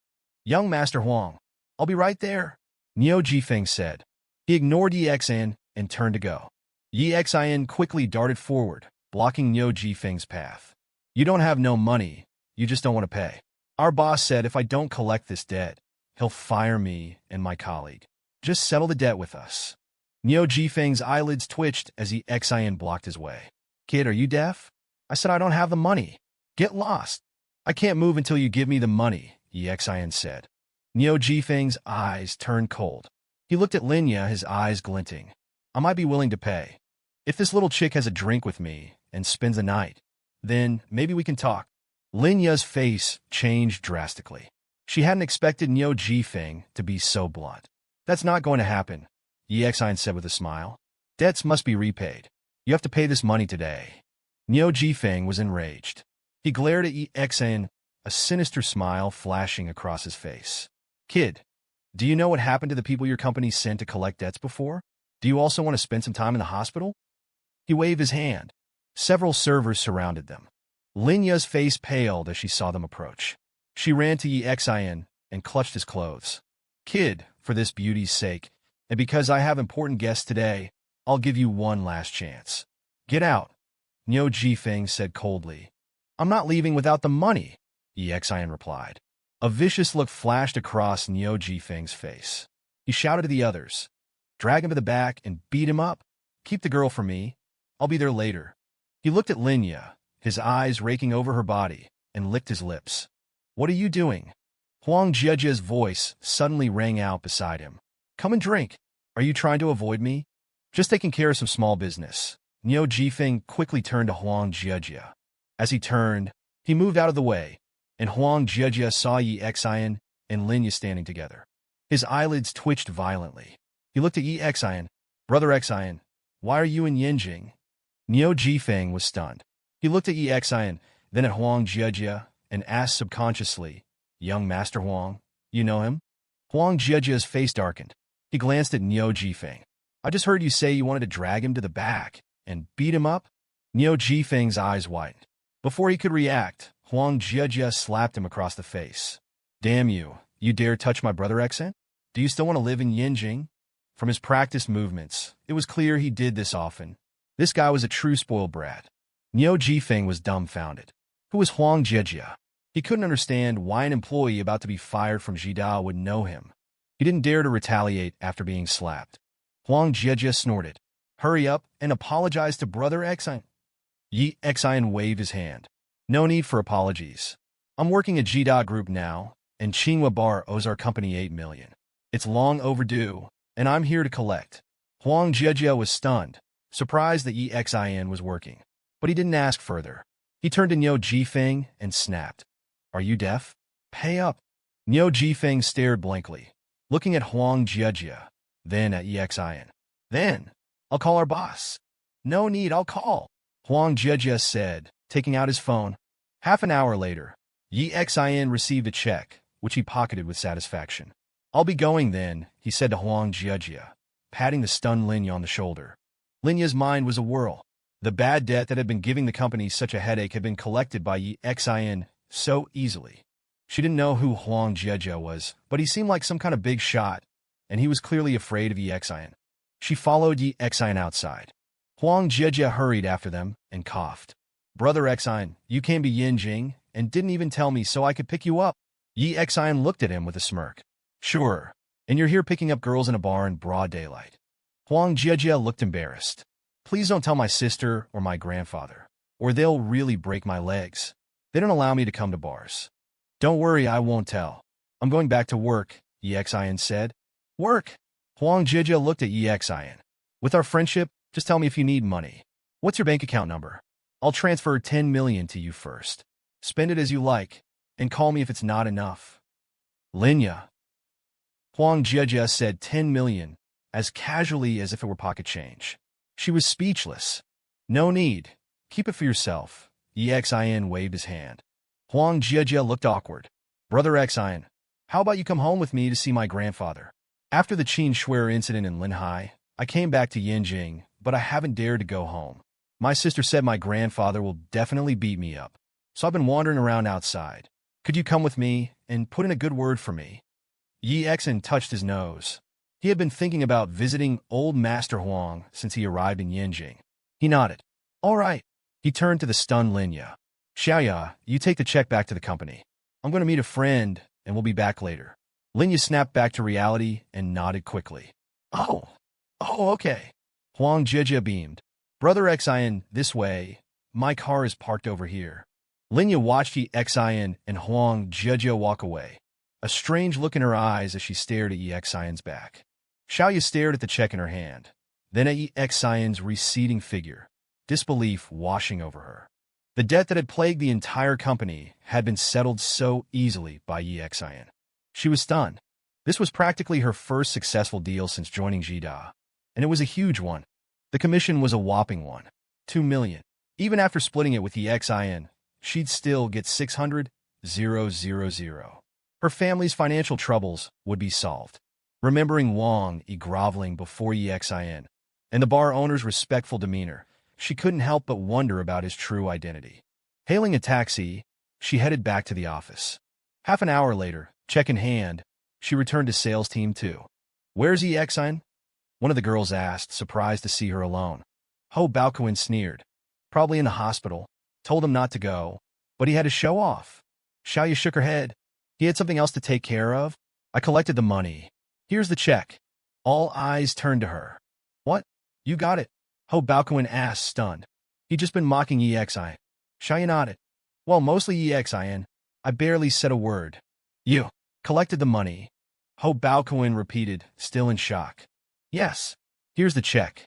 "Young Master Huang, I'll be right there," Neo Jifeng said. He ignored Yi Xian and turned to go. Yi Xian quickly darted forward, blocking Neo Jifeng's path. "You don't have no money, you just don't want to pay. Our boss said if I don't collect this debt, he'll fire me and my colleague. Just settle the debt with us." Neo Jifeng's eyelids twitched as Yi Xian blocked his way. "Kid, are you deaf? I said I don't have the money. Get lost." "I can't move until you give me the money," Yi Xian said. Neo Jifeng's eyes turned cold. He looked at Linya, his eyes glinting. "I might be willing to pay. If this little chick has a drink with me and spends the night, then maybe we can talk." Linya's face changed drastically. She hadn't expected Neo Jifeng to be so blunt. "That's not going to happen," Yi Xian said with a smile. "Debts must be repaid. You have to pay this money today." Neo Jifeng was enraged. He glared at Yi Xian, a sinister smile flashing across his face. "Kid, do you know what happened to the people your company sent to collect debts before? Do you also want to spend some time in the hospital?" He waved his hand. Several servers surrounded them. Linya's face paled as she saw them approach. She ran to Yi Xian and clutched his clothes. "Kid, for this beauty's sake, and because I have important guests today, I'll give you one last chance. Get out," Neo Jifeng said coldly. "I'm not leaving without the money," Yi Xian replied. A vicious look flashed across Neo Jifeng's face. He shouted to the others, "Drag him to the back and beat him up. Keep the girl for me. I'll be there later." He looked at Linya, his eyes raking over her body, and licked his lips. "What are you doing?" Huang Jiejia's voice suddenly rang out beside him. "Come and drink. Are you trying to avoid me?" "Just taking care of some small business." Neo Jifeng quickly turned to Huang Jiejia. As he turned, he moved out of the way, and Huang Jiejia saw Yi Xian and Linya standing together. His eyelids twitched violently. He looked at Yi Xian. "Brother Xian, why are you in Yinjing?" Neo Jifeng was stunned. He looked at Yi Xian, then at Huang Jiejia, and asked subconsciously, "Young Master Huang, you know him?" Huang Jiejia's face darkened. He glanced at Neo Jifeng. "I just heard you say you wanted to drag him to the back and beat him up?" Neo Jifeng's eyes widened. Before he could react, Huang Jiejia slapped him across the face. "Damn you, you dare touch my brother Xian? Do you still want to live in Yinjing?" From his practiced movements, it was clear he did this often. This guy was a true spoiled brat. Neo Jifeng was dumbfounded. Who was Huang Jiejia? He couldn't understand why an employee about to be fired from Jida would know him. He didn't dare to retaliate after being slapped. Huang Jiejia snorted. "Hurry up and apologize to brother Xian." Yi Xian waved his hand. "No need for apologies. I'm working at Jida Group now, and Qinghua Bar owes our company 8 million. It's long overdue, and I'm here to collect." Huang Jiejia was stunned, surprised that Yi Xian was working. But he didn't ask further. He turned to Neo Jifeng and snapped. "Are you deaf? Pay up." Neo Jifeng stared blankly, looking at Huang Jiejia, then at Yi Xian. "Then, I'll call our boss." "No need, I'll call," Huang Jiejia said, taking out his phone. Half an hour later, Yi Xian received a check, which he pocketed with satisfaction. "I'll be going then," he said to Huang Jiejia, patting the stunned Linya on the shoulder. Linya's mind was a whirl. The bad debt that had been giving the company such a headache had been collected by Yi Xian so easily. She didn't know who Huang Jiejia was, but he seemed like some kind of big shot, and he was clearly afraid of Yi Xian. She followed Yi Xian outside. Huang Jiejia hurried after them and coughed. Brother Exine, you came to Yinjing and didn't even tell me so I could pick you up. Yi Exine looked at him with a smirk. Sure, and you're here picking up girls in a bar in broad daylight. Huang Jiejie looked embarrassed. Please don't tell my sister or my grandfather, or they'll really break my legs. They don't allow me to come to bars. Don't worry, I won't tell. I'm going back to work, Yi Exine said. Work? Huang Jiejie looked at Yi Exine. With our friendship, just tell me if you need money. What's your bank account number? I'll transfer 10 million to you first. Spend it as you like, and call me if it's not enough. Linya. Huang Jiejie said 10 million, as casually as if it were pocket change. She was speechless. No need. Keep it for yourself. Yi Exine waved his hand. Huang Jiejie looked awkward. Brother Exine, how about you come home with me to see my grandfather? After the Qin Shuer incident in Linhai, I came back to Yinjing, but I haven't dared to go home. My sister said my grandfather will definitely beat me up, so I've been wandering around outside. Could you come with me and put in a good word for me? Yi Exine touched his nose. He had been thinking about visiting old Master Huang since he arrived in Yinjing. He nodded. All right. He turned to the stunned Linya. Xiaoya, you take the check back to the company. I'm going to meet a friend, and we'll be back later. Linya snapped back to reality and nodded quickly. Oh, okay. Huang Jiejie beamed. Brother Exine, this way. My car is parked over here. Linya watched Yi Exine and Huang Jiejie walk away, a strange look in her eyes as she stared at Yi Exine's back. Xiaoya stared at the check in her hand, then at Yi Exine's receding figure, disbelief washing over her. The debt that had plagued the entire company had been settled so easily by Yi Exine. She was stunned. This was practically her first successful deal since joining Jida, and it was a huge one. The commission was a whopping one, 2 million. Even after splitting it with Yi Exine, she'd still get 600,000. Her family's financial troubles would be solved. Remembering Wang Yi groveling before Yi Exine and the bar owner's respectful demeanor, she couldn't help but wonder about his true identity. Hailing a taxi, she headed back to the office. Half an hour later, check in hand, she returned to sales team 2. Where's Yi Exine? One of the girls asked, surprised to see her alone. Ho Baoquan sneered. Probably in the hospital. Told him not to go, but he had to show off. Xiaoya shook her head. He had something else to take care of. I collected the money. Here's the check. All eyes turned to her. What? You got it? Ho Baoquan asked, stunned. He'd just been mocking Yi Exine. Xiaoya nodded. Well, mostly Yi Exine. I barely said a word. You collected the money. Ho Baoquan repeated, still in shock. Yes. Here's the check.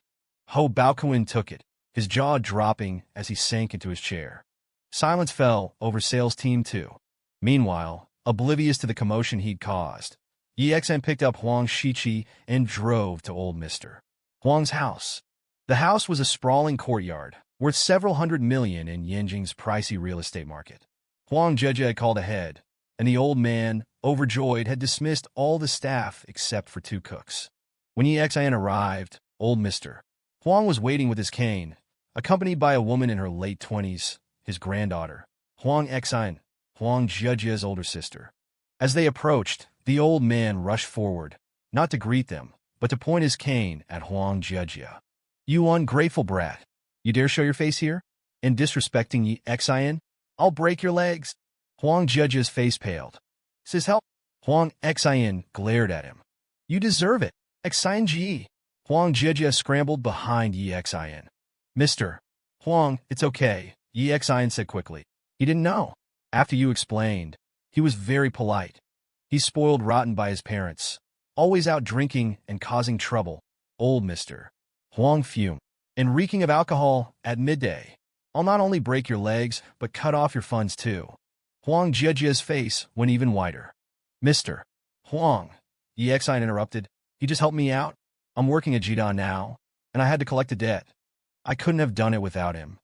Ho Baoquan took it, his jaw dropping as he sank into his chair. Silence fell over sales team 2. Meanwhile, oblivious to the commotion he'd caused, Yi Exine picked up Huang Shiqi and drove to old Mr. Huang's house. The house was a sprawling courtyard, worth several hundred million in Yinjing's pricey real estate market. Huang Jiejie had called ahead, and the old man, overjoyed, had dismissed all the staff except for 2 cooks. When Yi Exine arrived, old Mr. Huang was waiting with his cane, accompanied by a woman in her late 20s, his granddaughter, Huang Exine, Huang Jiejie's older sister. As they approached, the old man rushed forward, not to greet them, but to point his cane at Huang Jiejie. You ungrateful brat! You dare show your face here? And disrespecting Yi Exine? I'll break your legs! Huang Jiejie's face paled. Says help! Huang Exine glared at him. You deserve it! Exine Ji! Huang Jiejie scrambled behind Yi Exine. Mr. Huang, it's okay, Yi Exine said quickly. He didn't know. After you explained, he was very polite. He's spoiled rotten by his parents, always out drinking and causing trouble. Old Mr. Huang fumed. And reeking of alcohol at midday. I'll not only break your legs, but cut off your funds too. Huang Jiejie's face went even whiter. Mr. Huang, Yi Exine interrupted. He just helped me out. I'm working at Jidan now, and I had to collect a debt. I couldn't have done it without him.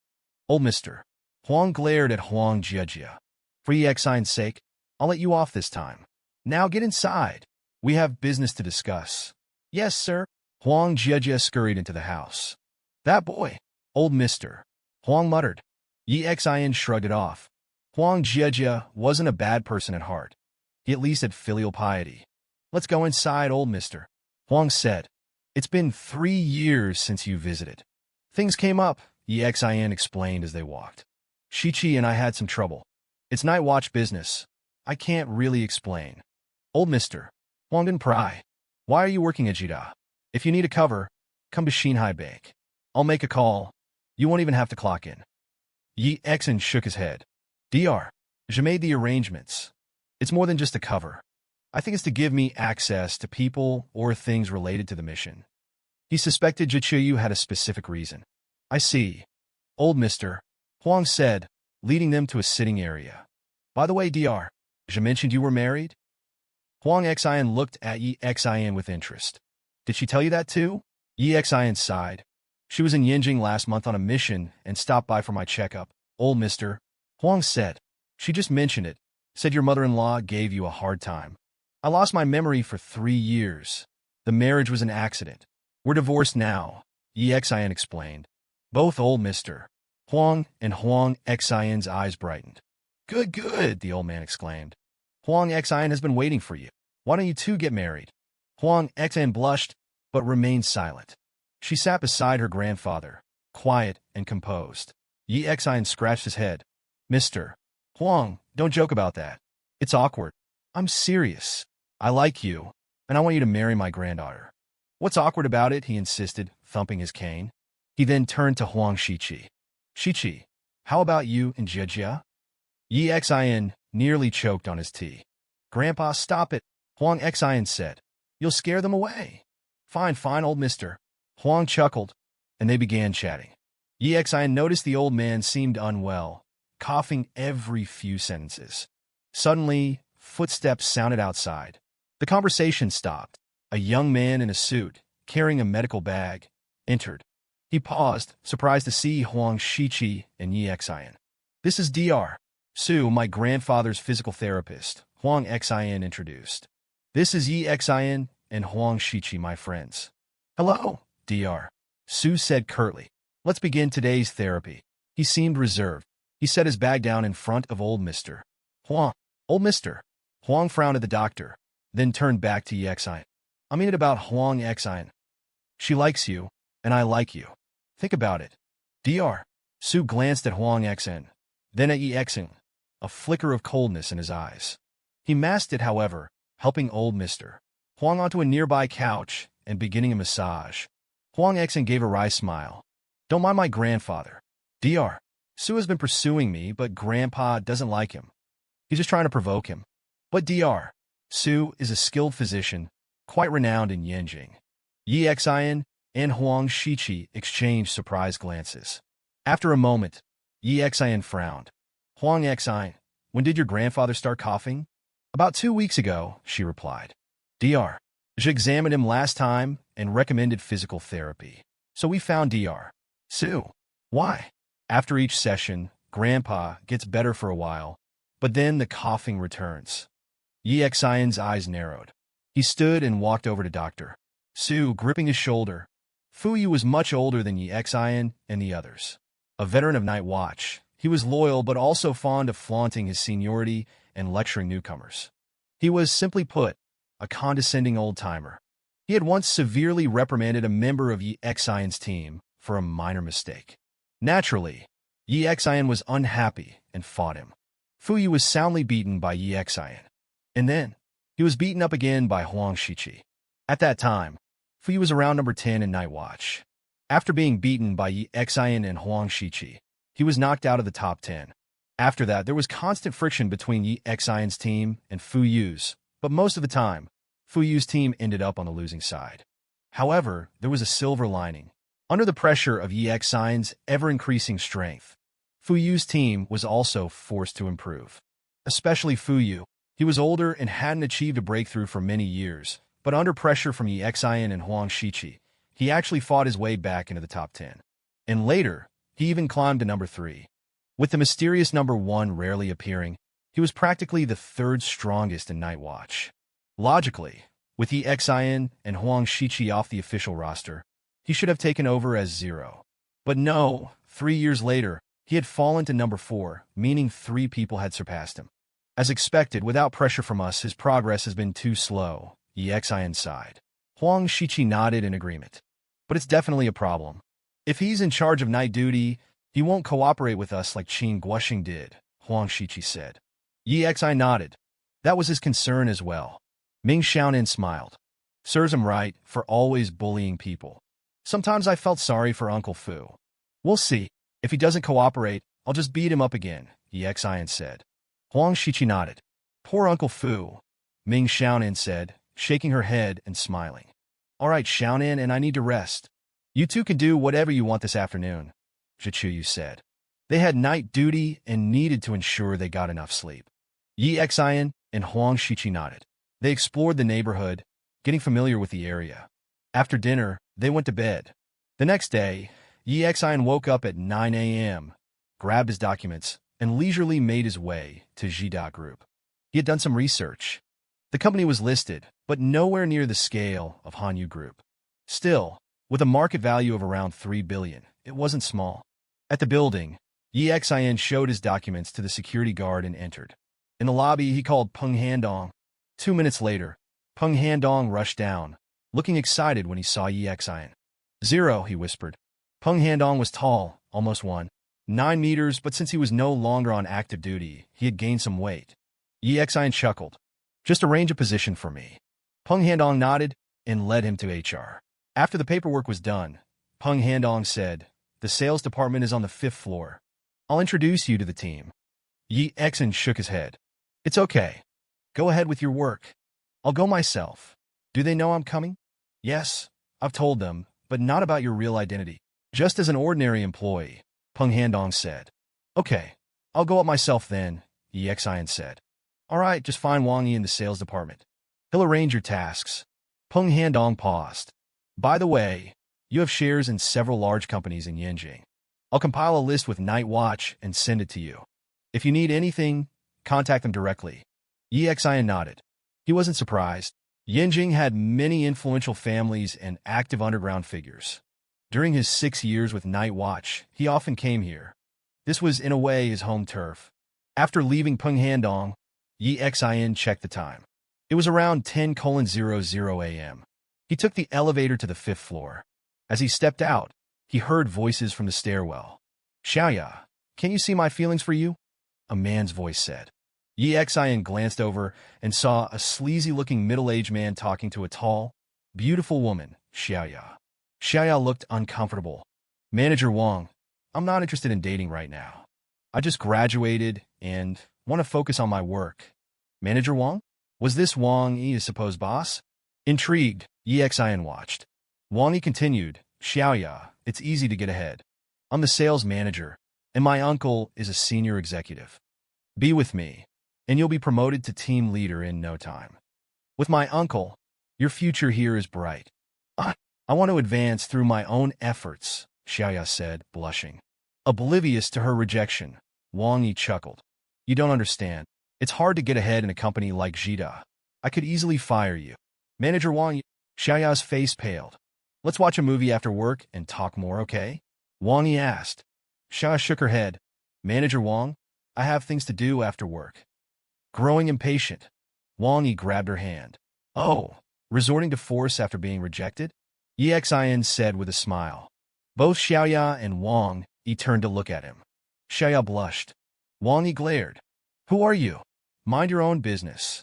Old Mr. Huang glared at Huang Jiejie. For Yi Exine's sake, I'll let you off this time. Now get inside. We have business to discuss. Yes, sir. Huang Jiejie scurried into the house. That boy. Old Mr. Huang muttered. Yi Exine shrugged it off. Huang Jiejie wasn't a bad person at heart. He at least had filial piety. Let's go inside, old Mr. Huang said. It's been 3 years since you visited. Things came up, Yi Exine explained as they walked. Shichi and I had some trouble. It's night watch business. I can't really explain. Old Mister. Huangdan Prai. Why are you working at Jida? If you need a cover, come to Xinhai Bank. I'll make a call. You won't even have to clock in. Yi Exen shook his head. Dr. Je made the arrangements. It's more than just a cover. I think it's to give me access to people or things related to the mission. He suspected Jichuyu had a specific reason. I see. Old Mister. Huang said, leading them to a sitting area. By the way, Dr. Je mentioned you were married? Huang Xian looked at Yi Xian with interest. Did she tell you that too? Yi Xian sighed. She was in Yinjing last month on a mission and stopped by for my checkup. Old Mister. Huang said. She just mentioned it. Said your mother-in-law gave you a hard time. I lost my memory for 3 years. The marriage was an accident. We're divorced now, Yi Xian explained. Both Old Mister. Huang and Huang Xian's eyes brightened. Good, good, the old man exclaimed. Huang Xian has been waiting for you. Why don't you two get married? Huang Xian blushed, but remained silent. She sat beside her grandfather, quiet and composed. Yi Xian scratched his head. Mister. Huang, don't joke about that. It's awkward. I'm serious. I like you, and I want you to marry my granddaughter. What's awkward about it? He insisted, thumping his cane. He then turned to Huang Shichi. Shichi, how about you and Jia? Yi Xian nearly choked on his tea. Grandpa, stop it, Huang Xian said. You'll scare them away. Fine, fine, old mister. Huang chuckled, and they began chatting. Yi Xian noticed the old man seemed unwell, coughing every few sentences. Suddenly, footsteps sounded outside. The conversation stopped. A young man in a suit, carrying a medical bag, entered. He paused, surprised to see Huang Shichi and Yi Xian. This is Dr. Su, my grandfather's physical therapist, Huang Xian introduced. This is Yi Xian and Huang Shichi, my friends. Hello, Dr. Su said curtly. Let's begin today's therapy. He seemed reserved. He set his bag down in front of Old Mister. Huang. Old Mister. Huang frowned at the doctor, then turned back to Yi Xian. I mean it about Huang Xian. She likes you, and I like you. Think about it. Dr. Su glanced at Huang Xian, then at Yi Xian, a flicker of coldness in his eyes. He masked it, however, helping Old Mister. Huang onto a nearby couch and beginning a massage. Huang Xian gave a wry smile. Don't mind my grandfather. Dr. Su has been pursuing me, but Grandpa doesn't like him. He's just trying to provoke him. But Dr. Su is a skilled physician, quite renowned in Yinjing. Yi Xian and Huang Shichi exchanged surprised glances. After a moment, Yi Xian frowned. Huang Xian, when did your grandfather start coughing? About 2 weeks ago, she replied. Dr. Je examined him last time and recommended physical therapy. So we found Dr. Su. Why? After each session, Grandpa gets better for a while, but then the coughing returns. Yi Xian's eyes narrowed. He stood and walked over to Dr. Su, gripping his shoulder. Fuyu was much older than Yi Xian and the others. A veteran of Night Watch, he was loyal but also fond of flaunting his seniority and lecturing newcomers. He was, simply put, a condescending old-timer. He had once severely reprimanded a member of Yi Xian's team for a minor mistake. Naturally, Yi Xian was unhappy and fought him. Fuyu was soundly beaten by Yi Xian. And then, he was beaten up again by Huang Shichi. At that time, Fuyu was around number 10 in Night Watch. After being beaten by Yi Xian and Huang Shichi, he was knocked out of the top 10. After that, there was constant friction between Yi Xian's team and Fuyu's, but most of the time, Fuyu's team ended up on the losing side. However, there was a silver lining. Under the pressure of Yi Xian's ever-increasing strength, Fuyu's team was also forced to improve. Especially Fuyu. He was older and hadn't achieved a breakthrough for many years, but under pressure from Yi Xian and Huang Shichi, he actually fought his way back into the top 10. And later, he even climbed to number 3. With the mysterious number 1 rarely appearing, he was practically the third strongest in Night Watch. Logically, with Yi Xian and Huang Shichi off the official roster, he should have taken over as 0. But no, 3 years later, he had fallen to number 4, meaning 3 people had surpassed him. As expected, without pressure from us, his progress has been too slow, Yi Xian sighed. Huang Shichi nodded in agreement. But it's definitely a problem. If he's in charge of night duty, He won't cooperate with us like Qin Guoxing did, Huang Shiqi said. Yi Xi nodded. That was his concern as well. Ming Xiaonin smiled. Serves him right for always bullying people. Sometimes I felt sorry for Uncle Fu. We'll see. If he doesn't cooperate, I'll just beat him up again, Yi Xian said. Huang Shiqi nodded. Poor Uncle Fu, Ming Xiaonin said, shaking her head and smiling. All right, Xiaonin, and I need to rest. You two can do whatever you want this afternoon, Zhichuyu said. They had night duty and needed to ensure they got enough sleep. Yi Xian and Huang Shiqi nodded. They explored the neighborhood, getting familiar with the area. After dinner, they went to bed. The next day, Yi Xian woke up at 9 a.m., grabbed his documents, and leisurely made his way to Jida Group. He had done some research. The company was listed, but nowhere near the scale of Hanyu Group. Still, with a market value of around 3 billion, it wasn't small. At the building, Yi Xian showed his documents to the security guard and entered. In the lobby, he called Peng Handong. 2 minutes later, Peng Handong rushed down, looking excited when he saw Yi Xian. 0, he whispered. Peng Handong was tall, almost 1.9 meters, but since he was no longer on active duty, he had gained some weight. Yi Xian chuckled. Just arrange a position for me. Peng Handong nodded and led him to HR. After the paperwork was done, Peng Handong said, the sales department is on the 5th floor. I'll introduce you to the team. Yi Xian shook his head. It's okay. Go ahead with your work. I'll go myself. Do they know I'm coming? Yes, I've told them, but not about your real identity. Just as an ordinary employee, Peng Handong said. Okay, I'll go up myself then, Yi Xian said. All right, just find Wang Yi in the sales department. He'll arrange your tasks. Peng Handong paused. By the way, you have shares in several large companies in Yanjing. I'll compile a list with Night Watch and send it to you. If you need anything, contact them directly. Yi Xian nodded. He wasn't surprised. Yanjing had many influential families and active underground figures. During his 6 years with Night Watch, he often came here. This was, in a way, his home turf. After leaving Peng Handong, Yi Xian checked the time. It was around 10:00 a.m. He took the elevator to the 5th floor. As he stepped out, he heard voices from the stairwell. Xiaoya, can you see my feelings for you? A man's voice said. Yi Xian glanced over and saw a sleazy-looking middle-aged man talking to a tall, beautiful woman, Xiaoya. Xiaoya looked uncomfortable. Manager Wang, I'm not interested in dating right now. I just graduated and want to focus on my work. Manager Wang? Was this Wang Yi's supposed boss? Intrigued, Yi Xian watched. Wang Yi continued, Xiaoya, it's easy to get ahead. I'm the sales manager, and my uncle is a senior executive. Be with me, and you'll be promoted to team leader in no time. With my uncle, your future here is bright. I want to advance through my own efforts, Xiaoya said, blushing. Oblivious to her rejection, Wang Yi chuckled. You don't understand. It's hard to get ahead in a company like Jida. I could easily fire you. Manager Wang Yi, Xiaoya's face paled. Let's watch a movie after work and talk more, okay? Wang Yi asked. Xiaoya shook her head. Manager Wang, I have things to do after work. Growing impatient, Wang Yi grabbed her hand. Oh, resorting to force after being rejected? Yi Xian said with a smile. Both Xiaoya and Wang Yi turned to look at him. Xiaoya blushed. Wang Yi glared. Who are you? Mind your own business.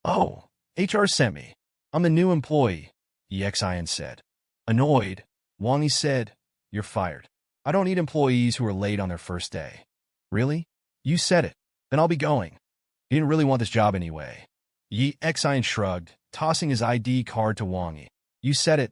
Oh, HR sent me. I'm the new employee, Yi Xian said. Annoyed, Wang Yi said, You're fired. I don't need employees who are late on their first day. Really? You said it. Then I'll be going. He didn't really want this job anyway. Yi Xian shrugged, tossing his ID card to Wang Yi. You said it.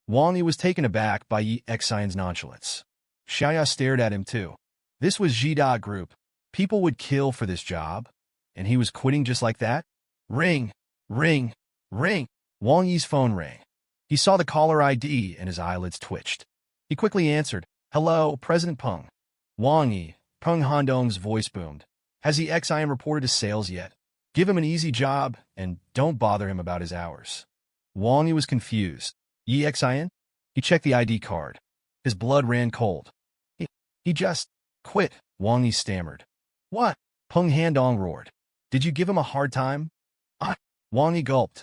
Wang Yi was taken aback by Yi Xian's nonchalance. Xiaoya stared at him too. This was Jida Group. People would kill for this job, and he was quitting just like that? Ring, ring, ring. Wang Yi's phone rang. He saw the caller ID and his eyelids twitched. He quickly answered, Hello, President Peng. Wang Yi, Peng Handong's voice boomed. Has Yi Xian reported to sales yet? Give him an easy job and don't bother him about his hours. Wang Yi was confused. Yi Xian? He checked the ID card. His blood ran cold. He just quit, Wang Yi stammered. What? Peng Handong roared. Did you give him a hard time? Wang Yi gulped.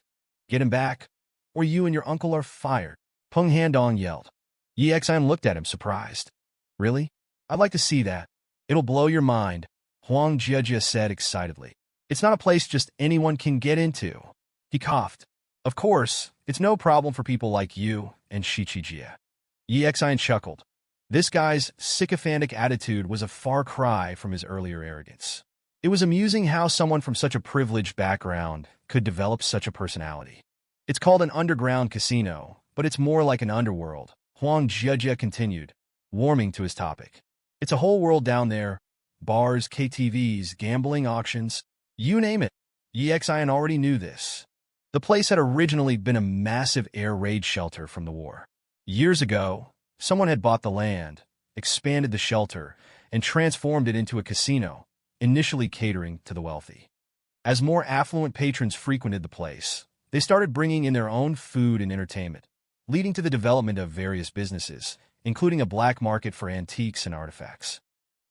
Get him back, or you and your uncle are fired, Peng Handong yelled. Yi Xian looked at him surprised. Really? I'd like to see that. It'll blow your mind, Huang Jiejia said excitedly. It's not a place just anyone can get into. He coughed. Of course, it's no problem for people like you and Shichijia. Yi Xian chuckled. This guy's sycophantic attitude was a far cry from his earlier arrogance. It was amusing how someone from such a privileged background could develop such a personality. It's called an underground casino, but it's more like an underworld, Huang Jiejia continued, warming to his topic. It's a whole world down there. Bars, KTVs, gambling auctions, you name it. Yi Xian already knew this. The place had originally been a massive air raid shelter from the war. Years ago, someone had bought the land, expanded the shelter, and transformed it into a casino, initially catering to the wealthy. As more affluent patrons frequented the place, they started bringing in their own food and entertainment, leading to the development of various businesses, including a black market for antiques and artifacts.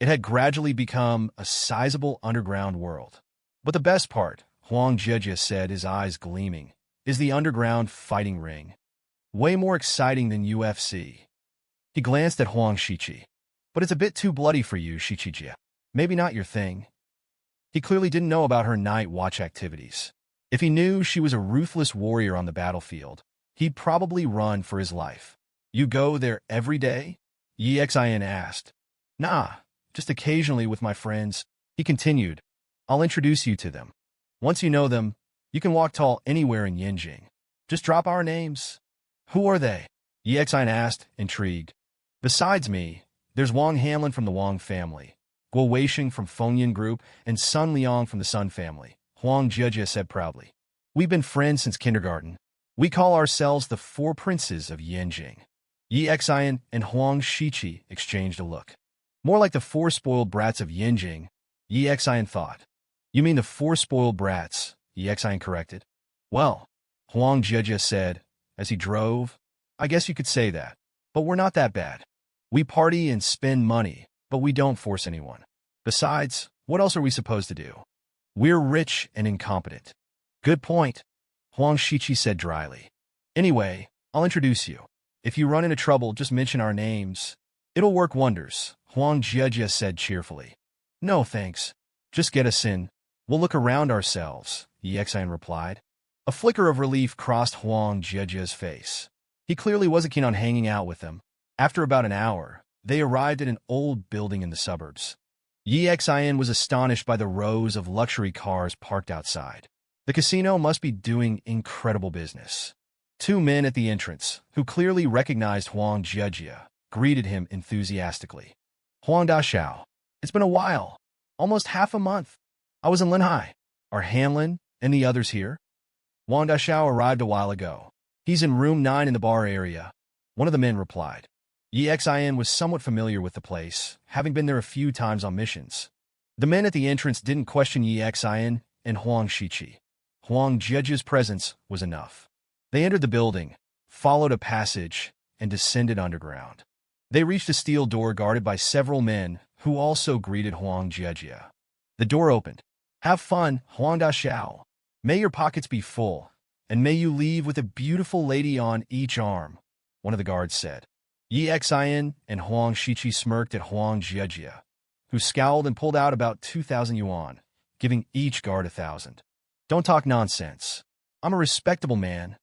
It had gradually become a sizable underground world. But the best part, Huang Jiejia said, his eyes gleaming, is the underground fighting ring. Way more exciting than UFC. He glanced at Huang Shiqi. But it's a bit too bloody for you, Shichijia. Maybe not your thing. He clearly didn't know about her night watch activities. If he knew she was a ruthless warrior on the battlefield, he'd probably run for his life. You go there every day? Yi Xian asked. Nah, just occasionally with my friends. He continued. I'll introduce you to them. Once you know them, you can walk tall anywhere in Yinjing. Just drop our names. Who are they? Yi Xian asked, intrigued. Besides me, there's Wang Hanlin from the Wang family, Guo Weixing from Fengyan Group, and Sun Liang from the Sun family, Huang Jiejia said proudly. We've been friends since kindergarten. We call ourselves the Four Princes of Yinjing. Yi Xian and Huang Shiqi exchanged a look. More like the four spoiled brats of Yinjing, Yi Xian thought. You mean the four spoiled brats, Yi Xian corrected. Well, Huang Jiejia said, as he drove, I guess you could say that. But we're not that bad. We party and spend money, but we don't force anyone. Besides, what else are we supposed to do? We're rich and incompetent. Good point, Huang Shiqi said dryly. Anyway, I'll introduce you. If you run into trouble, just mention our names. It'll work wonders, Huang Jiejia said cheerfully. No thanks. Just get us in. We'll look around ourselves, Yi Xian replied. A flicker of relief crossed Huang Jiejia's face. He clearly wasn't keen on hanging out with them. After about an hour, they arrived at an old building in the suburbs. Yi Xian was astonished by the rows of luxury cars parked outside. The casino must be doing incredible business. Two men at the entrance, who clearly recognized Huang Jiejia, greeted him enthusiastically. Huang Daxiao. It's been a while. Almost half a month. I was in Linhai. Are Hanlin and the others here? Huang Daxiao arrived a while ago. He's in room 9 in the bar area. One of the men replied. Yi Xian was somewhat familiar with the place, having been there a few times on missions. The men at the entrance didn't question Yi Xian and Huang Shiqi. Huang Jiejia's presence was enough. They entered the building, followed a passage, and descended underground. They reached a steel door guarded by several men who also greeted Huang Jiejia. The door opened. Have fun, Huang Daxiao. May your pockets be full, and may you leave with a beautiful lady on each arm, one of the guards said. Yi Xian and Huang Shiqi smirked at Huang Jiejia, who scowled and pulled out about 2,000 yuan, giving each guard 1,000. Don't talk nonsense. I'm a respectable man.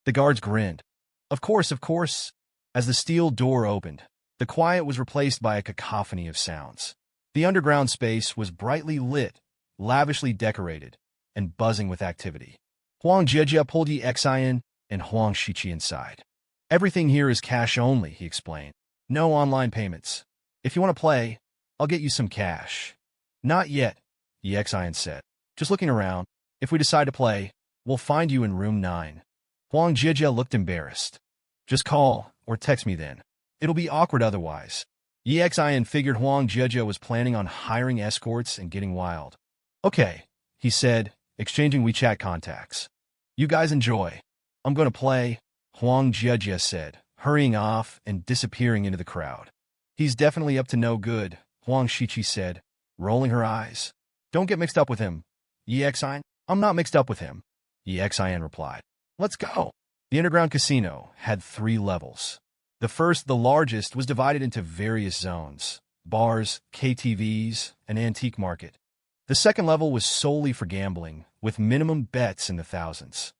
The guards grinned. Of course, of course. As the steel door opened, the quiet was replaced by a cacophony of sounds. The underground space was brightly lit, lavishly decorated, and buzzing with activity. Huang Jiejia pulled Yi Xian and Huang Shiqi inside. Everything here is cash only, he explained. No online payments. If you want to play, I'll get you some cash. Not yet, Yi Xian said. Just looking around. If we decide to play, we'll find you in room 9. Huang Jiejia looked embarrassed. Just call or text me then. It'll be awkward otherwise. Yi Xian figured Huang Jiejia was planning on hiring escorts and getting wild. Okay, he said, exchanging WeChat contacts. You guys enjoy. I'm going to play, Huang Jiejia said, hurrying off and disappearing into the crowd. He's definitely up to no good, Huang Shiqi said, rolling her eyes. Don't get mixed up with him, Yi Xian. I'm not mixed up with him, Yi Xian replied. Let's go. The underground casino had 3 levels. The first, the largest, was divided into various zones, bars, KTVs, an antique market. The second level was solely for gambling, with minimum bets in the thousands.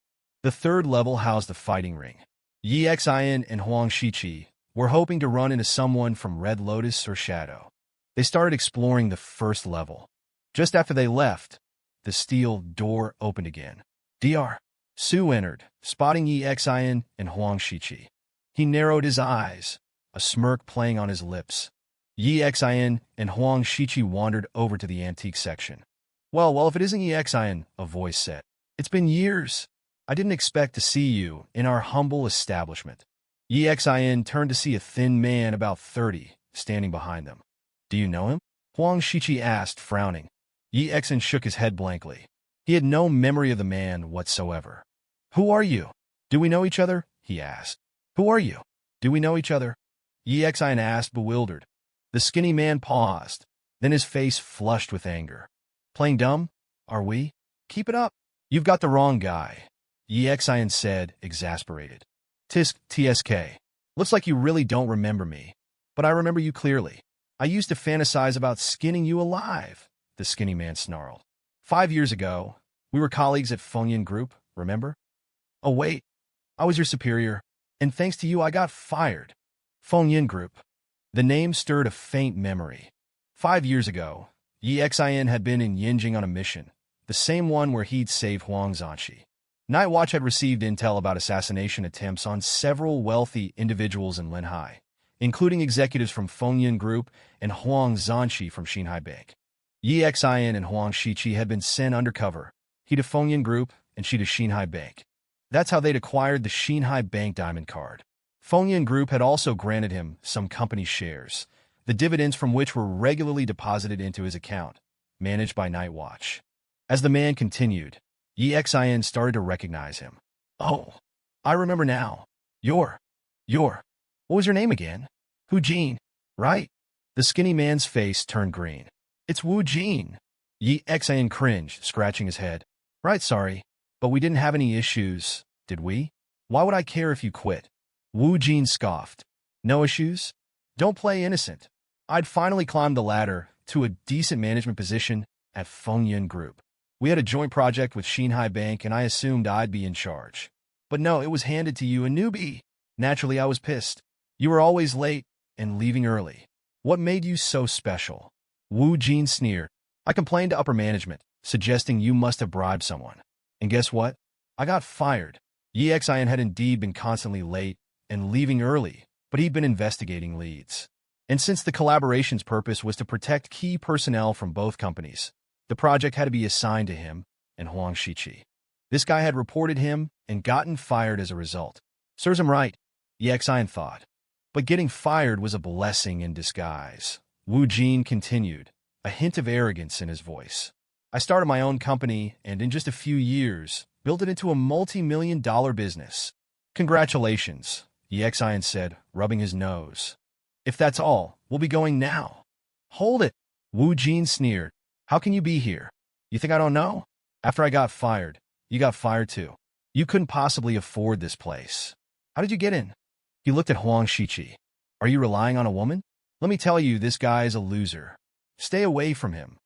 The third level housed the fighting ring. Yi Xian and Huang Shiqi were hoping to run into someone from Red Lotus or Shadow. They started exploring the first level. Just after they left, the steel door opened again. Dr. Su entered, spotting Yi Xian and Huang Shiqi. He narrowed his eyes, a smirk playing on his lips. Yi Xian and Huang Shiqi wandered over to the antique section. Well, if it isn't Yi Xian, a voice said. It's been years. I didn't expect to see you in our humble establishment. Yi Xian turned to see a thin man about 30 standing behind them. Do you know him? Huang Shiqi asked, frowning. Yi Xian shook his head blankly. He had no memory of the man whatsoever. Who are you? Do we know each other? He asked. Who are you? Do we know each other? Yi Xian asked, bewildered. The skinny man paused, then his face flushed with anger. Playing dumb? Are we? Keep it up. You've got the wrong guy, Yi Xian said, exasperated. TSK. Looks like you really don't remember me, but I remember you clearly. I used to fantasize about skinning you alive, the skinny man snarled. 5 years ago, we were colleagues at Fengyan Group, remember? Oh wait, I was your superior, and thanks to you I got fired. Fengyan Group. The name stirred a faint memory. 5 years ago, Yi Xian had been in Yinjing on a mission, the same one where he'd saved Huang Zanqi. Night Watch had received intel about assassination attempts on several wealthy individuals in Linhai, including executives from Fengyan Group and Huang Zanqi from Xinhai Bank. Yi Xian and Huang Shiqi had been sent undercover, he to Fengyan Group and she to Xinhai Bank. That's how they'd acquired the Xinhai Bank diamond card. Fengyan Group had also granted him some company shares, the dividends from which were regularly deposited into his account, managed by Night Watch. As the man continued, Yi Xian started to recognize him. Oh, I remember now. What was your name again? Wu Jin, right? The skinny man's face turned green. It's Wu Jin. Yi Xian cringed, scratching his head. Right, sorry, but we didn't have any issues, did we? Why would I care if you quit? Wu Jin scoffed. No issues? Don't play innocent. I'd finally climbed the ladder to a decent management position at Fengyan Group. We had a joint project with Xinhai Bank and I assumed I'd be in charge. But no, it was handed to you, a newbie. Naturally, I was pissed. You were always late and leaving early. What made you so special? Wu Jin sneered. I complained to upper management, suggesting you must have bribed someone. And guess what? I got fired. Yi Xian had indeed been constantly late and leaving early, but he'd been investigating leads. And since the collaboration's purpose was to protect key personnel from both companies, the project had to be assigned to him and Huang Shiqi. This guy had reported him and gotten fired as a result. Serves him right, Yi Xian thought. But getting fired was a blessing in disguise. Wu Jin continued, a hint of arrogance in his voice. I started my own company and in just a few years, built it into a multi-million-dollar business. Congratulations, Yi Xian said, rubbing his nose. If that's all, we'll be going now. Hold it, Wu Jin sneered. How can you be here? You think I don't know? After I got fired, you got fired too. You couldn't possibly afford this place. How did you get in? He looked at Huang Shiqi. Are you relying on a woman? Let me tell you, this guy is a loser. Stay away from him.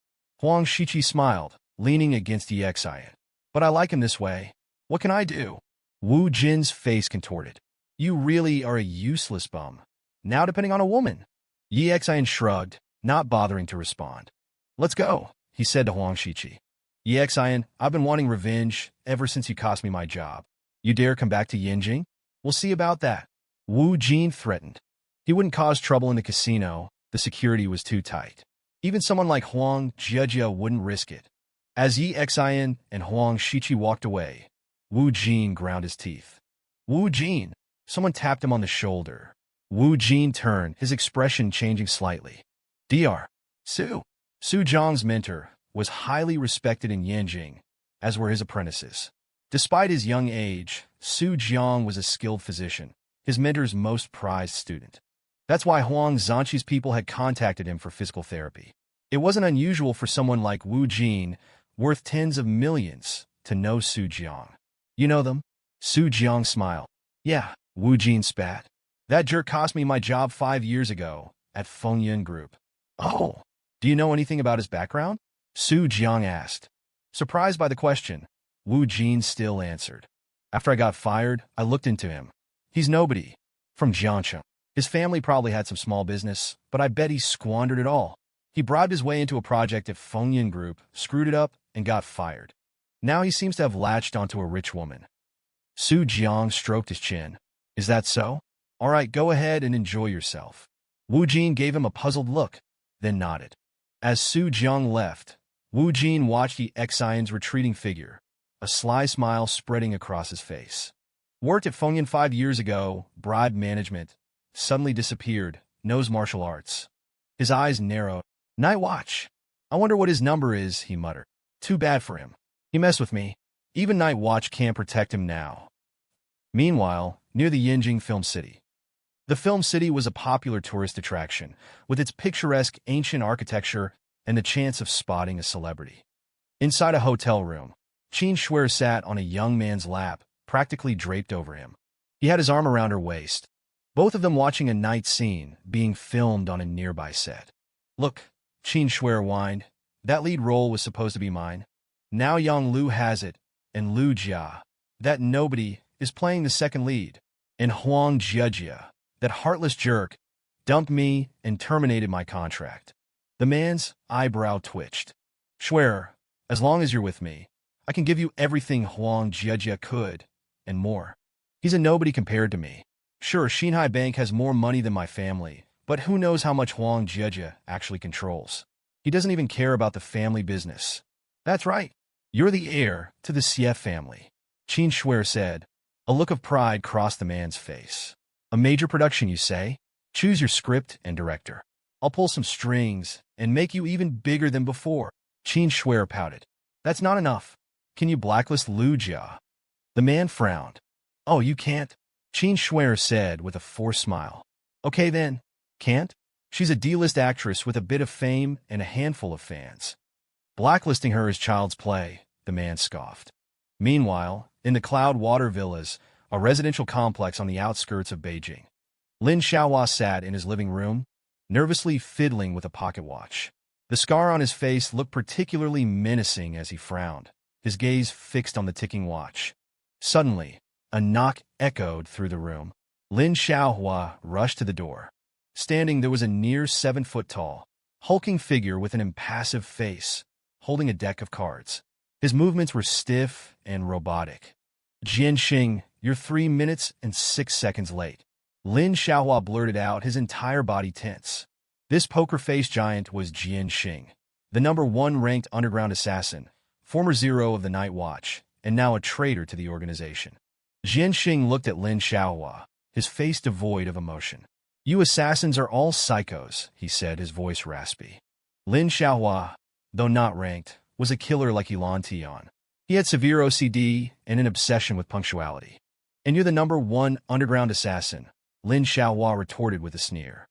Huang Shiqi smiled, leaning against Yi Xian. But I like him this way. What can I do? Wu Jin's face contorted. You really are a useless bum. Now depending on a woman. Yi Xian shrugged, not bothering to respond. Let's go, he said to Huang Shiqi. Yi Xian, I've been wanting revenge ever since you cost me my job. You dare come back to Yinjing? We'll see about that. Wu Jin threatened. He wouldn't cause trouble in the casino. The security was too tight. Even someone like Huang Jiejia wouldn't risk it. As Yi Xian and Huang Shiqi walked away, Wu Jin ground his teeth. Wu Jin! Someone tapped him on the shoulder. Wu Jin turned, his expression changing slightly. Dr. Su Zhang's mentor was highly respected in Yanjing, as were his apprentices. Despite his young age, Su Jiang was a skilled physician, his mentor's most prized student. That's why Huang Zanqi's people had contacted him for physical therapy. It wasn't unusual for someone like Wu Jin, worth tens of millions, to know Su Jiang. You know them? Su Jiang smiled. Yeah, Wu Jin spat. That jerk cost me my job 5 years ago, at Fengyan Group. Oh, do you know anything about his background? Su Jiang asked. Surprised by the question, Wu Jin still answered. After I got fired, I looked into him. He's nobody. From Jiangcheng. His family probably had some small business, but I bet he squandered it all. He bribed his way into a project at Fengyan Group, screwed it up, and got fired. Now he seems to have latched onto a rich woman. Su Jiang stroked his chin. Is that so? All right, go ahead and enjoy yourself. Wu Jin gave him a puzzled look, then nodded. As Su Jiang left, Wu Jin watched the Xian's retreating figure, a sly smile spreading across his face. Worked at Fengyan 5 years ago, bribed management, suddenly disappeared, knows martial arts. His eyes narrowed. Night watch. I wonder what his number is, he muttered. Too bad for him. He messed with me. Even Night Watch can't protect him now. Meanwhile, near the Yinjing Film City. The Film City was a popular tourist attraction, with its picturesque ancient architecture and the chance of spotting a celebrity. Inside a hotel room, Qin Shuer sat on a young man's lap, practically draped over him. He had his arm around her waist, both of them watching a night scene being filmed on a nearby set. Look, Qin Shuer whined, that lead role was supposed to be mine. Now Yang Lu has it, and Lu Jia, that nobody, is playing the second lead. And Huang Jiejia, that heartless jerk, dumped me and terminated my contract. The man's eyebrow twitched. Shuer, as long as you're with me, I can give you everything Huang Jiejia could, and more. He's a nobody compared to me. Sure, Xinhai Bank has more money than my family, but who knows how much Huang Jiejia actually controls. He doesn't even care about the family business. That's right. You're the heir to the Xie family, Qin Shuer said. A look of pride crossed the man's face. A major production, you say? Choose your script and director. I'll pull some strings and make you even bigger than before. Qin Shuer pouted. That's not enough. Can you blacklist Lu Jia? The man frowned. Oh, you can't? Qin Shuer said with a forced smile. Okay then. Can't? She's a D-list actress with a bit of fame and a handful of fans. Blacklisting her is child's play, the man scoffed. Meanwhile, in the Cloud Water Villas, a residential complex on the outskirts of Beijing, Lin Xiaohua sat in his living room, nervously fiddling with a pocket watch. The scar on his face looked particularly menacing as he frowned, his gaze fixed on the ticking watch. Suddenly, a knock echoed through the room. Lin Xiaohua rushed to the door. Standing there was a near 7-foot-tall, hulking figure with an impassive face, holding a deck of cards. His movements were stiff and robotic. Jianxing, you're 3 minutes and 6 seconds late. Lin Xiaohua blurted out, his entire body tense. This poker-faced giant was Jianxing, the #1 ranked underground assassin, former Zero of the Night Watch, and now a traitor to the organization. Jianxing looked at Lin Xiaohua, his face devoid of emotion. You assassins are all psychos, he said, his voice raspy. Lin Xiaohua, though not ranked, was a killer like Yilan Tian. He had severe OCD and an obsession with punctuality. And you're the #1 underground assassin, Lin Xiaohua retorted with a sneer.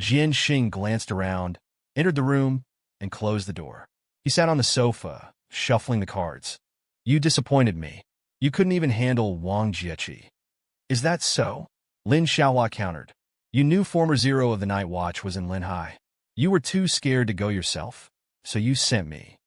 Jianxing glanced around, entered the room, and closed the door. He sat on the sofa, shuffling the cards. You disappointed me. You couldn't even handle Wang Jieqi. Is that so? Lin Xiaohua countered. You knew former Zero of the Night Watch was in Linhai. You were too scared to go yourself, so you sent me.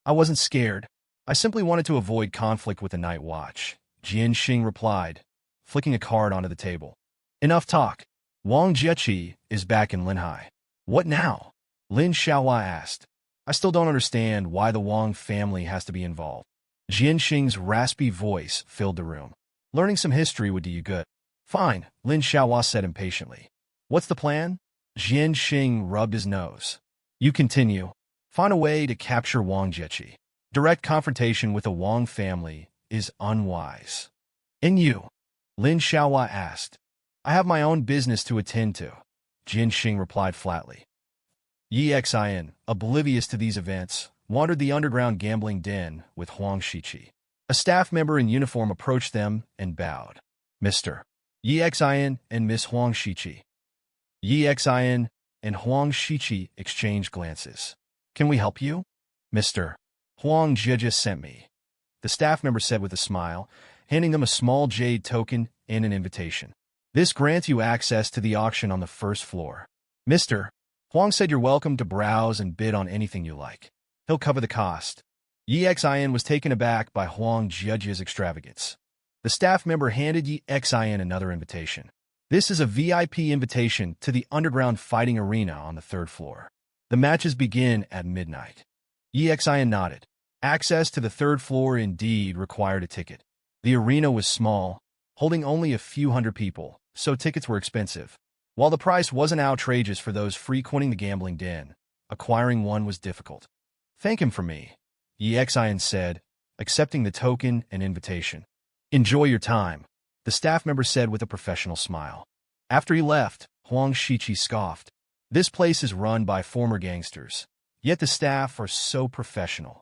I wasn't scared. I simply wanted to avoid conflict with the Night Watch, Jianxing replied, flicking a card onto the table. Enough talk. Wang Jieqi is back in Linhai. What now? Lin Xiaohua asked. I still don't understand why the Wang family has to be involved. Jianxing's raspy voice filled the room. Learning some history would do you good. Fine, Lin Xiaohua said impatiently. What's the plan? Jianxing rubbed his nose. You continue. Find a way to capture Wang Jieqi. Direct confrontation with the Wang family is unwise. And you? Lin Xiaohua asked. I have my own business to attend to, Jianxing replied flatly. Yi Xian, oblivious to these events, wandered the underground gambling den with Huang Shiqi. A staff member in uniform approached them and bowed. Mr. Yi Xian and Miss Huang Shiqi. Yi Xian and Huang Shiqi exchanged glances. Can we help you? Mr. Huang Jieqi sent me, the staff member said with a smile, handing them a small jade token and an invitation. This grants you access to the auction on the first floor. Mr. Huang said you're welcome to browse and bid on anything you like. He'll cover the cost. Yi Xin was taken aback by Huang Jiajia's extravagance. The staff member handed Yi Xin another invitation. This is a VIP invitation to the underground fighting arena on the 3rd floor. The matches begin at midnight. Yi Xin nodded. Access to the 3rd floor indeed required a ticket. The arena was small, holding only a few hundred people, so tickets were expensive. While the price wasn't outrageous for those frequenting the gambling den, acquiring one was difficult. Thank him for me, Yi Xin said, accepting the token and invitation. Enjoy your time, the staff member said with a professional smile. After he left, Huang Shiqi scoffed. This place is run by former gangsters, yet the staff are so professional.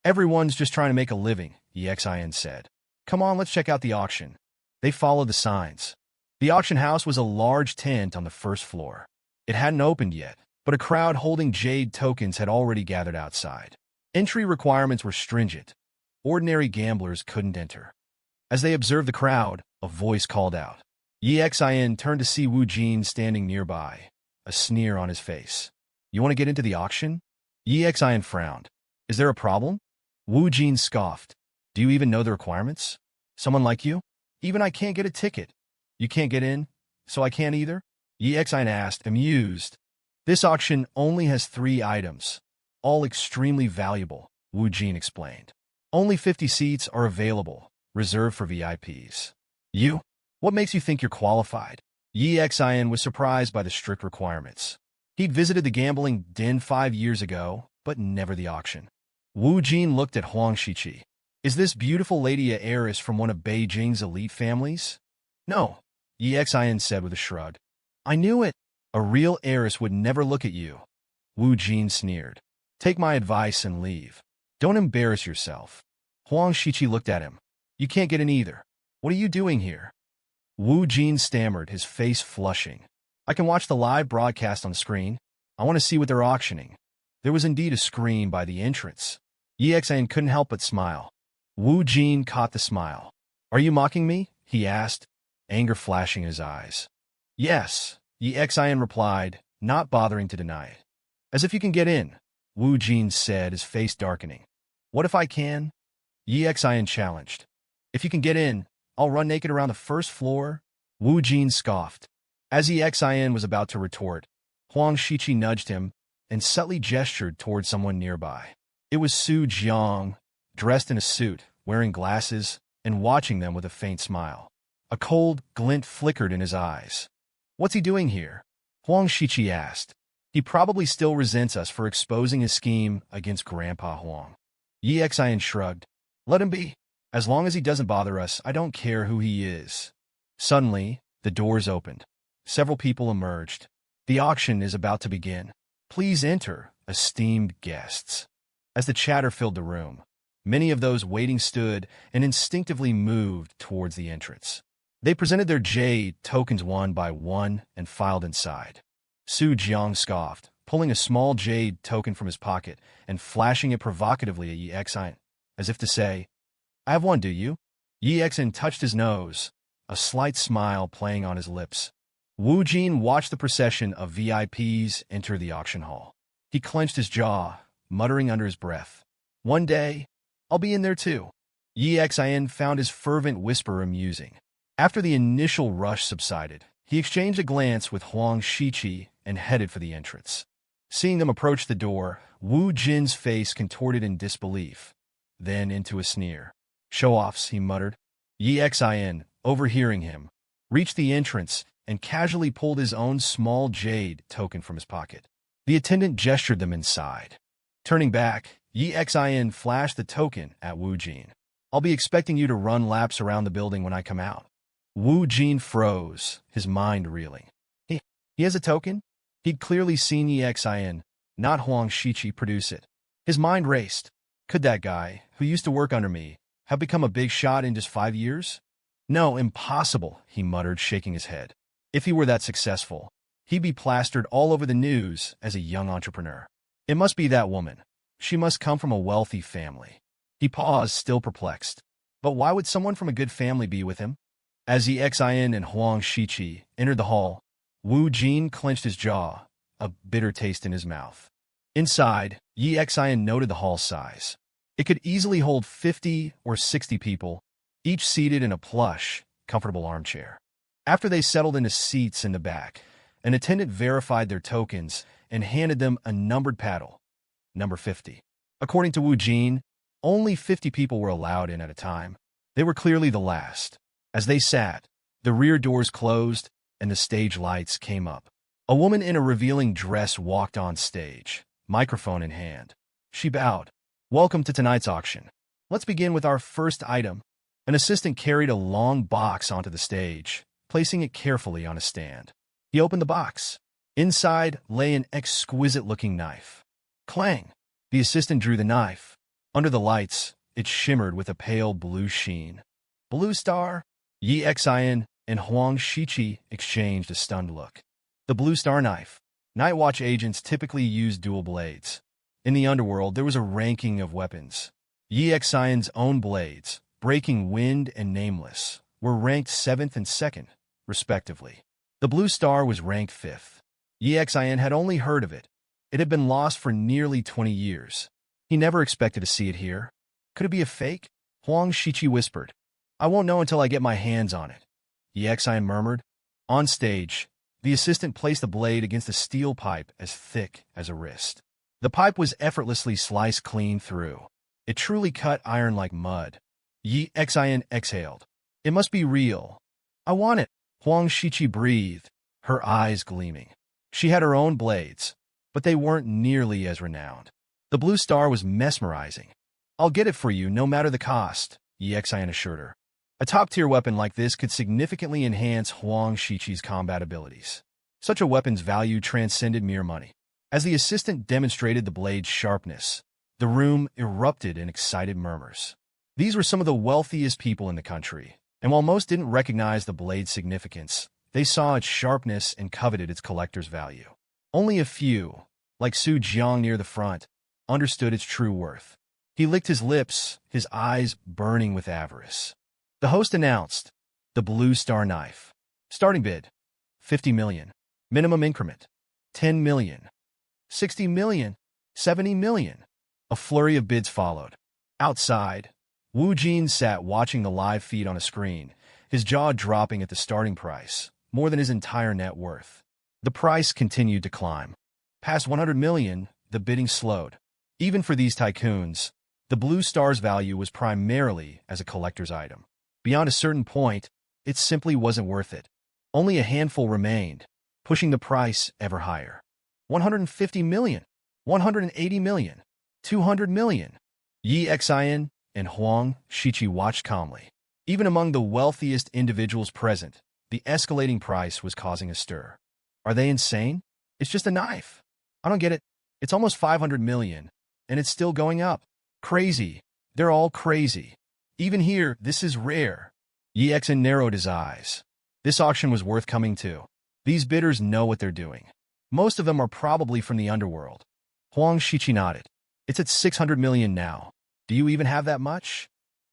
Everyone's just trying to make a living, Yi Xin said. Come on, let's check out the auction. They followed the signs. The auction house was a large tent on the 1st floor. It hadn't opened yet, but a crowd holding jade tokens had already gathered outside. Entry requirements were stringent. Ordinary gamblers couldn't enter. As they observed the crowd, a voice called out. Yi Xin turned to see Wu Jin standing nearby, a sneer on his face. You want to get into the auction? Yi Xin frowned. Is there a problem? Wu Jin scoffed. Do you even know the requirements? Someone like you? Even I can't get a ticket. You can't get in, so I can't either? Yi Xin asked, amused. This auction only has 3 items, all extremely valuable, Wu Jin explained. Only 50 seats are available, reserved for VIPs. You? What makes you think you're qualified? Yi Xin was surprised by the strict requirements. He'd visited the gambling den 5 years ago, but never the auction. Wu Jin looked at Huang Shiqi. Is this beautiful lady an heiress from one of Beijing's elite families? No, Yi Xin said with a shrug. I knew it. A real heiress would never look at you. Wu Jin sneered. Take my advice and leave. Don't embarrass yourself. Huang Shiqi looked at him. You can't get in either. What are you doing here? Wu Jin stammered, his face flushing. I can watch the live broadcast on the screen. I want to see what they're auctioning. There was indeed a screen by the entrance. Yi Xin couldn't help but smile. Wu Jin caught the smile. Are you mocking me? He asked, anger flashing in his eyes. Yes, Yi Xin replied, not bothering to deny it. As if you can get in, Wu Jin said, his face darkening. What if I can? Yi Xin challenged. If you can get in, I'll run naked around the 1st floor. Wu Jin scoffed. As Yi Xin was about to retort, Huang Shiqi nudged him and subtly gestured toward someone nearby. It was Su Jiang, dressed in a suit, wearing glasses, and watching them with a faint smile. A cold glint flickered in his eyes. What's he doing here? Huang Shiqi asked. He probably still resents us for exposing his scheme against Grandpa Huang. Yi Xin shrugged. Let him be. As long as he doesn't bother us, I don't care who he is. Suddenly, the doors opened. Several people emerged. The auction is about to begin. Please enter, esteemed guests. As the chatter filled the room, many of those waiting stood and instinctively moved towards the entrance. They presented their jade tokens one by one and filed inside. Su Jiang scoffed, pulling a small jade token from his pocket and flashing it provocatively at Yi Xin, as if to say, I have one, do you? Yi Xin touched his nose, a slight smile playing on his lips. Wu Jin watched the procession of VIPs enter the auction hall. He clenched his jaw, muttering under his breath. One day, I'll be in there too. Yi Xin found his fervent whisper amusing. After the initial rush subsided, he exchanged a glance with Huang Shiqi and headed for the entrance. Seeing them approach the door, Wu Jin's face contorted in disbelief, then into a sneer. Show-offs, he muttered. Yi Xin, overhearing him, reached the entrance and casually pulled his own small jade token from his pocket. The attendant gestured them inside. Turning back, Yi Xin flashed the token at Wu Jin. I'll be expecting you to run laps around the building when I come out. Wu Jin froze, his mind reeling. He has a token? He'd clearly seen Yi Xin, not Huang Shiqi, produce it. His mind raced. Could that guy, who used to work under me, have become a big shot in just 5 years? No, impossible, he muttered, shaking his head. If he were that successful, he'd be plastered all over the news as a young entrepreneur. It must be that woman. She must come from a wealthy family. He paused, still perplexed. But why would someone from a good family be with him? As Yi Xin and Huang Shiqi entered the hall, Wu Jin clenched his jaw, a bitter taste in his mouth. Inside, Yi Xian noted the hall size. It could easily hold 50 or 60 people, each seated in a plush, comfortable armchair. After they settled into seats in the back, an attendant verified their tokens and handed them a numbered paddle, number 50. According to Wu Jin, only 50 people were allowed in at a time. They were clearly the last. As they sat, the rear doors closed and the stage lights came up. A woman in a revealing dress walked on stage, microphone in hand. She bowed. "Welcome to tonight's auction. Let's begin with our first item." An assistant carried a long box onto the stage, placing it carefully on a stand. He opened the box. Inside lay an exquisite-looking knife. Clang! The assistant drew the knife. Under the lights, it shimmered with a pale blue sheen. "Blue Star?" Yi Xian and Huang Shiqi exchanged a stunned look. The Blue Star knife. Night Watch agents typically use dual blades. In the underworld, there was a ranking of weapons. Yi Xian's own blades, Breaking Wind and Nameless, were ranked 7th and 2nd, respectively. The Blue Star was ranked 5th. Yi Xian had only heard of it. It had been lost for nearly 20 years. He never expected to see it here. Could it be a fake? Huang Shiqi whispered. "I won't know until I get my hands on it," Yi Xian murmured. On stage, the assistant placed the blade against a steel pipe as thick as a wrist. The pipe was effortlessly sliced clean through. It truly cut iron like mud. Yi Xian exhaled. "It must be real. I want it." Huang Shiqi breathed, her eyes gleaming. She had her own blades, but they weren't nearly as renowned. The Blue Star was mesmerizing. "I'll get it for you no matter the cost," Yi Xian assured her. A top-tier weapon like this could significantly enhance Huang Shiqi's combat abilities. Such a weapon's value transcended mere money. As the assistant demonstrated the blade's sharpness, the room erupted in excited murmurs. These were some of the wealthiest people in the country, and while most didn't recognize the blade's significance, they saw its sharpness and coveted its collector's value. Only a few, like Su Jiang near the front, understood its true worth. He licked his lips, his eyes burning with avarice. The host announced, "The Blue Star knife. Starting bid, 50 million. Minimum increment, 10 million. 60 million. 70 million. A flurry of bids followed. Outside, Wu Jin sat watching the live feed on a screen, his jaw dropping at the starting price, more than his entire net worth. The price continued to climb. Past 100 million, the bidding slowed. Even for these tycoons, the Blue Star's value was primarily as a collector's item. Beyond a certain point, it simply wasn't worth it. Only a handful remained, pushing the price ever higher. 150 million, 180 million, 200 million. Yi Xian and Huang Shiqi watched calmly. Even among the wealthiest individuals present, the escalating price was causing a stir. Are they insane? It's just a knife. I don't get it. It's almost 500 million, and it's still going up. Crazy. They're all crazy. Even here, this is rare. Yi Xian narrowed his eyes. This auction was worth coming to. These bidders know what they're doing. Most of them are probably from the underworld. Huang Shiqi nodded. "It's at 600 million now. Do you even have that much?"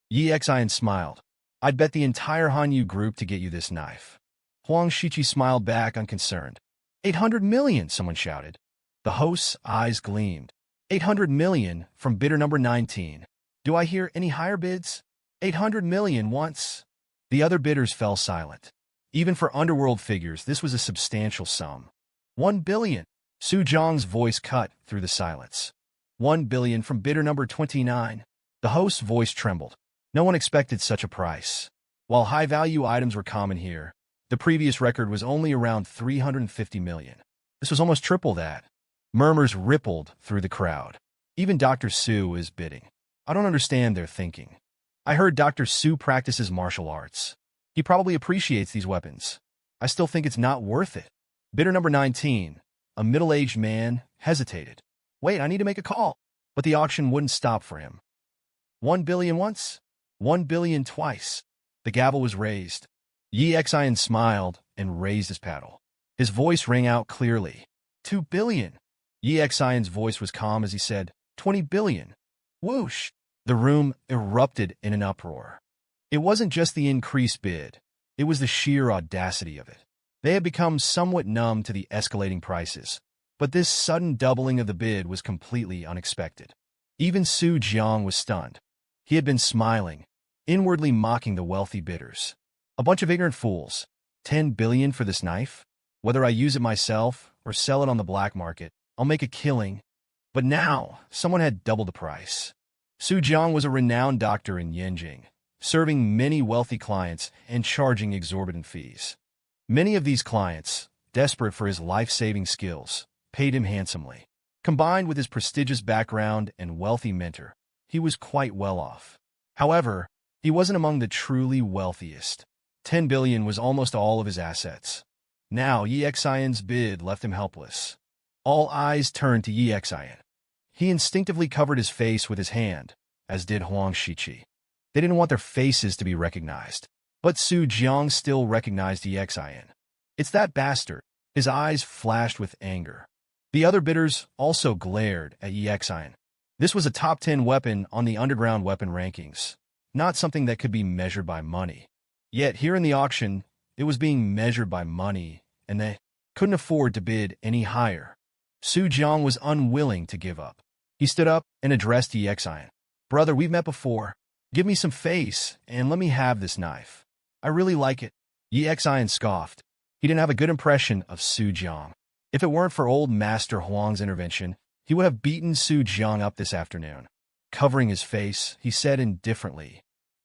Yi Xian smiled. "I'd bet the entire Hanyu group to get you this knife." Huang Shiqi smiled back unconcerned. 800 million, someone shouted. The host's eyes gleamed. 800 million from bidder number 19. Do I hear any higher bids? 800 million once. The other bidders fell silent. Even for underworld figures, this was a substantial sum. 1 billion. Su Zhang's voice cut through the silence. 1 billion from bidder number 29. The host's voice trembled. No one expected such a price. While high-value items were common here, the previous record was only around 350 million. This was almost triple that. Murmurs rippled through the crowd. Even Dr. Su is bidding. I don't understand their thinking. I heard Dr. Su practices martial arts. He probably appreciates these weapons. I still think it's not worth it. Bidder number 19, a middle-aged man, hesitated. Wait, I need to make a call. But the auction wouldn't stop for him. 1 billion once, 1 billion twice. The gavel was raised. Yi Xian smiled and raised his paddle. His voice rang out clearly. 2 billion. Yi Xian's voice was calm as he said, 20 billion. Whoosh! The room erupted in an uproar. It wasn't just the increased bid. It was the sheer audacity of it. They had become somewhat numb to the escalating prices, But this sudden doubling of the bid was completely unexpected. Even Su Jiang was stunned. He had been smiling, inwardly mocking the wealthy bidders. A bunch of ignorant fools. 10 billion for this knife? Whether I use it myself or sell it on the black market, I'll make a killing. But now, someone had double the price. Su Jiang was a renowned doctor in Yanjing, serving many wealthy clients and charging exorbitant fees. Many of these clients, desperate for his life-saving skills, paid him handsomely. Combined with his prestigious background and wealthy mentor, he was quite well off. However, he wasn't among the truly wealthiest. 10 billion was almost all of his assets. Now, Yi Xian's bid left him helpless. All eyes turned to Yi Xian. He instinctively covered his face with his hand, as did Huang Shiqi. They didn't want their faces to be recognized. But Su Jiang still recognized Yi Xian. It's that bastard. His eyes flashed with anger. The other bidders also glared at Yi Xian. This was a top 10 weapon on the underground weapon rankings, not something that could be measured by money. Yet here in the auction, it was being measured by money, and they couldn't afford to bid any higher. Su Jiang was unwilling to give up. He stood up and addressed Yi Xian. Brother, we've met before. Give me some face, and let me have this knife. I really like it. Yi Xian scoffed. He didn't have a good impression of Su Jiang. If it weren't for old Master Huang's intervention, he would have beaten Su Jiang up this afternoon. Covering his face, he said indifferently,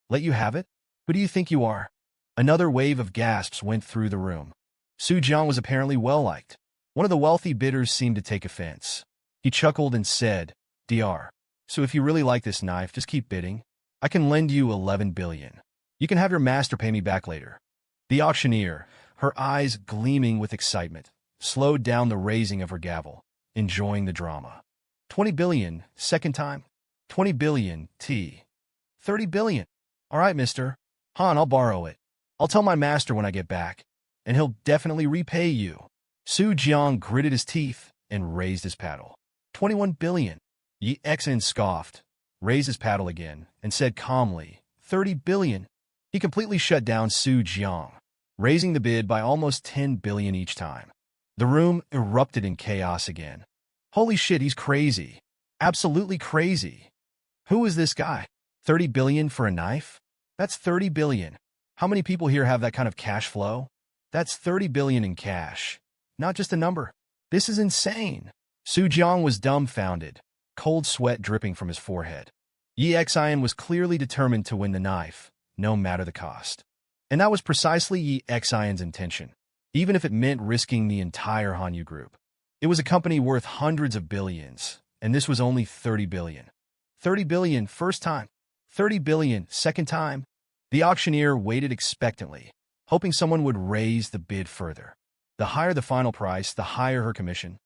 "Let you have it? Who do you think you are?" Another wave of gasps went through the room. Su Jiang was apparently well-liked. One of the wealthy bidders seemed to take offense. He chuckled and said, "Dr. So if you really like this knife, just keep bidding. I can lend you 11 billion. You can have your master pay me back later." The auctioneer, her eyes gleaming with excitement, slowed down the raising of her gavel, enjoying the drama. 20 billion, second time. 20 billion, 30 billion. All right, Mr. Han, I'll borrow it. I'll tell my master when I get back, and he'll definitely repay you. Su Jiang gritted his teeth and raised his paddle. 21 billion. Yi Xian scoffed, raised his paddle again, and said calmly, 30 billion. He completely shut down Su Jiang, raising the bid by almost 10 billion each time. The room erupted in chaos again. Holy shit, he's crazy. Absolutely crazy. Who is this guy? 30 billion for a knife? That's 30 billion. How many people here have that kind of cash flow? That's 30 billion in cash. Not just a number. This is insane. Su Jiang was dumbfounded, cold sweat dripping from his forehead. Yi Xian was clearly determined to win the knife, no matter the cost. And that was precisely Yi Xian's intention, even if it meant risking the entire Hanyu Group. It was a company worth hundreds of billions, and this was only 30 billion. 30 billion first time. 30 billion second time. The auctioneer waited expectantly, hoping someone would raise the bid further. The higher the final price, the higher her commission.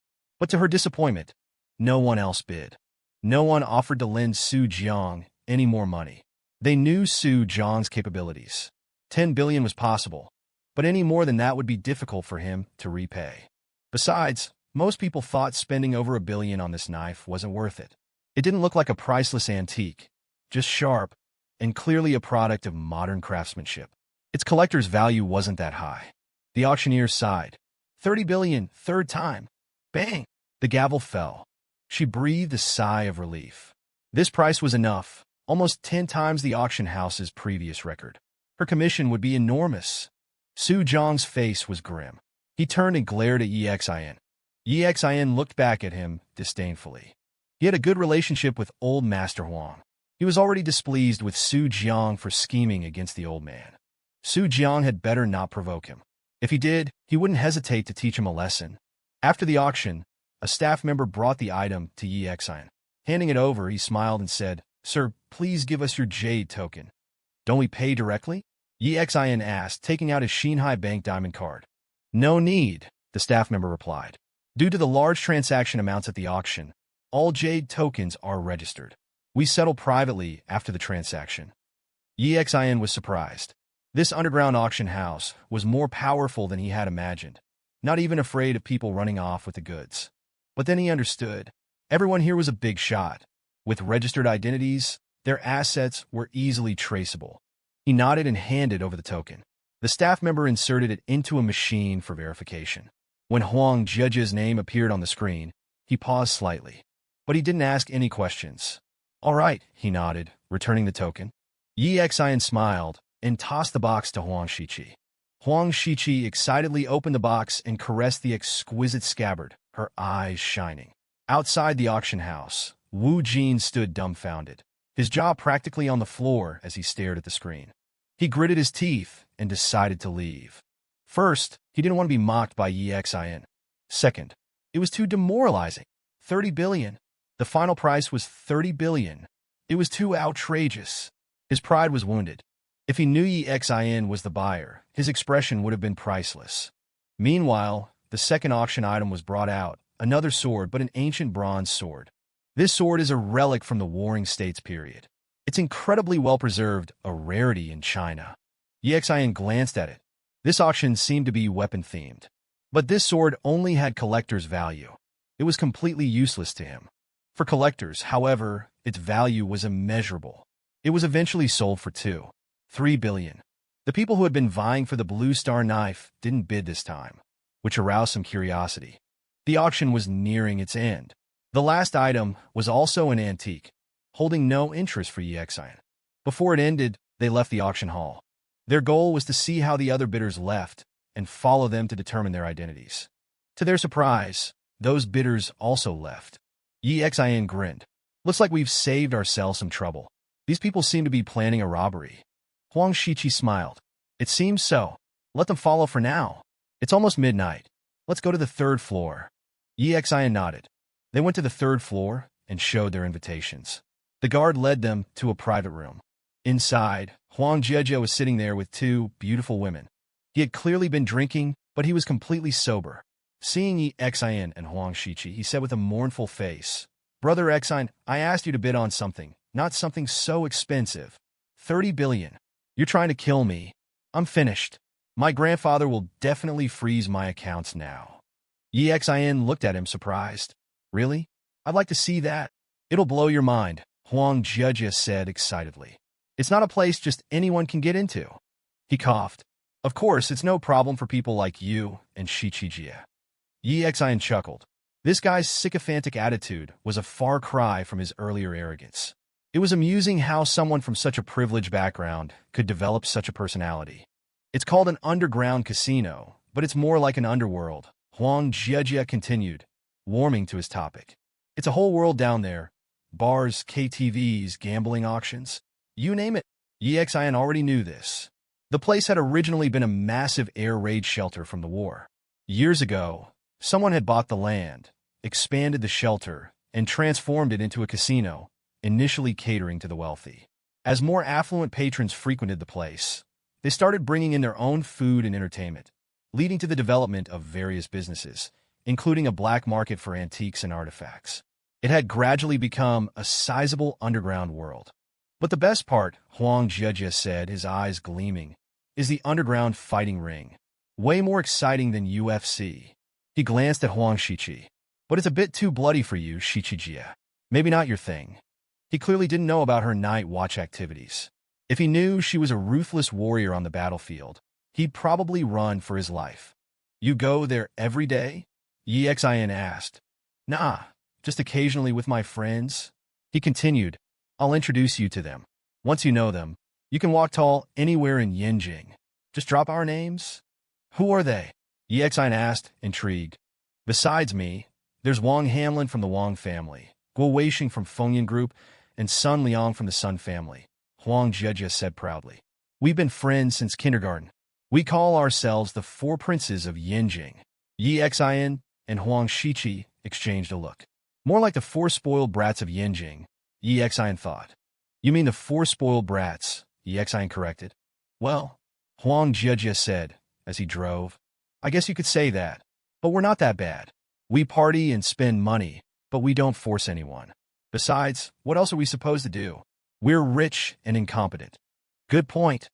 But to her disappointment, no one else bid. No one offered to lend Su Jiang any more money. They knew Su Jiang's capabilities. 10 billion was possible, but any more than that would be difficult for him to repay. Besides, most people thought spending over $1 billion on this knife wasn't worth it. It didn't look like a priceless antique, just sharp and clearly a product of modern craftsmanship. Its collector's value wasn't that high. The auctioneer sighed. 30 billion, third time. Bang! The gavel fell. She breathed a sigh of relief. This price was enough, almost 10 times the auction house's previous record. Her commission would be enormous. Su Jiang's face was grim. He turned and glared at Yi Xian. Yi Xian looked back at him disdainfully. He had a good relationship with old Master Huang. He was already displeased with Su Jiang for scheming against the old man. Su Jiang had better not provoke him. If he did, he wouldn't hesitate to teach him a lesson. After the auction, a staff member brought the item to Yi Xian. Handing it over, he smiled and said, "Sir, please give us your jade token." "Don't we pay directly?" Yi Xian asked, taking out his Xinhai Bank diamond card. "No need," the staff member replied. "Due to the large transaction amounts at the auction, all jade tokens are registered. We settle privately after the transaction." Yi Xian was surprised. This underground auction house was more powerful than he had imagined, not even afraid of people running off with the goods. But then he understood. Everyone here was a big shot. With registered identities, their assets were easily traceable. He nodded and handed over the token. The staff member inserted it into a machine for verification. When Huang Jiejia's name appeared on the screen, he paused slightly. But he didn't ask any questions. "All right," he nodded, returning the token. Yi Xian smiled and tossed the box to Huang Shiqi. Huang Shiqi excitedly opened the box and caressed the exquisite scabbard, her eyes shining. Outside the auction house, Wu Jin stood dumbfounded, his jaw practically on the floor as he stared at the screen. He gritted his teeth and decided to leave. First, he didn't want to be mocked by Yi Xian. Second, it was too demoralizing. 30 billion. The final price was 30 billion. It was too outrageous. His pride was wounded. If he knew Yi Xian was the buyer, his expression would have been priceless. Meanwhile, the second auction item was brought out, another sword, but an ancient bronze sword. This sword is a relic from the Warring States period. It's incredibly well preserved, a rarity in China. Yi Xian glanced at it. This auction seemed to be weapon-themed. But this sword only had collector's value. It was completely useless to him. For collectors, however, its value was immeasurable. It was eventually sold for 3 billion. The people who had been vying for the Blue Star knife didn't bid this time, which aroused some curiosity. The auction was nearing its end. The last item was also an antique, holding no interest for Yi Xian. Before it ended, they left the auction hall. Their goal was to see how the other bidders left and follow them to determine their identities. To their surprise, those bidders also left. Yi Xian grinned. "Looks like we've saved ourselves some trouble. These people seem to be planning a robbery." Huang Shiqi smiled. "It seems so. Let them follow for now. It's almost midnight. Let's go to the third floor." Yi Xian nodded. They went to the third floor and showed their invitations. The guard led them to a private room. Inside, Huang Jiejie was sitting there with two beautiful women. He had clearly been drinking, but he was completely sober. Seeing Yi Xian and Huang Shiqi, he said with a mournful face, "Brother Xian, I asked you to bid on something, not something so expensive. 30 billion. You're trying to kill me. I'm finished. My grandfather will definitely freeze my accounts now." Yi Xian looked at him surprised. "Really? I'd like to see that. It'll blow your mind," Huang Jiejie said excitedly. "It's not a place just anyone can get into." He coughed. "Of course, it's no problem for people like you and Shiqijie." Yi Xian chuckled. This guy's sycophantic attitude was a far cry from his earlier arrogance. It was amusing how someone from such a privileged background could develop such a personality. "It's called an underground casino, but it's more like an underworld," Huang Jiejie continued, warming to his topic. "It's a whole world down there. Bars, KTVs, gambling auctions. You name it." Yi Xian already knew this. The place had originally been a massive air raid shelter from the war. Years ago, someone had bought the land, expanded the shelter, and transformed it into a casino, initially catering to the wealthy. As more affluent patrons frequented the place, they started bringing in their own food and entertainment, leading to the development of various businesses, including a black market for antiques and artifacts. It had gradually become a sizable underground world. But the best part, Huang Jiejie said, his eyes gleaming, is the underground fighting ring. Way more exciting than UFC. He glanced at Huang Shiqi. "But it's a bit too bloody for you, Shiqijie. Maybe not your thing." He clearly didn't know about her night watch activities. If he knew she was a ruthless warrior on the battlefield, he'd probably run for his life. "You go there every day?" Yi Xian asked. "Nah, just occasionally with my friends." He continued, "I'll introduce you to them. Once you know them, you can walk tall anywhere in Yinjing. Just drop our names." "Who are they?" Yi Xian asked, intrigued. "Besides me, there's Wang Hanlin from the Wang family, Guo Weixing from Fengyan Group, and Sun Liang from the Sun family," Huang Jiejie said proudly. "We've been friends since kindergarten. We call ourselves the Four Princes of Yinjing." Yi Xian and Huang Shiqi exchanged a look. More like the four spoiled brats of Yinjing, Yi Xian thought. "You mean the four spoiled brats," Yi Xian corrected. "Well," Huang Jiejie said as he drove, "I guess you could say that. But we're not that bad. We party and spend money, but we don't force anyone. Besides, what else are we supposed to do? We're rich and incompetent." "Good point,"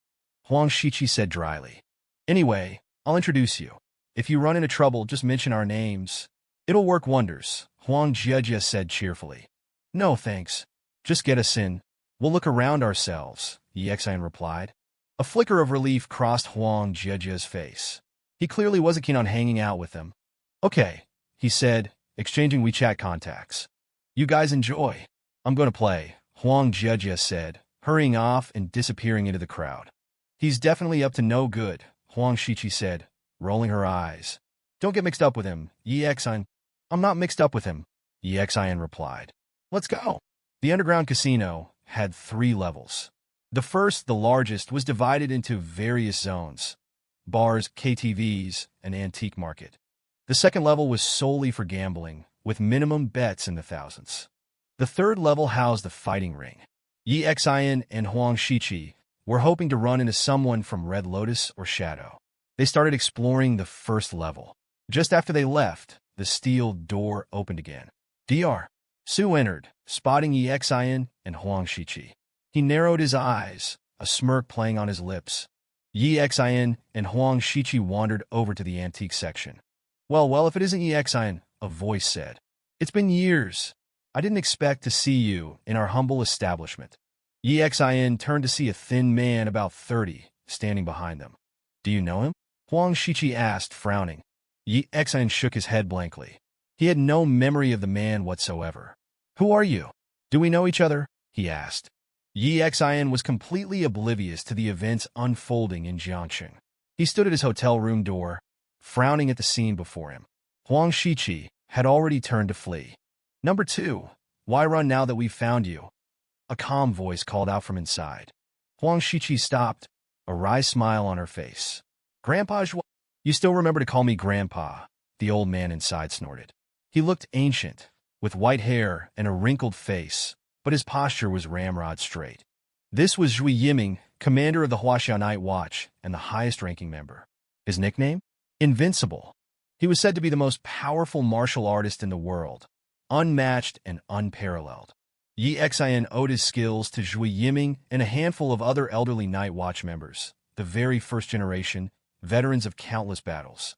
Huang Shiqi said dryly. "Anyway, I'll introduce you. If you run into trouble, just mention our names. It'll work wonders," Huang Jiejie said cheerfully. "No, thanks. Just get us in. We'll look around ourselves," Yi Xian replied. A flicker of relief crossed Huang Jiejie's face. He clearly wasn't keen on hanging out with them. Okay, he said, exchanging WeChat contacts. You guys enjoy. I'm going to play, Huang Jiejie said, hurrying off and disappearing into the crowd. He's definitely up to no good, Huang Shiqi said, rolling her eyes. Don't get mixed up with him, Yi Xian. I'm not mixed up with him, Yi Xian replied. Let's go. The underground casino had 3 levels. The first, the largest, was divided into various zones: bars, KTVs, and antique market. The second level was solely for gambling, with minimum bets in the thousands. The third level housed the fighting ring. Yi Xian and Huang Shiqi were hoping to run into someone from Red Lotus or Shadow. They started exploring the first level. Just after they left, the steel door opened again. Dr. Su entered, spotting Yi Xian and Huang Shiqi. He narrowed his eyes, a smirk playing on his lips. Yi Xian and Huang Shiqi wandered over to the antique section. Well, if it isn't Yi Xian, a voice said. It's been years. I didn't expect to see you in our humble establishment. Yi Xian turned to see a thin man about 30 standing behind them. Do you know him? Huang Shiqi asked, frowning. Yi Xian shook his head blankly. He had no memory of the man whatsoever. Who are you? Do we know each other? He asked. Yi Xian was completely oblivious to the events unfolding in Jiangxing. He stood at his hotel room door, frowning at the scene before him. Huang Shiqi had already turned to flee. Number 2, why run now that we've found you? A calm voice called out from inside. Huang Shiqi stopped, a wry smile on her face. Grandpa Zhuo, you still remember to call me Grandpa, the old man inside snorted. He looked ancient, with white hair and a wrinkled face, but his posture was ramrod straight. This was Zhui Yiming, commander of the Huaxiao Night Watch and the highest-ranking member. His nickname? Invincible. He was said to be the most powerful martial artist in the world, unmatched and unparalleled. Yi Xian owed his skills to Zhui Yiming and a handful of other elderly Night Watch members, the very first generation, veterans of countless battles.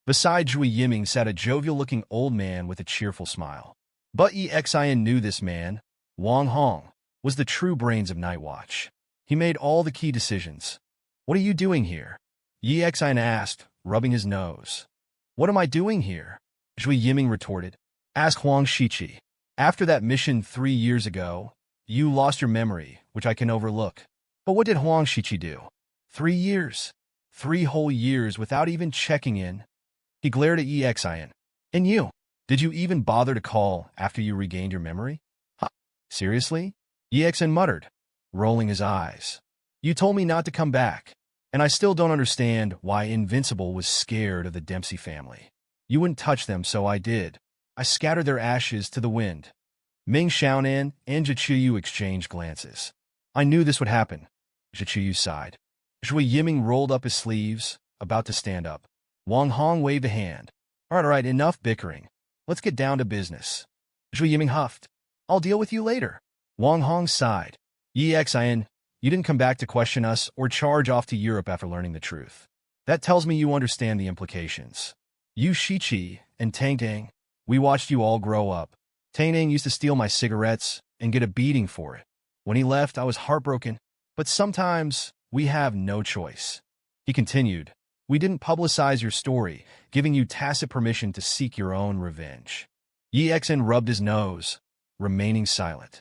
Beside Zhui Yiming sat a jovial-looking old man with a cheerful smile. But Yi Xian knew this man, Wang Hong, was the true brains of Night Watch. He made all the key decisions. What are you doing here? Yi Xian asked, rubbing his nose. What am I doing here? Zhui Yiming retorted. Ask Huang Shiqi. After that mission 3 years ago, you lost your memory, which I can overlook. But what did Huang Shiqi do? 3 years. 3 whole years without even checking in. He glared at Yi Xian. And you? Did you even bother to call after you regained your memory? Huh? Seriously? Yi Xian muttered, rolling his eyes. You told me not to come back, and I still don't understand why Invincible was scared of the Dempsey family. You wouldn't touch them, so I did. I scattered their ashes to the wind. Ming Xiaonan and Zhiqiyu exchanged glances. I knew this would happen. Zhiqiyu sighed. Zhui Yiming rolled up his sleeves, about to stand up. Wang Hong waved a hand. All right, enough bickering. Let's get down to business. Zhui Yiming huffed. I'll deal with you later. Wang Hong sighed. Yi Xian, you didn't come back to question us or charge off to Europe after learning the truth. That tells me you understand the implications. You Shiqi and Tang Tang, we watched you all grow up. Tang Tang used to steal my cigarettes and get a beating for it. When he left, I was heartbroken, but sometimes we have no choice. He continued, we didn't publicize your story, giving you tacit permission to seek your own revenge. Yi Xian rubbed his nose, remaining silent.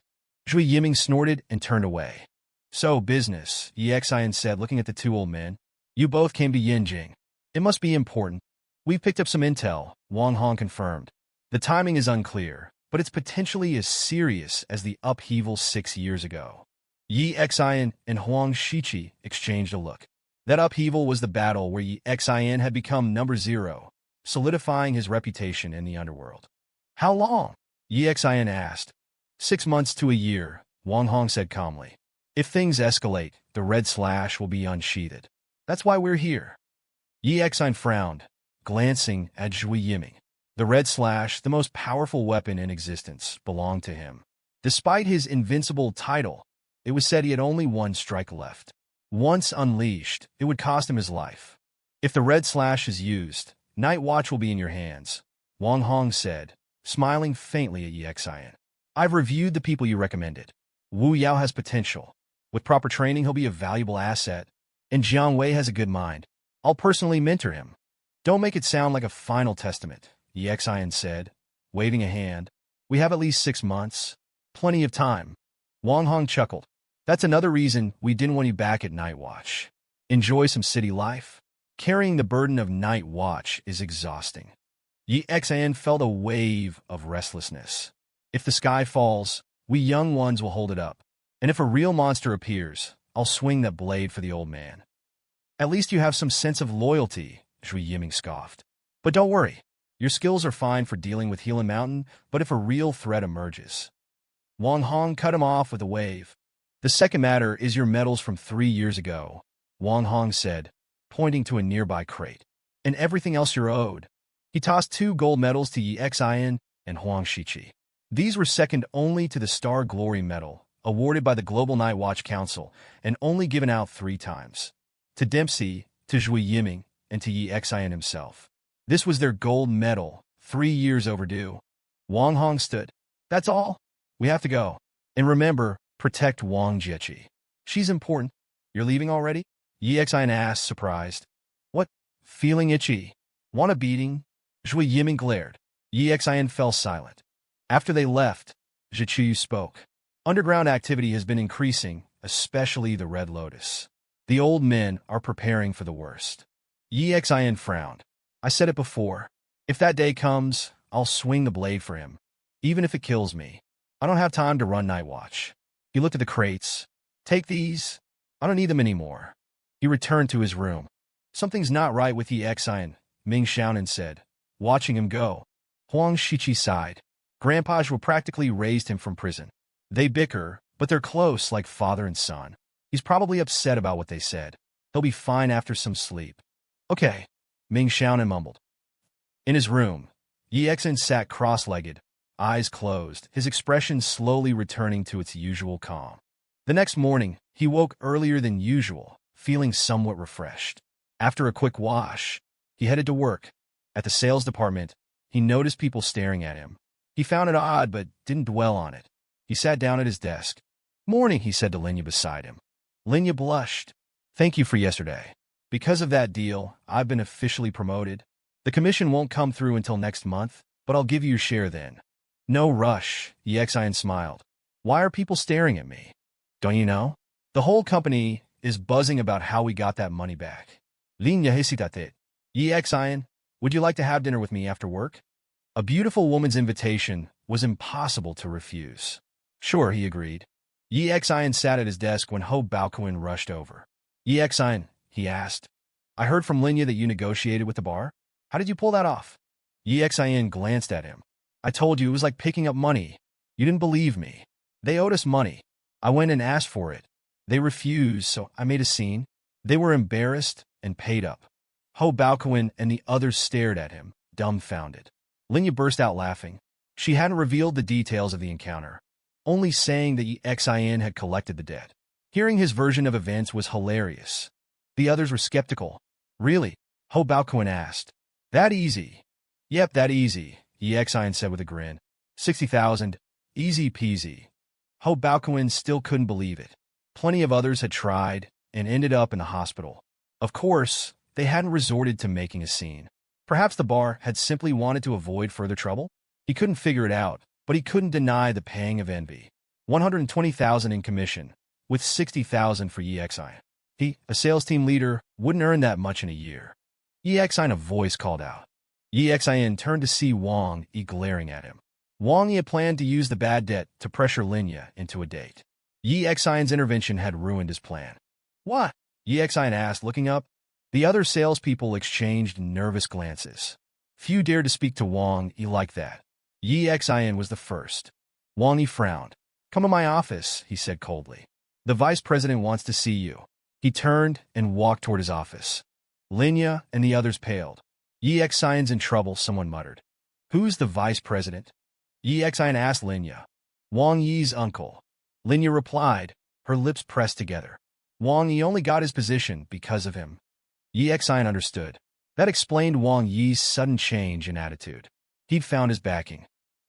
Zhui Yiming snorted and turned away. So, business, Yi Xian said, looking at the 2 old men. You both came to Yinjing. It must be important. We've picked up some intel, Wang Hong confirmed. The timing is unclear, but it's potentially as serious as the upheaval 6 years ago. Yi Xian and Huang Shiqi exchanged a look. That upheaval was the battle where Yi Xian had become number 0, solidifying his reputation in the underworld. How long? Yi Xian asked. 6 months to a year, Wang Hong said calmly. If things escalate, the red slash will be unsheathed. That's why we're here. Yi Xian frowned, glancing at Zhui Yiming. The red slash, the most powerful weapon in existence, belonged to him. Despite his invincible title, it was said he had only 1 strike left. Once unleashed, it would cost him his life. If the red slash is used, Night Watch will be in your hands, Wang Hong said, smiling faintly at Yi Xian. I've reviewed the people you recommended. Wu Yao has potential. With proper training, he'll be a valuable asset. And Jiang Wei has a good mind. I'll personally mentor him. Don't make it sound like a final testament, Yexian said, waving a hand. We have at least 6 months. Plenty of time. Wang Hong chuckled. That's another reason we didn't want you back at night watch. Enjoy some city life. Carrying the burden of night watch is exhausting. Yexian felt a wave of restlessness. If the sky falls, we young ones will hold it up. And if a real monster appears, I'll swing that blade for the old man. At least you have some sense of loyalty, Zhui Yiming scoffed. But don't worry. Your skills are fine for dealing with Healing Mountain, but if a real threat emerges. Wang Hong cut him off with a wave. The second matter is your medals from 3 years ago, Wang Hong said, pointing to a nearby crate. And everything else you're owed. He tossed 2 gold medals to Yexian and Huang Shiqi. These were second only to the Star Glory Medal, awarded by the Global Night Watch Council, and only given out 3 times. To Dempsey, to Zhui Yiming, and to Yexian himself. This was their gold medal, 3 years overdue. Wang Hong stood. That's all. We have to go. And remember, protect Wang Jieqi. She's important. You're leaving already? Yexian asked, surprised. What? Feeling itchy? Want a beating? Zhui Yiming glared. Yexian fell silent. After they left, Zhiqiu spoke. Underground activity has been increasing, especially the Red Lotus. The old men are preparing for the worst. Yexian frowned. I said it before. If that day comes, I'll swing the blade for him, even if it kills me. I don't have time to run night watch. He looked at the crates. Take these. I don't need them anymore. He returned to his room. Something's not right with Yexian, Ming Xiaonan said, watching him go. Huang Shiqi sighed. Grandpa Zhuo practically raised him from prison. They bicker, but they're close like father and son. He's probably upset about what they said. He'll be fine after some sleep. Okay, Ming Xiaonan mumbled. In his room, Yexian sat cross-legged, eyes closed, his expression slowly returning to its usual calm. The next morning, he woke earlier than usual, feeling somewhat refreshed. After a quick wash, he headed to work. At the sales department, he noticed people staring at him. He found it odd, but didn't dwell on it. He sat down at his desk. Morning, he said to Linya beside him. Linya blushed. Thank you for yesterday. Because of that deal, I've been officially promoted. The commission won't come through until next month, but I'll give you your share then. No rush, Yexian smiled. Why are people staring at me? Don't you know? The whole company is buzzing about how we got that money back. Linya hesitate. Yexian, would you like to have dinner with me after work? A beautiful woman's invitation was impossible to refuse. Sure, he agreed. Yexian sat at his desk when Ho Baoquan rushed over. Yexian, he asked. I heard from Linya that you negotiated with the bar. How did you pull that off? Yexian glanced at him. I told you it was like picking up money. You didn't believe me. They owed us money. I went and asked for it. They refused, so I made a scene. They were embarrassed and paid up. Ho Baoquan and the others stared at him, dumbfounded. Linya burst out laughing. She hadn't revealed the details of the encounter, only saying that Yexian had collected the debt. Hearing his version of events was hilarious. The others were skeptical. Really? Ho Baoquan asked. That easy? Yep, that easy, Yexian said with a grin. 60,000. Easy peasy. Ho Baoquan still couldn't believe it. Plenty of others had tried and ended up in the hospital. Of course, they hadn't resorted to making a scene. Perhaps the bar had simply wanted to avoid further trouble? He couldn't figure it out, but he couldn't deny the pang of envy. 120,000 in commission, with 60,000 for Yexian. He, a sales team leader, wouldn't earn that much in a year. Yexian, a voice called out. Yexian turned to see Wang Yi glaring at him. Wang Yi had planned to use the bad debt to pressure Linya into a date. Yexian's intervention had ruined his plan. What? Yexian asked, looking up. The other salespeople exchanged nervous glances. Few dared to speak to Wang Yi like that. Yexian was the first. Wang Yi frowned. Come in my office, he said coldly. The vice president wants to see you. He turned and walked toward his office. Linya and the others paled. Yexian's in trouble, someone muttered. Who's the vice president? Yexian asked Linya. Wang Yi's uncle. Linya replied, her lips pressed together. Wang Yi only got his position because of him. Yexian understood. That explained Wang Yi's sudden change in attitude. He'd found his backing.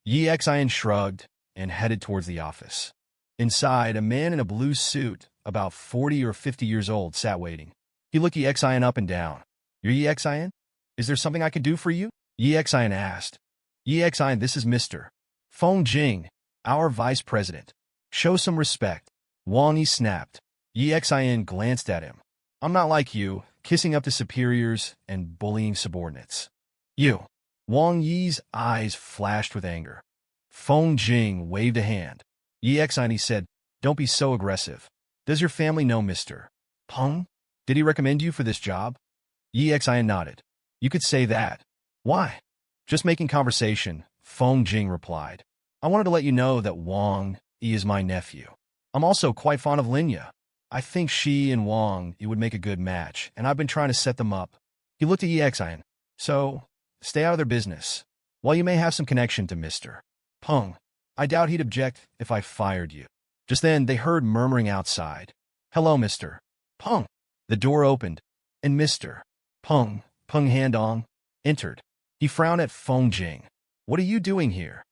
Yexian shrugged and headed towards the office. Inside, a man in a blue suit, about 40 or 50 years old, sat waiting. He looked Yexian up and down. You're Yexian? Is there something I can do for you? Yexin asked. Yexin, this is Mr. Feng Jing, our vice president. Show some respect. Wang Yi snapped. Yexin glanced at him. I'm not like you, kissing up to superiors and bullying subordinates. You. Wang Yi's eyes flashed with anger. Feng Jing waved a hand. Yexin, he said, don't be so aggressive. Does your family know Mr. Peng? Did he recommend you for this job? Yexin nodded. You could say that. Why? Just making conversation, Feng Jing replied. I wanted to let you know that Wang Yi is my nephew. I'm also quite fond of Linya. I think she and Wang Yi would make a good match, and I've been trying to set them up. He looked at Yexin. So, stay out of their business. While you may have some connection to Mr. Peng, I doubt he'd object if I fired you. Just then, they heard murmuring outside. Hello, Mr. Peng. The door opened, and Mr. Peng Handong, entered. He frowned at Feng Jing. What are you doing here?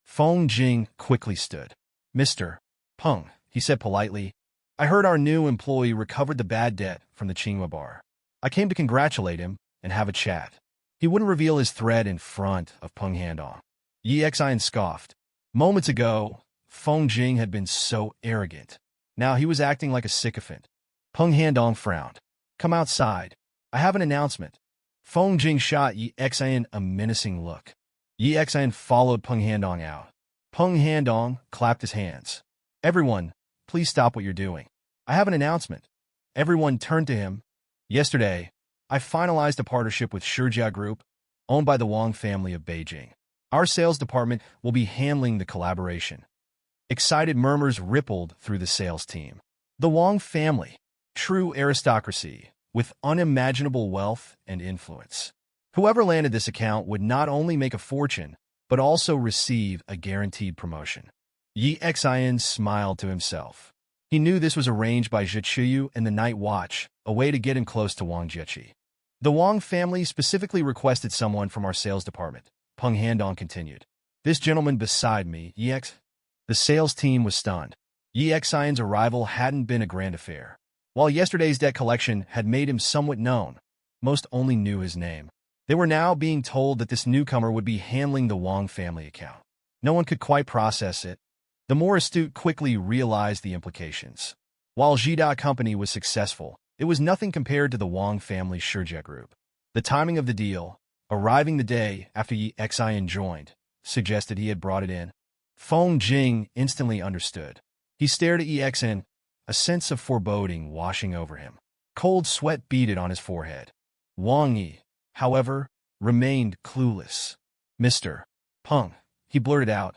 Feng Jing quickly stood. Mr. Peng, he said politely, I heard our new employee recovered the bad debt from the Qingwa bar. I came to congratulate him and have a chat. He wouldn't reveal his threat in front of Peng Handong. Yexin scoffed. Moments ago, Feng Jing had been so arrogant. Now he was acting like a sycophant. Peng Handong frowned. Come outside. I have an announcement. Feng Jing shot Yexin a menacing look. Yexin followed Peng Handong out. Peng Handong clapped his hands. Everyone, please stop what you're doing. I have an announcement. Everyone turned to him. Yesterday, I finalized a partnership with Shijia Group, owned by the Wang family of Beijing. Our sales department will be handling the collaboration. Excited murmurs rippled through the sales team. The Wang family, true aristocracy, with unimaginable wealth and influence. Whoever landed this account would not only make a fortune, but also receive a guaranteed promotion. Yexin smiled to himself. He knew this was arranged by Zhichuyu and the Night Watch, a way to get him close to Wang Jieqi. The Wang family specifically requested someone from our sales department, Peng Handong continued. This gentleman beside me, Yex. The sales team was stunned. Yexin's arrival hadn't been a grand affair. While yesterday's debt collection had made him somewhat known, most only knew his name. They were now being told that this newcomer would be handling the Wang family account. No one could quite process it. The more astute quickly realized the implications. While Jida Company was successful, it was nothing compared to the Wang family Shijia Group. The timing of the deal, arriving the day after Yexin joined, suggested he had brought it in. Feng Jing instantly understood. He stared at Yexin, a sense of foreboding washing over him. Cold sweat beaded on his forehead. Wang Yi, however, remained clueless. Mr. Peng, he blurted out.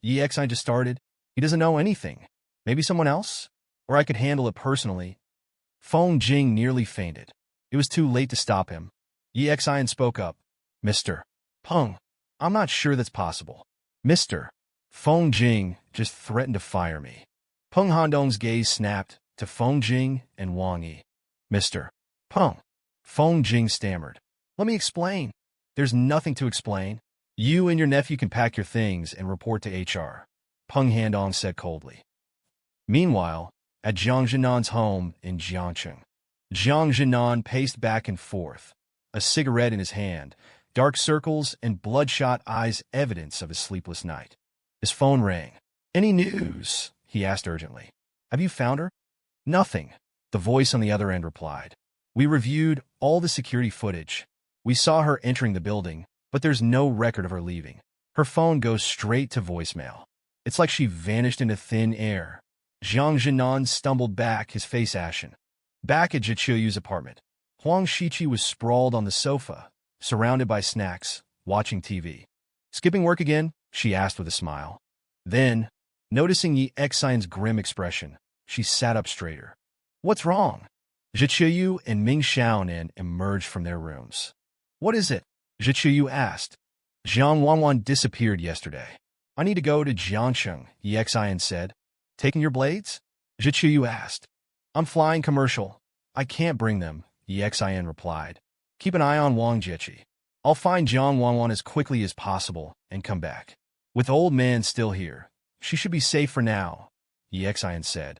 Yexin just started. He doesn't know anything. Maybe someone else? Or I could handle it personally. Feng Jing nearly fainted. It was too late to stop him. Yexin spoke up. Mr. Peng, I'm not sure that's possible. Mr. Feng Jing just threatened to fire me. Peng Handong's gaze snapped to Feng Jing and Wang Yi. Mr. Peng. Feng Jing stammered. Let me explain. There's nothing to explain. You and your nephew can pack your things and report to HR. Peng Handong said coldly. Meanwhile, at Jiang Zhenan's home in Jiangcheng, Jiang Zhenan paced back and forth, a cigarette in his hand, dark circles and bloodshot eyes evidence of his sleepless night. His phone rang. Any news? He asked urgently. Have you found her? Nothing, the voice on the other end replied. We reviewed all the security footage. We saw her entering the building, but there's no record of her leaving. Her phone goes straight to voicemail. It's like she vanished into thin air. Jiang Zhenan stumbled back, his face ashen. Back at Zhichuyu's apartment, Huang Shiqi was sprawled on the sofa, surrounded by snacks, watching TV. Skipping work again? She asked with a smile. Then, noticing Yexin's grim expression, she sat up straighter. What's wrong? Zhichuyu and Ming Xiaonan emerged from their rooms. What is it? Zhichuyu asked. Jiang Wanwan disappeared yesterday. I need to go to Jiangcheng, Yexin said. Taking your blades? Zhichuyu asked. I'm flying commercial. I can't bring them, Yexin replied. Keep an eye on Wang Jieqi. I'll find Jiang Wanwan as quickly as possible and come back. With old man still here, she should be safe for now, Yexin said.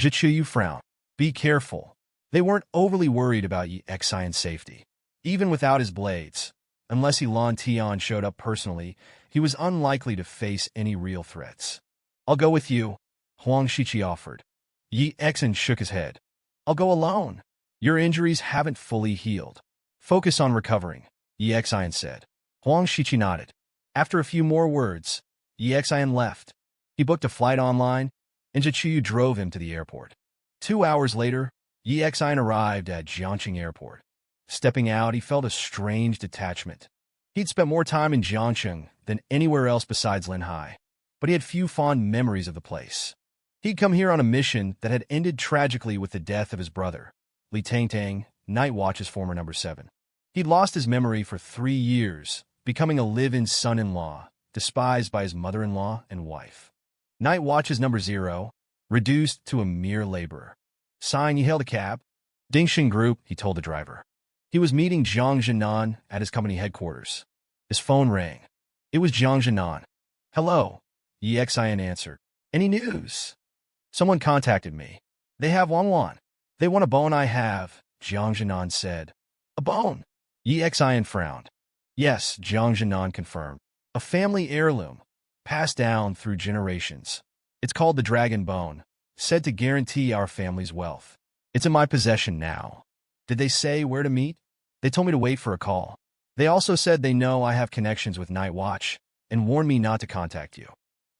Zhichuyu frowned. Be careful. They weren't overly worried about Yexin's safety. Even without his blades, Unless Ilan Tian showed up personally, he was unlikely to face any real threats. "I'll go with you," Huang Shiqi offered. Yi Exin shook his head. "I'll go alone. Your injuries haven't fully healed. Focus on recovering," Yi Exin said. Huang Shiqi nodded. After a few more words, Yi Exin left. He booked a flight online, and Jiqiyu drove him to the airport. 2 hours later, Yi Exin arrived at Jiangxing Airport. Stepping out, he felt a strange detachment. He'd spent more time in Jiangxing than anywhere else besides Linhai, but he had few fond memories of the place. He'd come here on a mission that had ended tragically with the death of his brother, Li Tangtang, Night Watch's former number 7. He'd lost his memory for 3 years, becoming a live-in son-in-law, despised by his mother-in-law and wife. Night Watch's number 0, reduced to a mere laborer. Sign, he hailed a cab. Dingxing Group, he told the driver. He was meeting Zhang Zhenan at his company headquarters. His phone rang. It was Zhang Zhenan. "Hello," Yi Exin answered. "Any news?" "Someone contacted me. They have Wan. They want a bone I have," Zhang Zhenan said. "A bone?" Yi Exin frowned. "Yes," Zhang Zhenan confirmed. "A family heirloom, passed down through generations. It's called the Dragon Bone, said to guarantee our family's wealth. It's in my possession now." "Did they say where to meet?" "They told me to wait for a call. They also said they know I have connections with Night Watch and warned me not to contact you."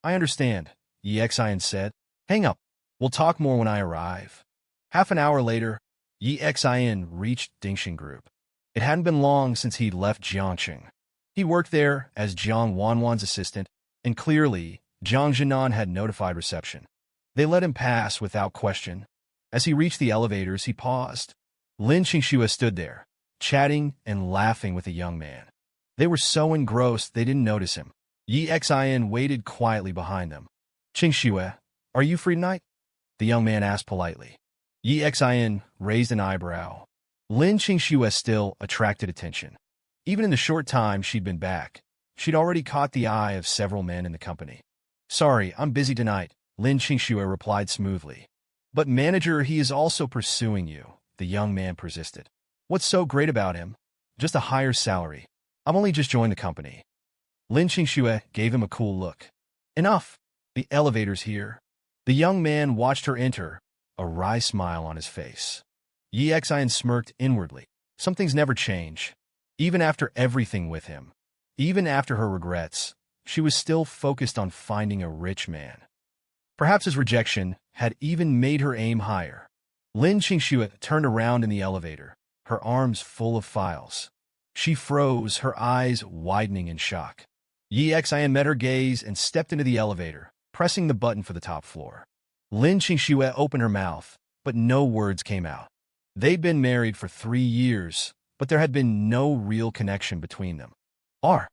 "I understand," Yi Exin said. "Hang up. We'll talk more when I arrive." Half an hour later, Yi Exin reached Dingxing Group. It hadn't been long since he'd left Jiangxing. He worked there as Jiang Wanwan's assistant, and clearly, Zhang Zhenan had notified reception. They let him pass without question. As he reached the elevators, he paused. Lin Qingxue stood there, chatting and laughing with a young man. They were so engrossed they didn't notice him. Yi Exin waited quietly behind them. "Qingxue, are you free tonight?" the young man asked politely. Yi Exin raised an eyebrow. Lin Qingxue still attracted attention. Even in the short time she'd been back, she'd already caught the eye of several men in the company. "Sorry, I'm busy tonight," Lin Qingxue replied smoothly. "But manager, he is also pursuing you," the young man persisted. "What's so great about him?" "Just a higher salary. I've only just joined the company." Lin Qingxue gave him a cool look. "Enough. The elevator's here." The young man watched her enter, a wry smile on his face. Yi Exin smirked inwardly. Some things never change. Even after everything with him, even after her regrets, she was still focused on finding a rich man. Perhaps his rejection had even made her aim higher. Lin Qingxue turned around in the elevator, her arms full of files. She froze, her eyes widening in shock. Yi Exin met her gaze and stepped into the elevator, pressing the button for the top floor. Lin Qingxue opened her mouth, but no words came out. They'd been married for 3 years, but there had been no real connection between them. Are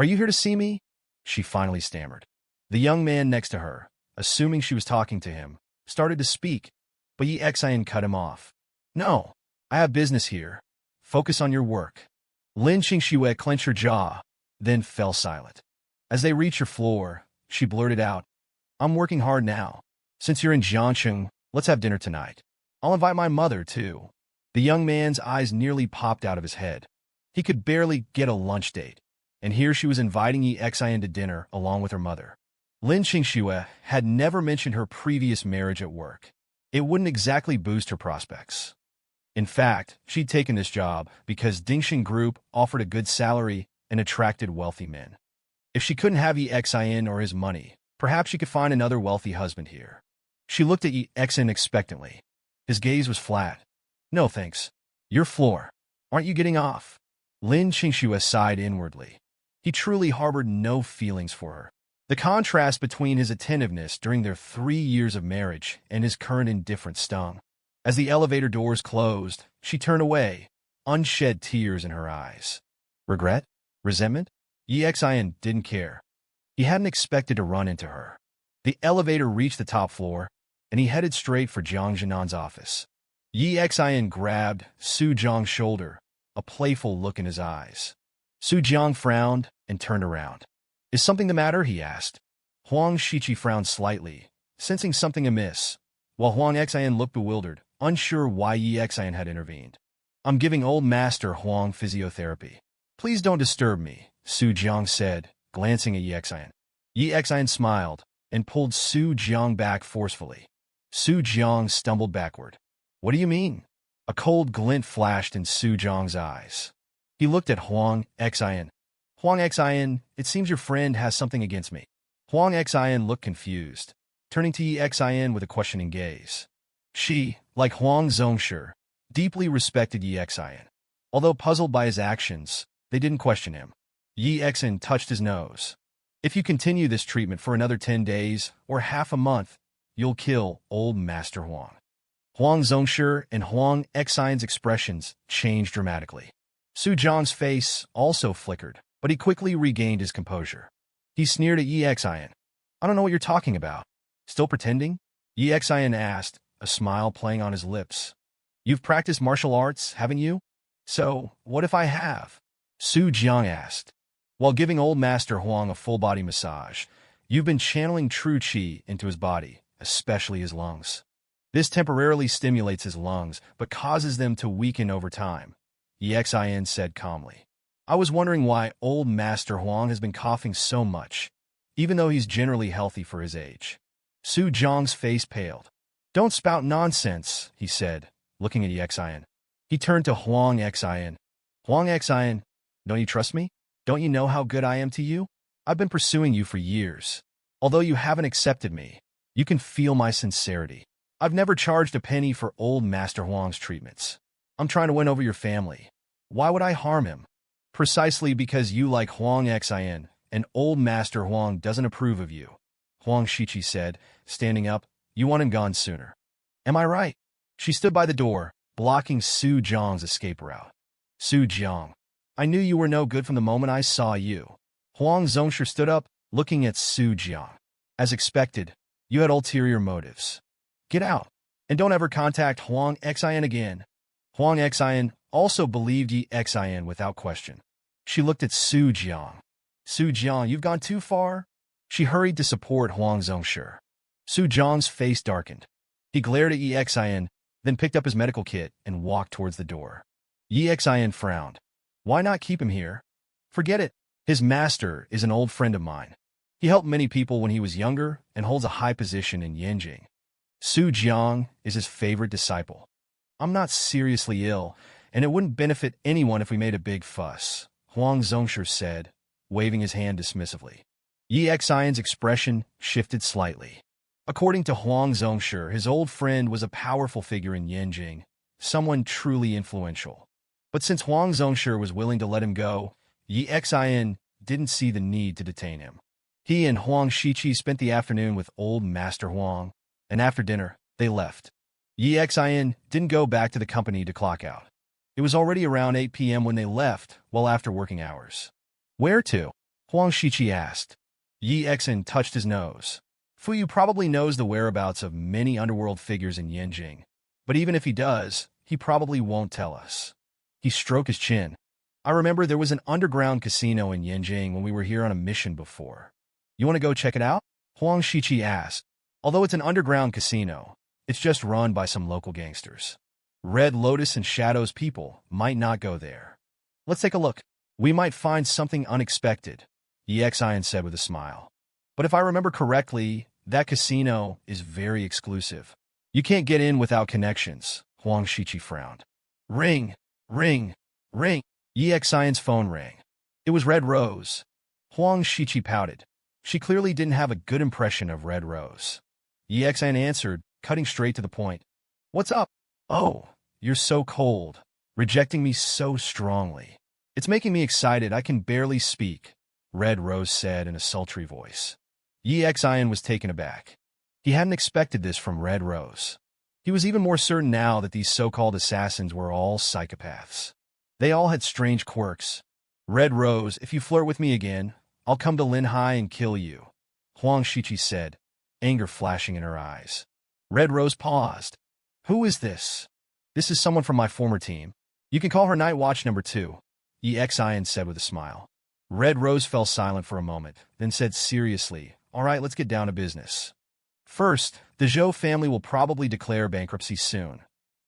you here to see me?" she finally stammered. The young man next to her, assuming she was talking to him, started to speak, but Yi Exin cut him off. "No, I have business here. Focus on your work." Lin Qingxue clenched her jaw, then fell silent. As they reached her floor, she blurted out, "I'm working hard now. Since you're in Jiangxing, let's have dinner tonight. I'll invite my mother, too." The young man's eyes nearly popped out of his head. He could barely get a lunch date, and here she was inviting Yi Exin to dinner along with her mother. Lin Qingxue had never mentioned her previous marriage at work. It wouldn't exactly boost her prospects. In fact, she'd taken this job because Dingxing Group offered a good salary and attracted wealthy men. If she couldn't have Yi Exin or his money, perhaps she could find another wealthy husband here. She looked at Yi Exin expectantly. His gaze was flat. "No thanks. Your floor. Aren't you getting off?" Lin Qingxue sighed inwardly. He truly harbored no feelings for her. The contrast between his attentiveness during their 3 years of marriage and his current indifference stung. As the elevator doors closed, she turned away, unshed tears in her eyes. Regret? Resentment? Yi Exin didn't care. He hadn't expected to run into her. The elevator reached the top floor, and he headed straight for Jiang Zhenan's office. Yi Exin grabbed Su Jiang's shoulder, a playful look in his eyes. Su Jiang frowned and turned around. "Is something the matter?" he asked. Huang Shiqi frowned slightly, sensing something amiss, while Huang Exin looked bewildered, unsure why Yi Exin had intervened. "I'm giving old master Huang physiotherapy. Please don't disturb me, Su Jiang said, glancing at Yi Xian. Yi Xian smiled and pulled Su Jiang back forcefully. Su Jiang stumbled backward. What do you mean? A cold glint flashed in Su Jiang's eyes. He looked at Huang Xian. Huang Xian, it seems your friend has something against me. Huang Xian looked confused, turning to Yi Xian with a questioning gaze. She, like Huang Zhongshu, deeply respected Yi Xian. Although puzzled by his actions, they didn't question him. Yi Xian touched his nose. If you continue this treatment for another 10 days or half a month, you'll kill old Master Huang. Huang Zhongshu and Huang Xian's expressions changed dramatically. Su Jiang's face also flickered, but he quickly regained his composure. He sneered at Yi Xian. I don't know what you're talking about. Still pretending? Yi Xian asked, a smile playing on his lips. You've practiced martial arts, haven't you? So, what if I have? Su Jiang asked. While giving old Master Huang a full-body massage, you've been channeling true qi into his body, especially his lungs. This temporarily stimulates his lungs, but causes them to weaken over time, Yi Xian said calmly. I was wondering why old Master Huang has been coughing so much, even though he's generally healthy for his age. Su Jiang's face paled. Don't spout nonsense, he said, looking at Yi Xian. He turned to Huang Xian. Huang Xian, don't you trust me? Don't you know how good I am to you? I've been pursuing you for years. Although you haven't accepted me, you can feel my sincerity. I've never charged a penny for old Master Huang's treatments. I'm trying to win over your family. Why would I harm him? Precisely because you like Huang Xian, and old Master Huang doesn't approve of you. Huang Shiqi said, standing up. You want him gone sooner. Am I right? She stood by the door, blocking Su Jiang's escape route. Su Jiang, I knew you were no good from the moment I saw you. Huang Zhongshu stood up, looking at Su Jiang. As expected, you had ulterior motives. Get out, and don't ever contact Huang Xian again. Huang Xian also believed Yi Xian without question. She looked at Su Jiang. Su Jiang, you've gone too far. She hurried to support Huang Zhongshu. Su Jiang's face darkened. He glared at Yi Xian, then picked up his medical kit and walked towards the door. Yi Xian frowned. Why not keep him here? Forget it. His master is an old friend of mine. He helped many people when he was younger and holds a high position in Yanjing. Su Jiang is his favorite disciple. I'm not seriously ill, and it wouldn't benefit anyone if we made a big fuss, Huang Zhongshu said, waving his hand dismissively. Yi Xian's expression shifted slightly. According to Huang Zhongshu, his old friend was a powerful figure in Yanjing, someone truly influential. But since Huang Zhongshu was willing to let him go, Yi Xian didn't see the need to detain him. He and Huang Shiqi spent the afternoon with old Master Huang, and after dinner, they left. Yi Xian didn't go back to the company to clock out. It was already around 8 p.m. when they left, well after working hours. Where to? Huang Shiqi asked. Yi Xian touched his nose. Fuyu probably knows the whereabouts of many underworld figures in Yanjing, but even if he does, he probably won't tell us. He stroked his chin. I remember there was an underground casino in Yanjing when we were here on a mission before. You want to go check it out? Huang Shiqi asked. Although it's an underground casino, it's just run by some local gangsters. Red Lotus and Shadow's people might not go there. Let's take a look. We might find something unexpected, Yi Xian said with a smile. But if I remember correctly, that casino is very exclusive. You can't get in without connections, Huang Shiqi frowned. Ring, ring, ring. Yi Xian's phone rang. It was Red Rose. Huang Shiqi pouted. She clearly didn't have a good impression of Red Rose. Yi Xian answered, cutting straight to the point. What's up? Oh, you're so cold, rejecting me so strongly. It's making me excited. I can barely speak, Red Rose said in a sultry voice. Yi Xian was taken aback. He hadn't expected this from Red Rose. He was even more certain now that these so-called assassins were all psychopaths. They all had strange quirks. Red Rose, if you flirt with me again, I'll come to Linhai and kill you, Huang Shiqi said, anger flashing in her eyes. Red Rose paused. Who is this? This is someone from my former team. You can call her Night Watch number 2, Yi Xian said with a smile. Red Rose fell silent for a moment, then said seriously, all right, let's get down to business. First, the Zhou family will probably declare bankruptcy soon,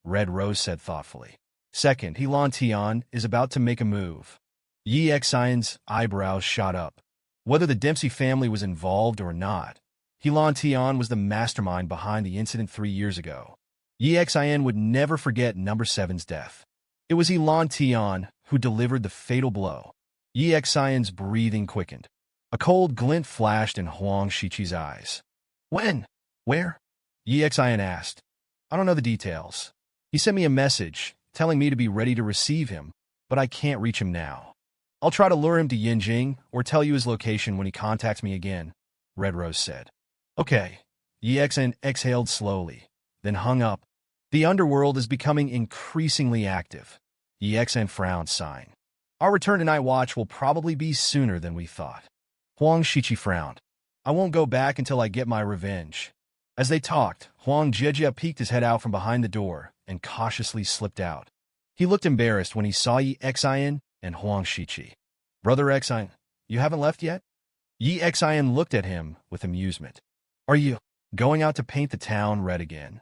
Red Rose said thoughtfully. Second, Helan Tian is about to make a move. Yi Xian's eyebrows shot up. Whether the Dempsey family was involved or not, Helan Tian was the mastermind behind the incident 3 years ago. Yi Xian would never forget Number 7's death. It was Helan Tian who delivered the fatal blow. Yi Xian's breathing quickened. A cold glint flashed in Huang Shiqi's eyes. When? Where? Yi Xian asked. I don't know the details. He sent me a message, telling me to be ready to receive him, but I can't reach him now. I'll try to lure him to Yinjing or tell you his location when he contacts me again, Red Rose said. Okay. Yi Xian exhaled slowly, then hung up. The underworld is becoming increasingly active. Yi Xian frowned, sighing. Our return to Night Watch will probably be sooner than we thought. Huang Shiqi frowned. I won't go back until I get my revenge. As they talked, Huang Jejia peeked his head out from behind the door and cautiously slipped out. He looked embarrassed when he saw Yi Xian and Huang Shiqi. Brother Xian, you haven't left yet? Yi Xian looked at him with amusement. Are you going out to paint the town red again?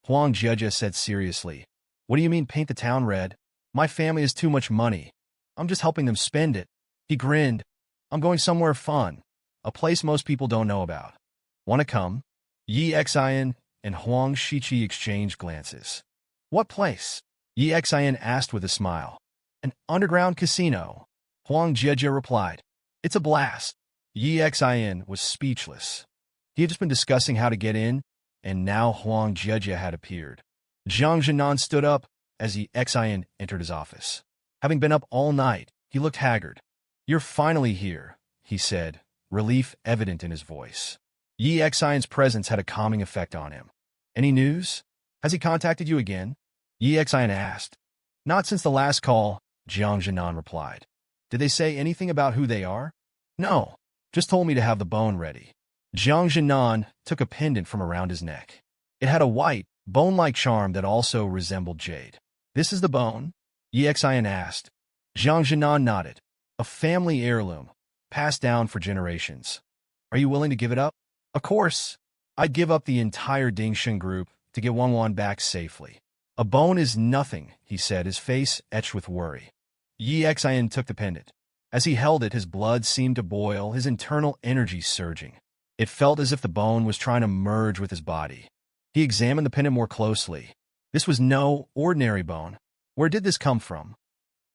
Huang Jejia said seriously. What do you mean paint the town red? My family has too much money. I'm just helping them spend it. He grinned. I'm going somewhere fun. A place most people don't know about. Want to come? Yi Xian and Huang Shiqi exchanged glances. What place? Yi Xian asked with a smile. An underground casino. Huang Jejia replied. It's a blast. Yi Xian was speechless. He had just been discussing how to get in, and now Huang Jejia had appeared. Zhang Jinan stood up as Yi Xian entered his office. Having been up all night, he looked haggard. You're finally here, he said, relief evident in his voice. Yi Xian's presence had a calming effect on him. Any news? Has he contacted you again? Yi Xian asked. Not since the last call, Zhang Jinan replied. Did they say anything about who they are? No, just told me to have the bone ready. Zhang Jinan took a pendant from around his neck. It had a white, bone-like charm that also resembled jade. This is the bone? Yi Xian asked. Zhang Jinan nodded. A family heirloom, passed down for generations. Are you willing to give it up? Of course. I'd give up the entire Dingsheng group to get Wanwan back safely. A bone is nothing, he said, his face etched with worry. Yi Xian took the pendant. As he held it, his blood seemed to boil, his internal energy surging. It felt as if the bone was trying to merge with his body. He examined the pendant more closely. This was no ordinary bone. Where did this come from?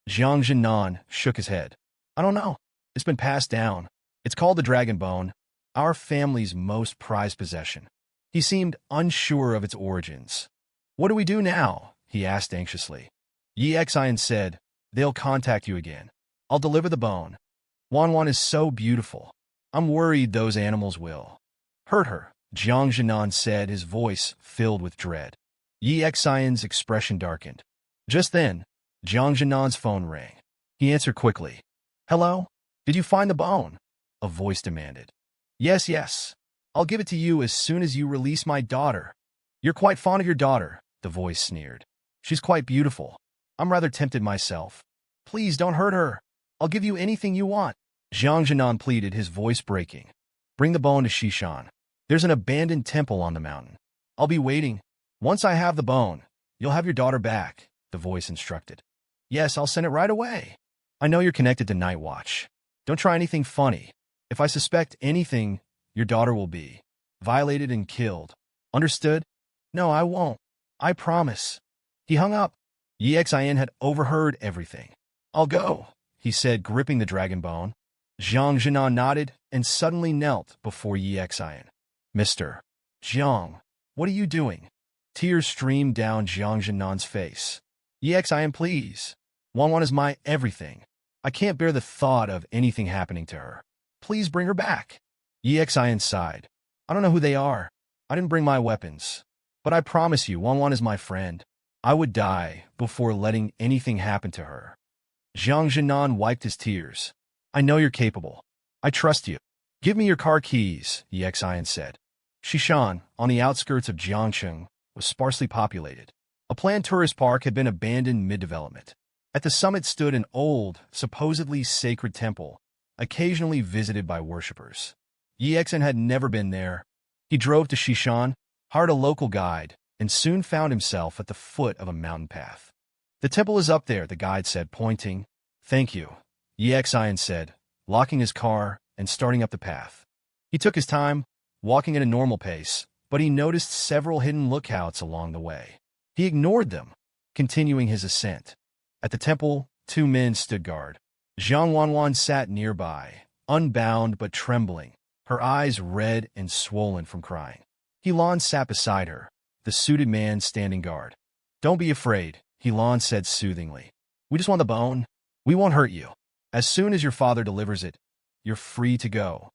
Zhang Jinan shook his head. I don't know. It's been passed down. It's called the dragon bone, our family's most prized possession. He seemed unsure of its origins. What do we do now? He asked anxiously. Yi Xian said, they'll contact you again. I'll deliver the bone. Wanwan is so beautiful. I'm worried those animals will hurt her, Zhang Jinan said, his voice filled with dread. Yi Xian's expression darkened. Just then, Zhang Jinan's phone rang. He answered quickly. Hello? Did you find the bone? A voice demanded. Yes. I'll give it to you as soon as you release my daughter. You're quite fond of your daughter, the voice sneered. She's quite beautiful. I'm rather tempted myself. Please don't hurt her. I'll give you anything you want. Zhang Jinan pleaded, his voice breaking. Bring the bone to Shishan. There's an abandoned temple on the mountain. I'll be waiting. Once I have the bone, you'll have your daughter back, the voice instructed. Yes, I'll send it right away. I know you're connected to Night Watch. Don't try anything funny. If I suspect anything, your daughter will be violated and killed. Understood? No, I won't. I promise. He hung up. Yi Xian had overheard everything. I'll go, he said, gripping the dragon bone. Zhang Jinan nodded and suddenly knelt before Yi Xian. Mr. Zhang, what are you doing? Tears streamed down Zhang Jinan's face. Yi Xian, please. Wanwan is my everything. I can't bear the thought of anything happening to her. Please bring her back. Yi Xian sighed. I don't know who they are. I didn't bring my weapons. But I promise you, Wanwan is my friend. I would die before letting anything happen to her. Zhang Jinan wiped his tears. I know you're capable. I trust you. Give me your car keys, Yi Xian said. Shishan, on the outskirts of Jiangcheng, was sparsely populated. A planned tourist park had been abandoned mid-development. At the summit stood an old, supposedly sacred temple, occasionally visited by worshippers. Yi Xian had never been there. He drove to Shishan, hired a local guide, and soon found himself at the foot of a mountain path. The temple is up there, the guide said, pointing. Thank you, Yi Xian said, locking his car and starting up the path. He took his time, walking at a normal pace, but he noticed several hidden lookouts along the way. He ignored them, continuing his ascent. At the temple, 2 men stood guard. Zhang Wanwan sat nearby, unbound but trembling, her eyes red and swollen from crying. Helan sat beside her, the suited man standing guard. "Don't be afraid," Helan said soothingly. "We just want the bone. We won't hurt you. As soon as your father delivers it, you're free to go."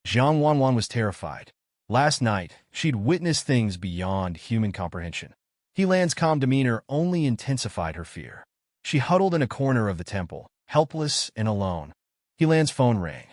Zhang Wanwan was terrified. Last night, she'd witnessed things beyond human comprehension. Helan's calm demeanor only intensified her fear. She huddled in a corner of the temple, helpless and alone. Helan's phone rang.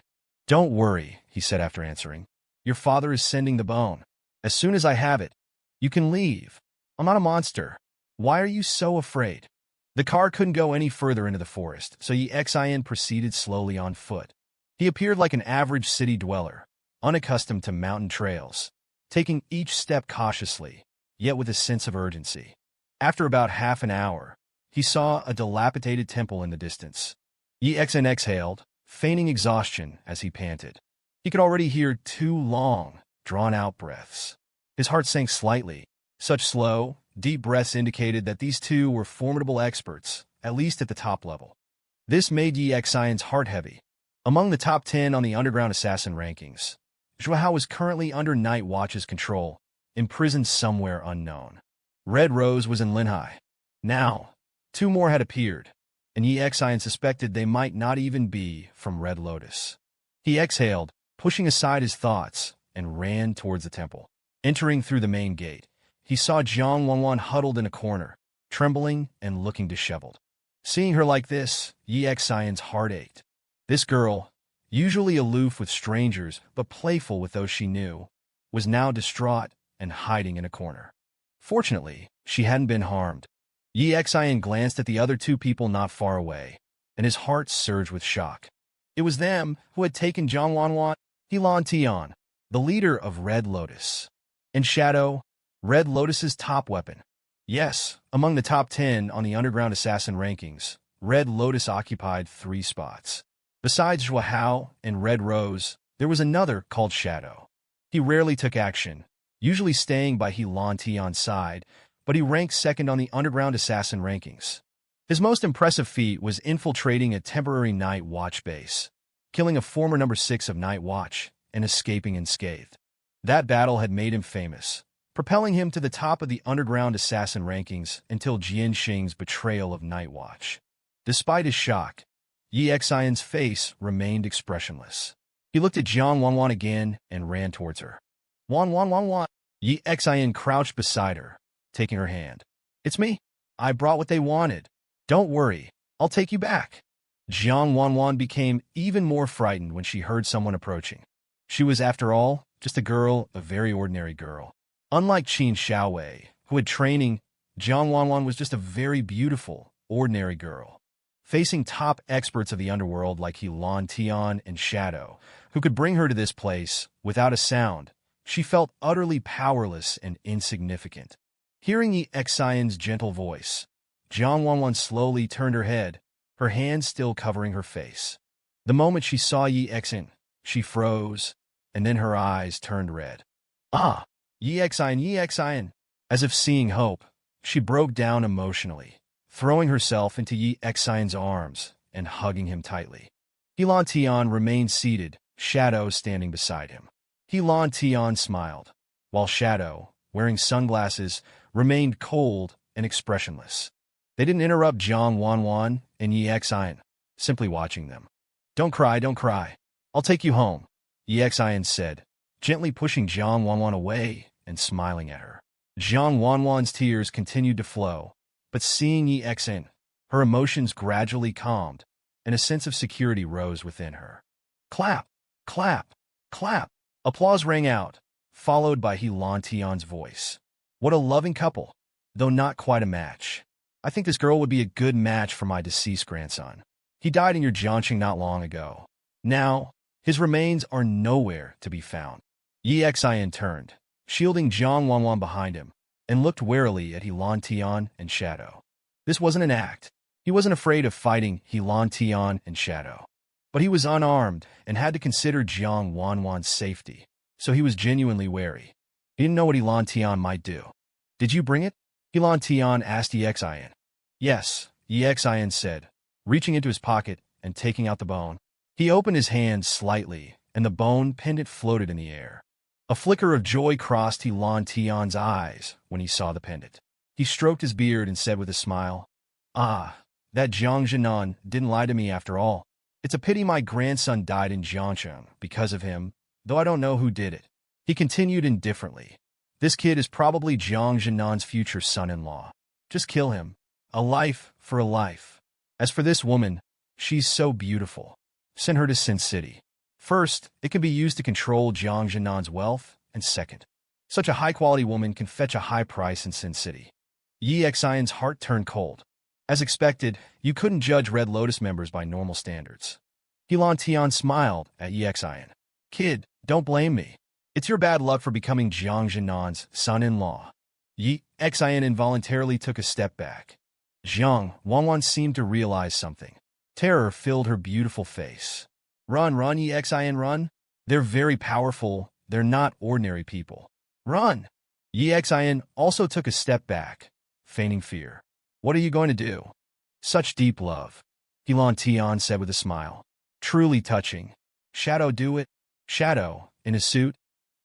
"Don't worry," he said after answering. "Your father is sending the bone. As soon as I have it, you can leave. I'm not a monster. Why are you so afraid?" The car couldn't go any further into the forest, so Yi Xian proceeded slowly on foot. He appeared like an average city dweller, unaccustomed to mountain trails, taking each step cautiously, yet with a sense of urgency. After about half an hour, he saw a dilapidated temple in the distance. Yi Xian exhaled, feigning exhaustion as he panted. He could already hear 2 long, drawn-out breaths. His heart sank slightly. Such slow, deep breaths indicated that these 2 were formidable experts, at least at the top level. This made Yi Xian's heart heavy. Among the top 10 on the underground assassin rankings, Zhou Hao was currently under Night Watch's control, imprisoned somewhere unknown. Red Rose was in Linhai. Now, 2 more had appeared, and Yi Xian suspected they might not even be from Red Lotus. He exhaled, pushing aside his thoughts, and ran towards the temple. Entering through the main gate, he saw Zhang Wanwan huddled in a corner, trembling and looking disheveled. Seeing her like this, Yi Xian's heart ached. This girl, usually aloof with strangers but playful with those she knew, was now distraught and hiding in a corner. Fortunately, she hadn't been harmed. Yi Xian glanced at the other 2 people not far away, and his heart surged with shock. It was them who had taken Zhang Wanwan, Helan Tian, the leader of Red Lotus. And Shadow, Red Lotus's top weapon. Yes, among the top 10 on the underground assassin rankings, Red Lotus occupied 3 spots. Besides Zhou Hao and Red Rose, there was another called Shadow. He rarely took action, usually staying by Helan Tian's side, but he ranked second on the underground assassin rankings. His most impressive feat was infiltrating a temporary Night Watch base, killing a former number 6 of Night Watch, and escaping unscathed. That battle had made him famous, propelling him to the top of the underground assassin rankings until Jian Xing's betrayal of Night Watch. Despite his shock, Yi Xian's face remained expressionless. He looked at Zhang Wanwan again and ran towards her. Wan. Yi Xian crouched beside her, taking her hand. "It's me. I brought what they wanted. Don't worry, I'll take you back." Zhang Wanwan became even more frightened when she heard someone approaching. She was, after all, just a girl, a very ordinary girl. Unlike Qin Xiaowei, who had training, Zhang Wanwan was just a very beautiful, ordinary girl. Facing top experts of the underworld like Helan Tian and Shadow, who could bring her to this place without a sound, she felt utterly powerless and insignificant. Hearing Yi Xian's gentle voice, Zhang Wanwan slowly turned her head, her hands still covering her face. The moment she saw Yi Xian, she froze, and then her eyes turned red. "Ah! Yi Xian." As if seeing hope, she broke down emotionally, throwing herself into Yi Xian's arms and hugging him tightly. Helan Tian remained seated, Shadow standing beside him. Helan Tian smiled, while Shadow, wearing sunglasses, remained cold and expressionless. They didn't interrupt Zhang Wanwan and Yi Xian, simply watching them. Don't cry. I'll take you home," Yi Xian said, gently pushing Zhang Wanwan away and smiling at her. Zhang Wanwan's tears continued to flow, but seeing Yi Xian, her emotions gradually calmed, and a sense of security rose within her. Clap, clap, clap. Applause rang out, followed by Helan Tian's voice. "What a loving couple, though not quite a match. I think this girl would be a good match for my deceased grandson. He died in your Jiangxing not long ago. Now, his remains are nowhere to be found." Yi Xian turned, shielding Zhang Wanwan behind him, and looked warily at Helan Tian and Shadow. This wasn't an act. He wasn't afraid of fighting Helan Tian and Shadow. But he was unarmed and had to consider Jiang Wanwan's safety, so he was genuinely wary. He didn't know what Yilan Tian might do. "Did you bring it?" Yilan Tian asked Xian. "Yes," Xian said, reaching into his pocket and taking out the bone. He opened his hand slightly, and the bone pendant floated in the air. A flicker of joy crossed Yilan Tian's eyes when he saw the pendant. He stroked his beard and said with a smile, "Ah, that Jiang Zhenan didn't lie to me after all. It's a pity my grandson died in Jiangcheng because of him, though I don't know who did it." He continued indifferently, "This kid is probably Jiang Zhenan's future son-in-law. Just kill him. A life for a life. As for this woman, she's so beautiful. Send her to Sin City. First, it can be used to control Jiang Zhenan's wealth, and second, such a high-quality woman can fetch a high price in Sin City." Xian's heart turned cold. As expected, you couldn't judge Red Lotus members by normal standards. Yilan Tian smiled at Xian. "Kid, don't blame me. It's your bad luck for becoming Jiang Zhenan's son-in-law." Xian involuntarily took a step back. Jiang Wanwan seemed to realize something. Terror filled her beautiful face. "Run, run, Xian, run. They're very powerful. They're not ordinary people. Run!" Xian also took a step back, feigning fear. "What are you going to do?" "Such deep love," Yilan Tian said with a smile. "Truly touching. Shadow, do it." Shadow, in his suit,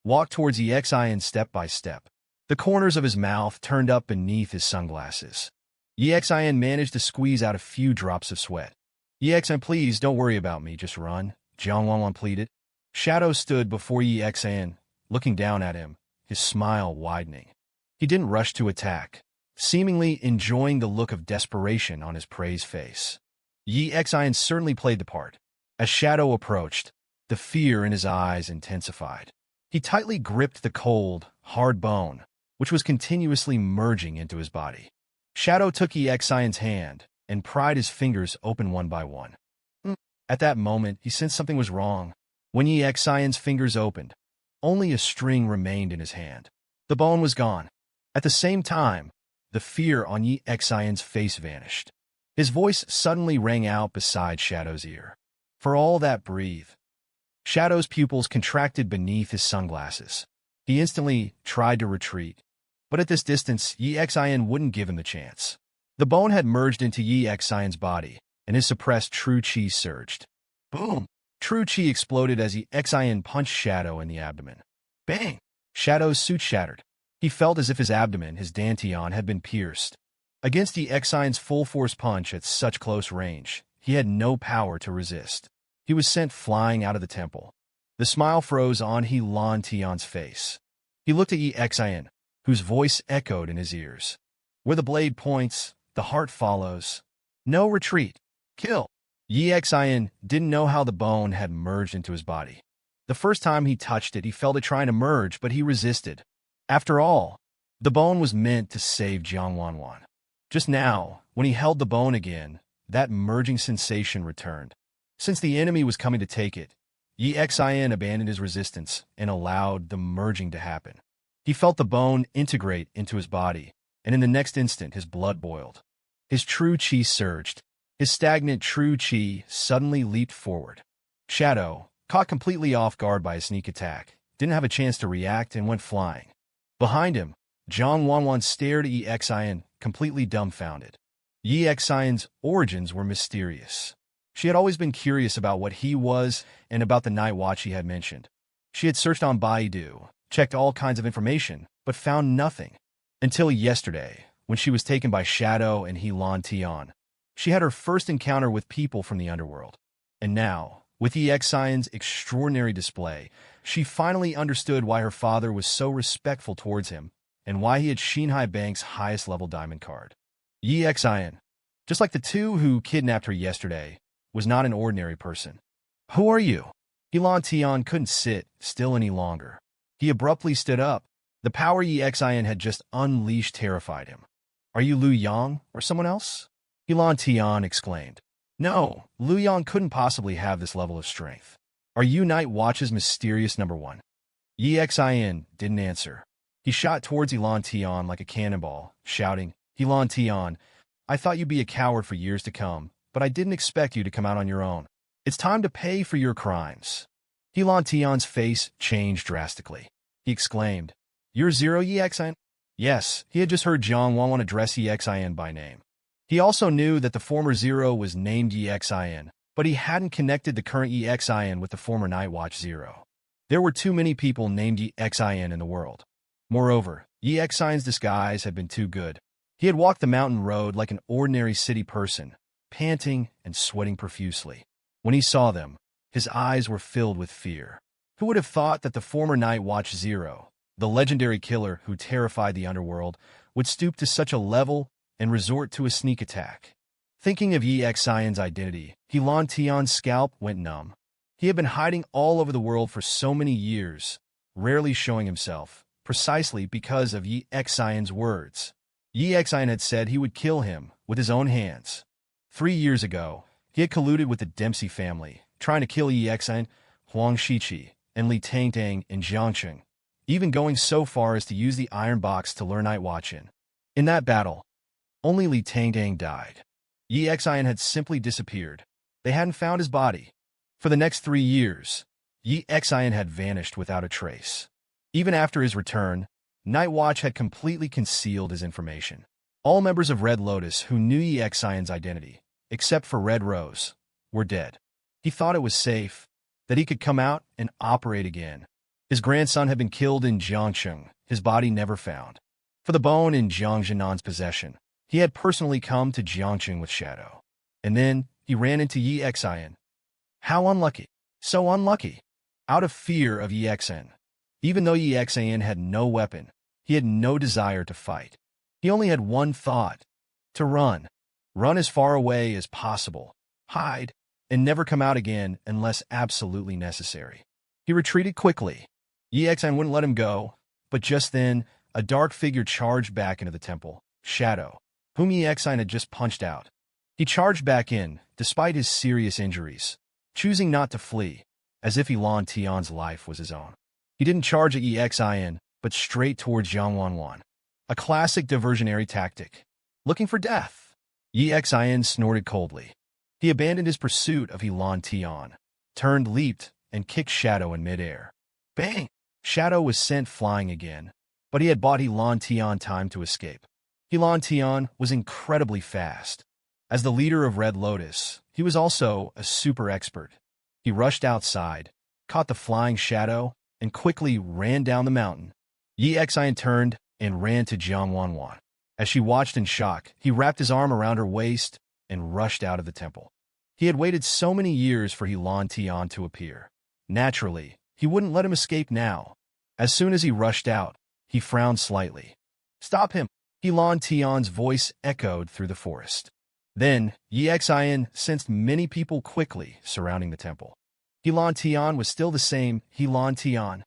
walked towards Xian step by step. The corners of his mouth turned up beneath his sunglasses. Xian managed to squeeze out a few drops of sweat. "Xian, please don't worry about me, just run," Jiang Wanwan pleaded. Shadow stood before Xian, looking down at him, his smile widening. He didn't rush to attack, seemingly enjoying the look of desperation on his prey's face. Xian certainly played the part. As Shadow approached, the fear in his eyes intensified. He tightly gripped the cold, hard bone, which was continuously merging into his body. Shadow took Xian's hand and pried his fingers open one by one. At that moment, he sensed something was wrong. When Xian's fingers opened, only a string remained in his hand. The bone was gone. At the same time, the fear on Xian's face vanished. His voice suddenly rang out beside Shadow's ear. "For all that, breathe." Shadow's pupils contracted beneath his sunglasses. He instantly tried to retreat, but at this distance, Xian wouldn't give him the chance. The bone had merged into Xian's body, and his suppressed true qi surged. Boom! True qi exploded as Xian punched Shadow in the abdomen. Bang! Shadow's suit shattered. He felt as if his abdomen, his dantian, had been pierced. Against Xian's full-force punch at such close range, he had no power to resist. He was sent flying out of the temple. The smile froze on Yilan Tian's face. He looked at Xian, whose voice echoed in his ears. "Where the blade points, the heart follows. No retreat. Kill." Xian didn't know how the bone had merged into his body. The first time he touched it, he felt it trying to merge, but he resisted. After all, the bone was meant to save Jiang Wanwan. Just now, when he held the bone again, that merging sensation returned. Since the enemy was coming to take it, Xian abandoned his resistance and allowed the merging to happen. He felt the bone integrate into his body, and in the next instant his blood boiled. His true qi surged. His stagnant true qi suddenly leaped forward. Shadow, caught completely off guard by a sneak attack, didn't have a chance to react and went flying. Behind him, Jiang Wanwan stared at Xian, completely dumbfounded. Xian's origins were mysterious. She had always been curious about what he was and about the night watch he had mentioned. She had searched on Baidu, checked all kinds of information, but found nothing. Until yesterday, when she was taken by Shadow and Yilan Tian. She had her first encounter with people from the underworld. And now, with Xian's extraordinary display, she finally understood why her father was so respectful towards him and why he had Xinhai Bank's highest-level diamond card. Xian, just like the two who kidnapped her yesterday, was not an ordinary person. "Who are you?" Yilan Tian couldn't sit still any longer. He abruptly stood up. The power Xian had just unleashed terrified him. "Are you Lu Yang or someone else?" Yilan Tian exclaimed. "No, Lu Yang couldn't possibly have this level of strength. Are you Night Watch's mysterious number one?" Xian didn't answer. He shot towards Yilan Tian like a cannonball, shouting, "Yilan Tian, I thought you'd be a coward for years to come, but I didn't expect you to come out on your own." It's time to pay for your crimes. Helan Tion's face changed drastically. He exclaimed, "You're Zero Yexin?" Yes, he had just heard Jiang Wanwan address Yexin by name. He also knew that the former Zero was named Yexin, but he hadn't connected the current Yexin with the former Nightwatch Zero. There were too many people named Yexin in the world. Moreover, Yexin's disguise had been too good. He had walked the mountain road like an ordinary city person, panting and sweating profusely. When he saw them, his eyes were filled with fear. Who would have thought that the former Nightwatch Zero, the legendary killer who terrified the underworld, would stoop to such a level and resort to a sneak attack? Thinking of Yexin's identity, Helan Tion's scalp went numb. He had been hiding all over the world for so many years, rarely showing himself, precisely because of Yexin's words. Yexin had said he would kill him with his own hands. 3 years ago, he had colluded with the Dempsey family, trying to kill Yexin, Huang Shiqi, and Li Tangtang in Jiangcheng, even going so far as to use the iron box to lure Nightwatch in. In that battle, only Li Tangtang died. Yexin had simply disappeared. They hadn't found his body. For the next 3 years, Yexin had vanished without a trace. Even after his return, Nightwatch had completely concealed his information. All members of Red Lotus who knew Yexin's identity, except for Red Rose, were dead. He thought it was safe, that he could come out and operate again. His grandson had been killed in Jiangcheng, his body never found. For the bone in Jiang Zhenan's possession, he had personally come to Jiangcheng with Shadow. And then he ran into Yexin. How unlucky. So unlucky. Out of fear of Yexin. Even though Yexin had no weapon, he had no desire to fight. He only had one thought: to run. Run as far away as possible. Hide, and never come out again unless absolutely necessary. He retreated quickly. Yexin wouldn't let him go, but just then, a dark figure charged back into the temple, Shadow, whom Yexin had just punched out. He charged back in, despite his serious injuries, choosing not to flee, as if Helan Tion's life was his own. He didn't charge at Yexin, but straight towards Jiang Wanwan. A classic diversionary tactic. Looking for death. Yexin snorted coldly. He abandoned his pursuit of Helan Tion, turned, leaped, and kicked Shadow in midair. Bang! Shadow was sent flying again, but he had bought Helan Tion time to escape. Helan Tion was incredibly fast. As the leader of Red Lotus, he was also a super expert. He rushed outside, caught the flying Shadow, and quickly ran down the mountain. Yexin turned and ran to Jiang Wanwan. As she watched in shock, he wrapped his arm around her waist and rushed out of the temple. He had waited so many years for Helan Tion to appear. Naturally, he wouldn't let him escape now. As soon as he rushed out, he frowned slightly. "Stop him!" Helan Tion's voice echoed through the forest. Then, Yexin sensed many people quickly surrounding the temple. Helan Tion was still the same Helan Tion.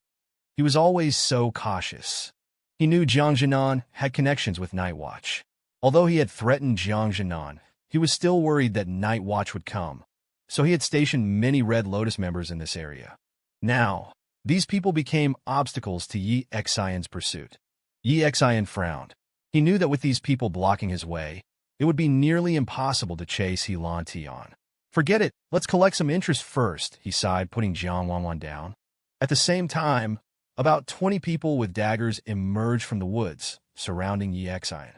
He was always so cautious. He knew Jiang Zhenan had connections with Nightwatch. Although he had threatened Jiang Zhenan, he was still worried that Nightwatch would come, so he had stationed many Red Lotus members in this area. Now, these people became obstacles to Yexin's pursuit. Yexin frowned. He knew that with these people blocking his way, it would be nearly impossible to chase Helan Tion. "Forget it, let's collect some interest first," he sighed, putting Jiang Wanwan down. At the same time, about 20 people with daggers emerged from the woods, surrounding Yexin.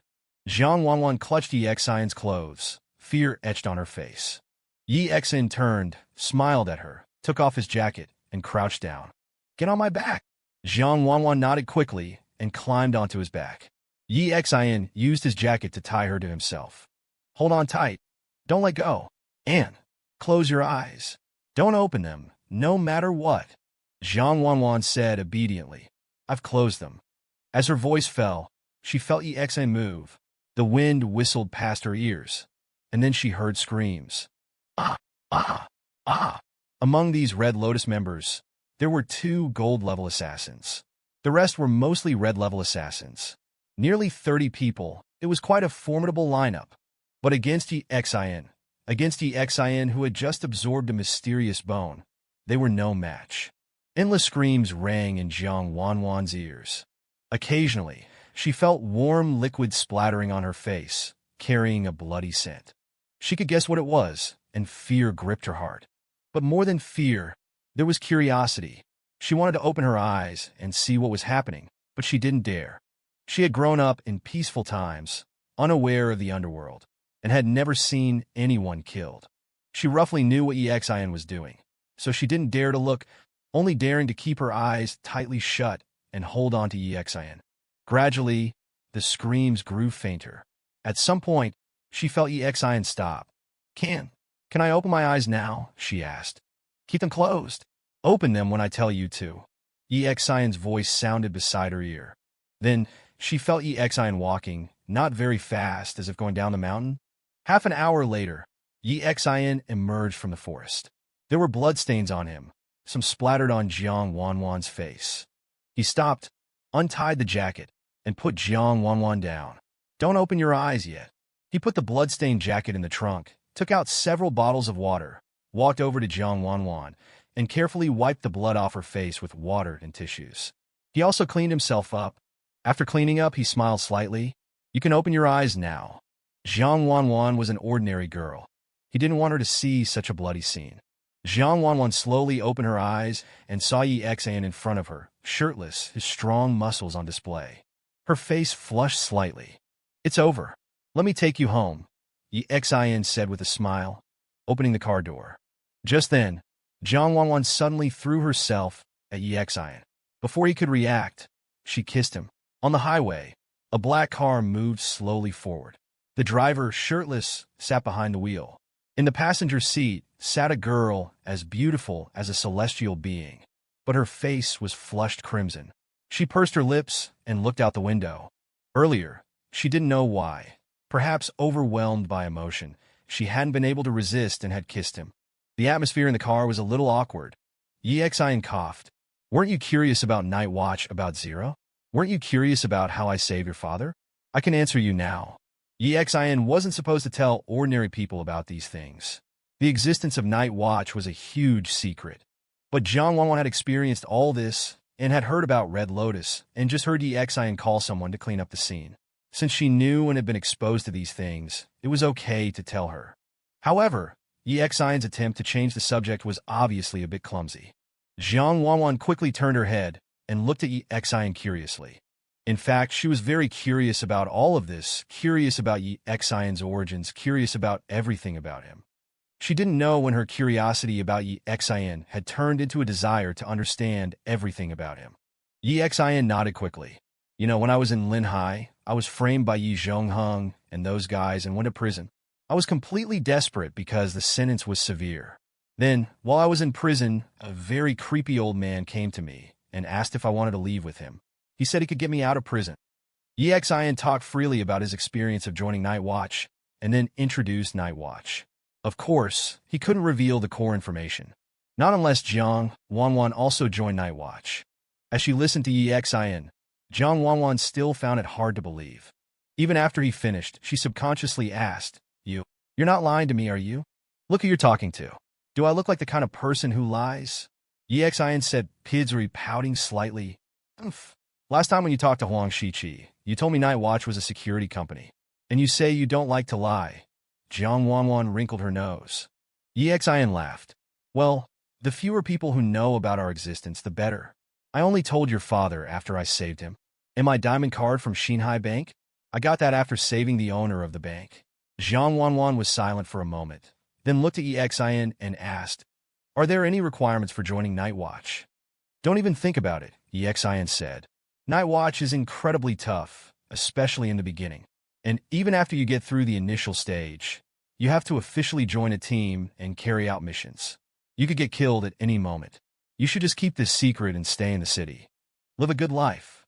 Jiang Wanwan clutched Yexin's clothes, fear etched on her face. Yexin turned, smiled at her, took off his jacket, and crouched down. "Get on my back." Jiang Wanwan nodded quickly and climbed onto his back. Yexin used his jacket to tie her to himself. "Hold on tight. Don't let go. And close your eyes. Don't open them, no matter what." Jiang Wanwan said obediently. "I've closed them." As her voice fell, she felt Yexin move. The wind whistled past her ears, and then she heard screams. "Ah! Ah! Ah!" Among these Red Lotus members, there were 2 gold-level assassins. The rest were mostly red-level assassins. Nearly 30 people, it was quite a formidable lineup. But against Yexin who had just absorbed a mysterious bone, they were no match. Endless screams rang in Jiang Wanwan's ears. Occasionally, she felt warm liquid splattering on her face, carrying a bloody scent. She could guess what it was, and fear gripped her heart. But more than fear, there was curiosity. She wanted to open her eyes and see what was happening, but she didn't dare. She had grown up in peaceful times, unaware of the underworld, and had never seen anyone killed. She roughly knew what Exin was doing, so she didn't dare to look, only daring to keep her eyes tightly shut and hold on to Exin. Gradually, the screams grew fainter. At some point, she felt Exin stop. Can I open my eyes now?" she asked. "Keep them closed. Open them when I tell you to." Exin's voice sounded beside her ear. Then, she felt Exin walking, not very fast, as if going down the mountain. Half an hour later, Exin emerged from the forest. There were bloodstains on him, some splattered on Jiang Wanwan's face. He stopped, untied the jacket, and put Jiang Wanwan down. "Don't open your eyes yet." He put the bloodstained jacket in the trunk, took out several bottles of water, walked over to Jiang Wanwan, and carefully wiped the blood off her face with water and tissues. He also cleaned himself up. After cleaning up, he smiled slightly. "You can open your eyes now." Jiang Wanwan was an ordinary girl. He didn't want her to see such a bloody scene. Jiang Wanwan slowly opened her eyes and saw Exin in front of her, shirtless, his strong muscles on display. Her face flushed slightly. "It's over. Let me take you home," Exin said with a smile, opening the car door. Just then, Jiang Wanwan suddenly threw herself at Exin. Before he could react, she kissed him. On the highway, a black car moved slowly forward. The driver, shirtless, sat behind the wheel. In the passenger seat sat a girl as beautiful as a celestial being, but her face was flushed crimson. She pursed her lips and looked out the window. Earlier, she didn't know why. Perhaps overwhelmed by emotion, she hadn't been able to resist and had kissed him. The atmosphere in the car was a little awkward. Exin coughed. "Weren't you curious about Night Watch, about Zero? Weren't you curious about how I saved your father? I can answer you now." Exin wasn't supposed to tell ordinary people about these things. The existence of Night Watch was a huge secret. But Jiang Wanwan had experienced all this and had heard about Red Lotus and just heard Exin call someone to clean up the scene. Since she knew and had been exposed to these things, it was okay to tell her. However, Exin's attempt to change the subject was obviously a bit clumsy. Jiang Wanwan quickly turned her head and looked at Exin curiously. In fact, she was very curious about all of this, curious about Exin's origins, curious about everything about him. She didn't know when her curiosity about Exin had turned into a desire to understand everything about him. Exin nodded quickly. "You know, when I was in Linhai, I was framed by Yi Zhongheng and those guys and went to prison. I was completely desperate because the sentence was severe. Then, while I was in prison, a very creepy old man came to me and asked if I wanted to leave with him. He said he could get me out of prison." Exin talked freely about his experience of joining Night Watch and then introduced Night Watch. Of course, he couldn't reveal the core information. Not unless Jiang Wanwan also joined Night Watch. As she listened to Exin, Jiang Wanwan still found it hard to believe. Even after he finished, she subconsciously asked, You're not lying to me, are you? Look who you're talking to. Do I look like the kind of person who lies?" Exin said, Pidzuri pouting slightly. "Oof. Last time when you talked to Huang Shiqi, you told me Night Watch was a security company. And you say you don't like to lie." Jiang Wanwan wrinkled her nose. Exin laughed. "Well, the fewer people who know about our existence, the better. I only told your father after I saved him. And my diamond card from Xinhai Bank? I got that after saving the owner of the bank." Jiang Wanwan was silent for a moment, then looked at Exin and asked, "Are there any requirements for joining Night Watch?" "Don't even think about it," Exin said. "Night Watch is incredibly tough, especially in the beginning. And even after you get through the initial stage, you have to officially join a team and carry out missions. You could get killed at any moment. You should just keep this secret and stay in the city. Live a good life."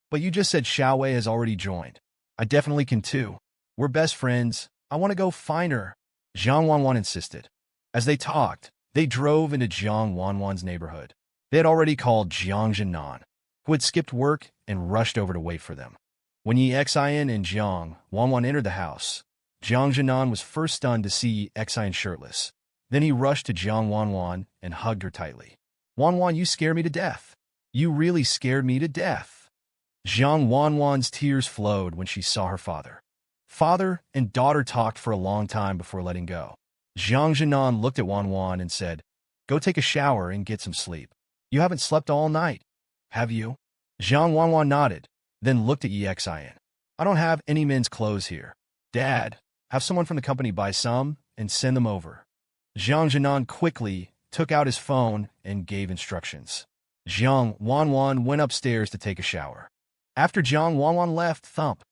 "But you just said Xiaowei has already joined." "I definitely can too. We're best friends. I want to go find her," Jiang Wanwan insisted. As they talked, they drove into Jiang Wanwan's neighborhood. They had already called Jiang Zhenan, who had skipped work and rushed over to wait for them. When Exin and Jiang Wanwan entered the house, Jiang Zhenan was first stunned to see Exin shirtless. Then he rushed to Jiang Wanwan and hugged her tightly. "Wanwan, you scared me to death. You really scared me to death." Jiang Wanwan's tears flowed when she saw her father. Father and daughter talked for a long time before letting go. Jiang Zhenan looked at Wanwan and said, Go take a shower and get some sleep. You haven't slept all night, have you? Zhang Wanwan nodded, then looked at Exin. I don't have any men's clothes here. Dad, have someone from the company buy some and send them over. Zhang Jinan quickly took out his phone and gave instructions. Zhang Wanwan went upstairs to take a shower. After Zhang Wanwan left, thump.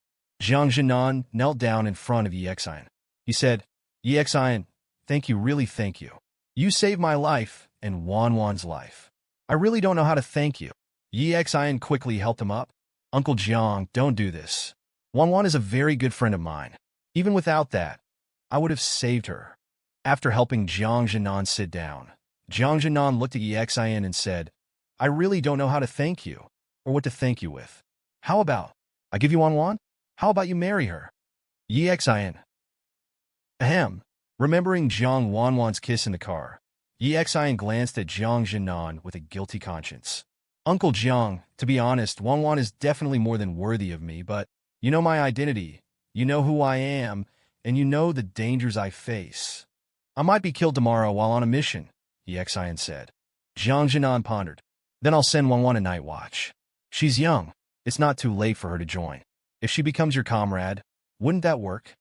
Zhang Jinan knelt down in front of Exin. He said, Exin, thank you, really thank you. You saved my life and Wanwan's life. I really don't know how to thank you. Exin quickly helped him up. Uncle Jiang, don't do this. Wanwan is a very good friend of mine. Even without that, I would have saved her. After helping Zhang Jinan sit down, Zhang Jinan looked at Exin and said, I really don't know how to thank you, or what to thank you with. How about, I give you Wanwan? How about you marry her? Exin. Ahem. Remembering Zhang Wanwan's kiss in the car, Exin glanced at Zhang Jinan with a guilty conscience. Uncle Jiang, to be honest, Wanwan is definitely more than worthy of me, but you know my identity, you know who I am, and you know the dangers I face. I might be killed tomorrow while on a mission, Exin said. Zhang Jinan pondered. Then I'll send Wanwan a night watch. She's young. It's not too late for her to join. If she becomes your comrade, wouldn't that work?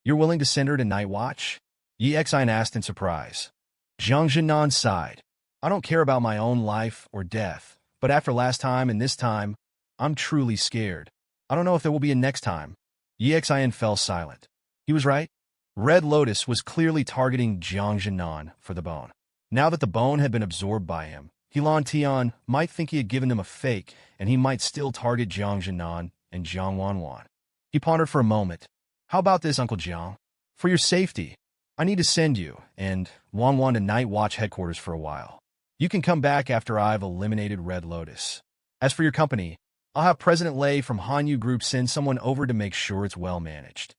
You're willing to send her to night watch? Exin asked in surprise. Zhang Jinan sighed. I don't care about my own life or death, but after last time and this time, I'm truly scared. I don't know if there will be a next time. Exin fell silent. He was right. Red Lotus was clearly targeting Zhang Jinan for the bone. Now that the bone had been absorbed by him, Helan Tian might think he had given him a fake, and he might still target Zhang Jinan and Zhang Wanwan. He pondered for a moment. How about this, Uncle Jiang? For your safety, I need to send you and Wanwan to Night Watch headquarters for a while. You can come back after I've eliminated Red Lotus. As for your company, I'll have President Lei from Hanyu Group send someone over to make sure it's well managed.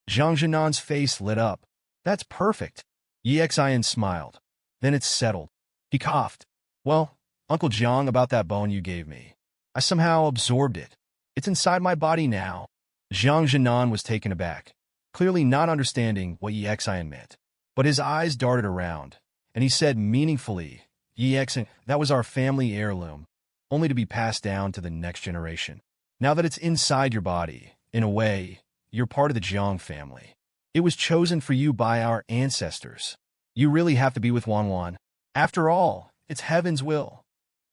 Zhang Jinan's face lit up. That's perfect. Exin smiled. Then it's settled. He coughed. Well, Uncle Jiang, about that bone you gave me. I somehow absorbed it. It's inside my body now. Zhang Jinan was taken aback, clearly not understanding what Exin meant. But his eyes darted around, and he said meaningfully, Exin, that was our family heirloom, only to be passed down to the next generation. Now that it's inside your body, in a way, you're part of the Jiang family. It was chosen for you by our ancestors. You really have to be with Wanwan. After all, it's heaven's will.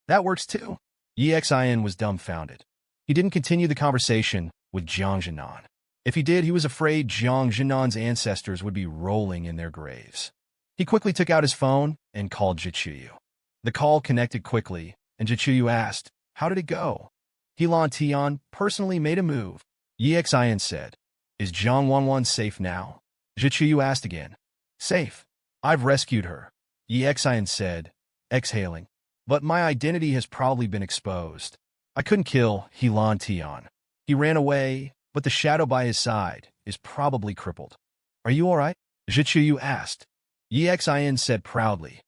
That works too. Exin was dumbfounded. He didn't continue the conversation with Zhang Jinan. If he did, he was afraid Zhang Jinan's ancestors would be rolling in their graves. He quickly took out his phone and called Jichuyu. The call connected quickly, and Jichuyu asked, how did it go? Helan Tian personally made a move. Exin said, is Zhang Wanwan safe now? Jichuyu asked again. Safe. I've rescued her. Exin said, exhaling. But my identity has probably been exposed. I couldn't kill Helan Tian. He ran away, but the shadow by his side is probably crippled. Are you all right? Jichuyu asked. Exin said proudly.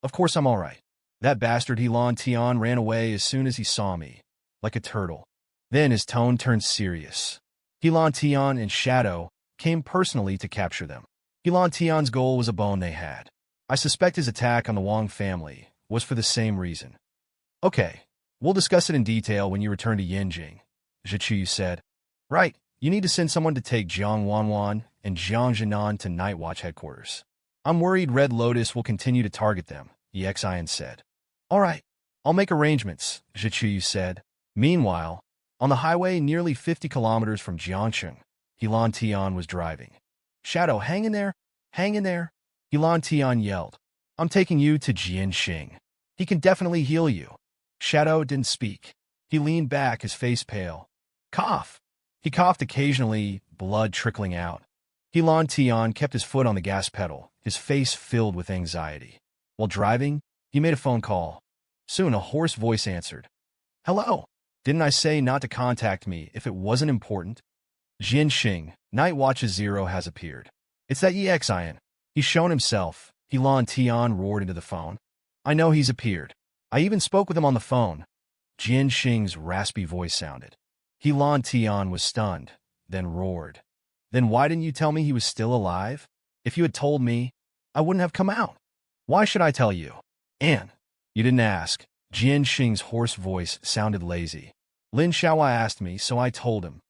Of course I'm all right. That bastard Helan Tian ran away as soon as he saw me, like a turtle. Then his tone turned serious. Helan Tian and Shadow came personally to capture them. Helan Tian's goal was a bone they had. I suspect his attack on the Wang family was for the same reason. Okay, we'll discuss it in detail when you return to Yanjing, Jichuyu said. Right, you need to send someone to take Zhang Wanwan and Zhang Jinan to Night Watch headquarters. I'm worried Red Lotus will continue to target them, Exin said. All right, I'll make arrangements, Jichuyu said. Meanwhile, on the highway nearly 50 kilometers from Jiangcheng, Helan Tian was driving. Shadow, hang in there, hang in there, Helan Tian yelled. I'm taking you to Jianxing. He can definitely heal you. Shadow didn't speak. He leaned back, his face pale. Cough. He coughed occasionally, blood trickling out. Helan Tian kept his foot on the gas pedal, his face filled with anxiety. While driving, he made a phone call. Soon a hoarse voice answered. Hello. Didn't I say not to contact me if it wasn't important? Jianxing, Night Watch Zero has appeared. It's that Exin. He's shown himself, Helan Tian roared into the phone. I know he's appeared. I even spoke with him on the phone. Jianxing's raspy voice sounded. Helan Tian was stunned, then roared. Then why didn't you tell me he was still alive? If you had told me, I wouldn't have come out. Why should I tell you? And you didn't ask. Jian Xing's hoarse voice sounded lazy. Lin Shaohua asked me, so I told him.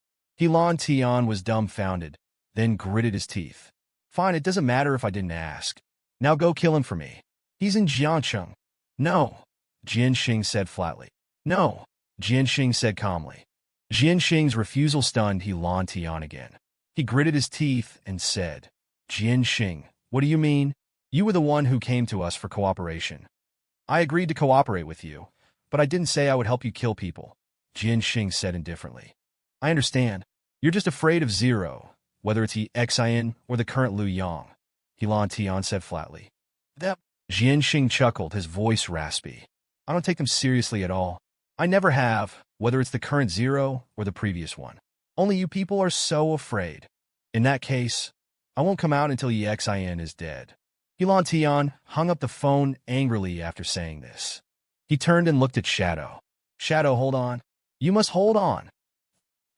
Lan Tian was dumbfounded, then gritted his teeth. Fine, it doesn't matter if I didn't ask. Now go kill him for me. He's in Jiangcheng. No, Jian Xing said flatly. No, Jian Xing said calmly. Jian Xing's refusal stunned Lan Tian again. He gritted his teeth and said, Jian Xing, what do you mean? You were the one who came to us for cooperation. I agreed to cooperate with you, but I didn't say I would help you kill people, Jian Xing said indifferently. I understand. You're just afraid of Zero, whether it's Xin or the current Liu Yang, Lan Tian said flatly. That Jian Xing chuckled, his voice raspy. I don't take them seriously at all. I never have, whether it's the current Zero or the previous one. Only you people are so afraid. In that case, I won't come out until Xin is dead. Lan Tian hung up the phone angrily after saying this. He turned and looked at Shadow. Shadow, hold on. You must hold on.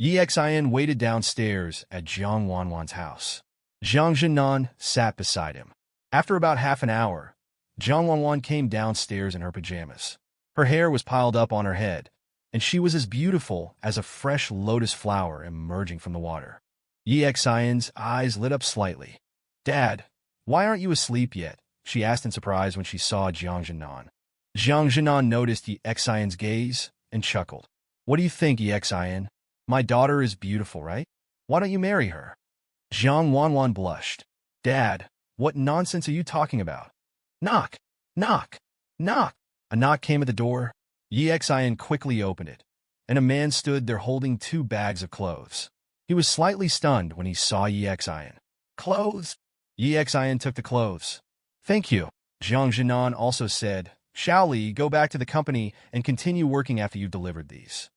Xin waited downstairs at Zhang Wanwan's house. Zhang Zhenan sat beside him. After about half an hour, Zhang Wanwan came downstairs in her pajamas. Her hair was piled up on her head, and she was as beautiful as a fresh lotus flower emerging from the water. Xin's eyes lit up slightly. Dad, why aren't you asleep yet? She asked in surprise when she saw Zhang Zhenan. Zhang Zhenan noticed Xin's gaze and chuckled. What do you think, Xin? My daughter is beautiful, right? Why don't you marry her? Zhang Wanwan blushed. Dad, what nonsense are you talking about? Knock! Knock! Knock! A knock came at the door. Xin quickly opened it, and a man stood there holding 2 bags of clothes. He was slightly stunned when he saw Xin. Clothes? Xin took the clothes. Thank you. Zhang Zhenan also said, Shaoli, go back to the company and continue working after you've delivered these.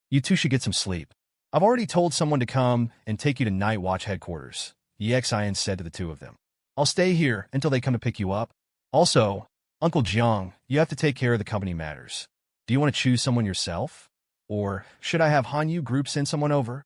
You two should get some sleep. I've already told someone to come and take you to Night Watch headquarters, Xin said to the 2 of them. I'll stay here until they come to pick you up. Also, Uncle Jiang, you have to take care of the company matters. Do you want to choose someone yourself? Or should I have Hanyu Group send someone over?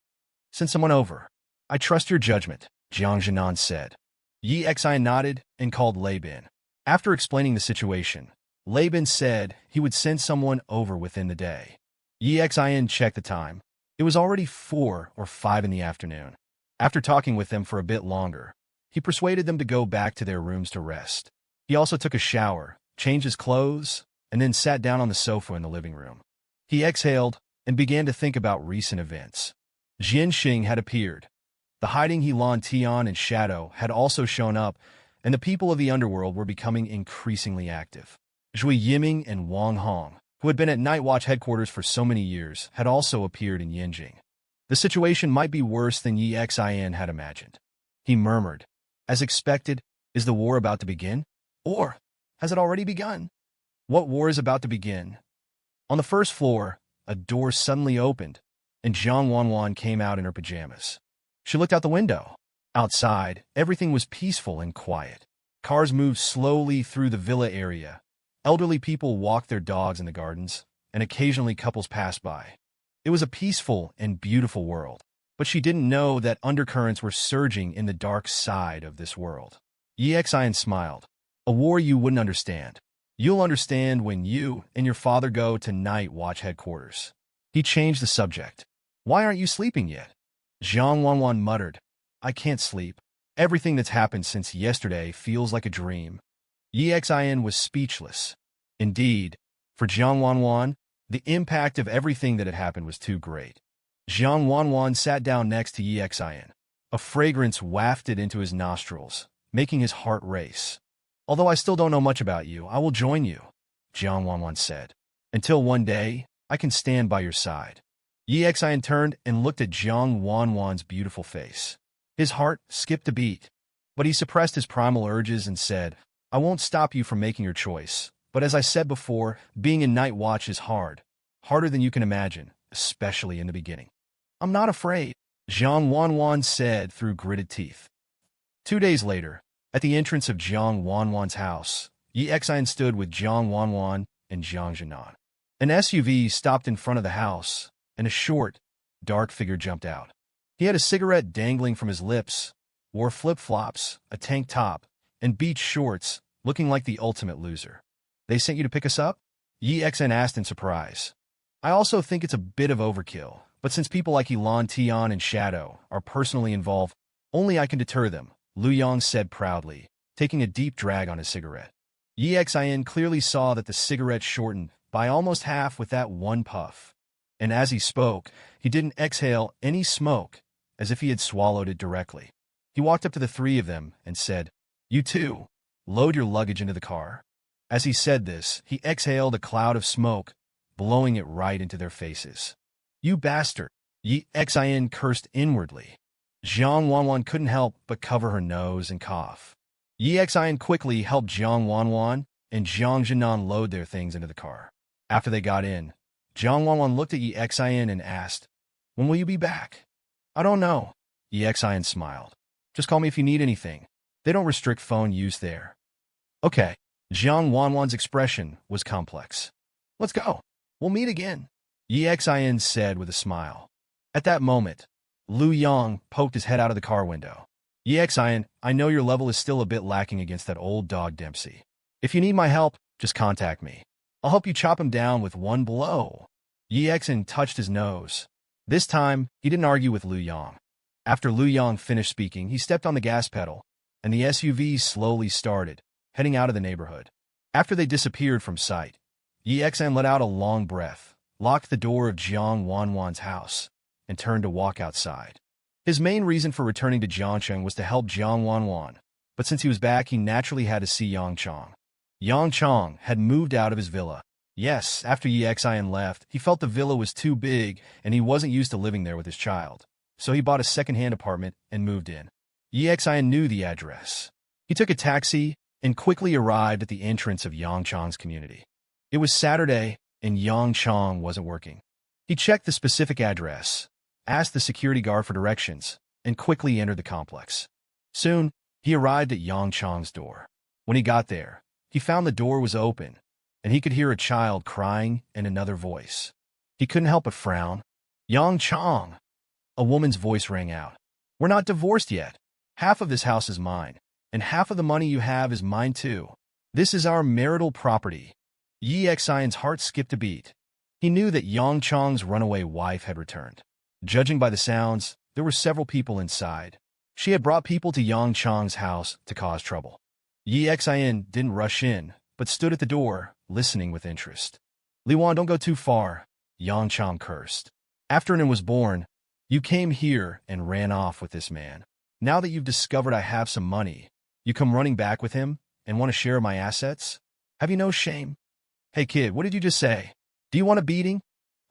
Send someone over. I trust your judgment, Zhang Zhenan said. Xin nodded and called Laban. After explaining the situation, Laban said he would send someone over within the day. Xin checked the time. It was already 4 or 5 in the afternoon. After talking with them for a bit longer, he persuaded them to go back to their rooms to rest. He also took a shower, changed his clothes, and then sat down on the sofa in the living room. He exhaled and began to think about recent events. Jian Xing had appeared. The hiding Lan Tian and Shadow had also shown up, and the people of the underworld were becoming increasingly active. Zhui Yiming and Wang Hong, who had been at Night Watch headquarters for so many years, had also appeared in Yanjing. The situation might be worse than Xin had imagined. He murmured, as expected, is the war about to begin? Or has it already begun? What war is about to begin? On the first floor, a door suddenly opened, and Zhang Wanwan came out in her pajamas. She looked out the window. Outside, everything was peaceful and quiet. Cars moved slowly through the villa area. Elderly people walked their dogs in the gardens, and occasionally couples passed by. It was a peaceful and beautiful world, but she didn't know that undercurrents were surging in the dark side of this world. Xin smiled. A war you wouldn't understand. You'll understand when you and your father go to Night Watch headquarters. He changed the subject. Why aren't you sleeping yet? Zhang Wanwan muttered. I can't sleep. Everything that's happened since yesterday feels like a dream. Xin was speechless. Indeed, for Zhang Wanwan, the impact of everything that had happened was too great. Zhang Wanwan sat down next to Xin. A fragrance wafted into his nostrils, making his heart race. Although I still don't know much about you, I will join you, Zhang Wanwan said. Until one day, I can stand by your side. Xin turned and looked at Zhang Wanwan's beautiful face. His heart skipped a beat, but he suppressed his primal urges and said, I won't stop you from making your choice, but as I said before, being in Night Watch is hard. Harder than you can imagine, especially in the beginning. I'm not afraid, Zhang Wanwan said through gritted teeth. 2 days later, at the entrance of Zhang Wanwan's house, Xin stood with Zhang Wanwan and Zhang Zhenan. An SUV stopped in front of the house, and a short, dark figure jumped out. He had a cigarette dangling from his lips, wore flip-flops, a tank top, and beach shorts, looking like the ultimate loser. They sent you to pick us up? Yi Xan asked in surprise. I also think it's a bit of overkill, but since people like Elan Tian and Shadow are personally involved, only I can deter them, Lu Yang said proudly, taking a deep drag on his cigarette. Yi Xian clearly saw that the cigarette shortened by almost half with that one puff. And as he spoke, he didn't exhale any smoke, as if he had swallowed it directly. He walked up to the three of them and said, "You two, load your luggage into the car." As he said this, he exhaled a cloud of smoke, blowing it right into their faces. "You bastard!" Yi Xian cursed inwardly. Jiang Wanwan couldn't help but cover her nose and cough. Yi Xian quickly helped Jiang Wanwan and Jiang Jinan load their things into the car. After they got in, Jiang Wanwan looked at Yi Xian and asked, "When will you be back?" "I don't know." Yi Xian smiled. "Just call me if you need anything. They don't restrict phone use there." "Okay." Jiang Wanwan's expression was complex. "Let's go. We'll meet again," Yi Xian said with a smile. At that moment, Lu Yang poked his head out of the car window. "Yi Xian, I know your level is still a bit lacking against that old dog Dempsey. If you need my help, just contact me. I'll help you chop him down with one blow." Yi Xian touched his nose. This time, he didn't argue with Lu Yang. After Lu Yang finished speaking, he stepped on the gas pedal, and the SUV slowly started, heading out of the neighborhood. After they disappeared from sight, Yi Xian let out a long breath, locked the door of Jiang Wanwan's house, and turned to walk outside. His main reason for returning to Jiangcheng was to help Jiang Wanwan, but since he was back, he naturally had to see Yang Chong. Yang Chong had moved out of his villa. Yes, after Yi Xian left, he felt the villa was too big and he wasn't used to living there with his child, so he bought a second-hand apartment and moved in. Yi Xian knew the address. He took a taxi and quickly arrived at the entrance of Yang Chong's community. It was Saturday, and Yang Chong wasn't working. He checked the specific address, asked the security guard for directions, and quickly entered the complex. Soon, he arrived at Yang Chong's door. When he got there, he found the door was open, and he could hear a child crying and another voice. He couldn't help but frown. "Yang Chong!" A woman's voice rang out. "We're not divorced yet. Half of this house is mine, and half of the money you have is mine too. This is our marital property." Yi Xian's heart skipped a beat. He knew that Yang Chong's runaway wife had returned. Judging by the sounds, there were several people inside. She had brought people to Yang Chong's house to cause trouble. Yi Xian didn't rush in, but stood at the door, listening with interest. "Li Wan, don't go too far," Yang Chong cursed. "After Nin was born, you came here and ran off with this man. Now that you've discovered I have some money, you come running back with him and want to share my assets? Have you no shame?" "Hey kid, what did you just say? Do you want a beating?"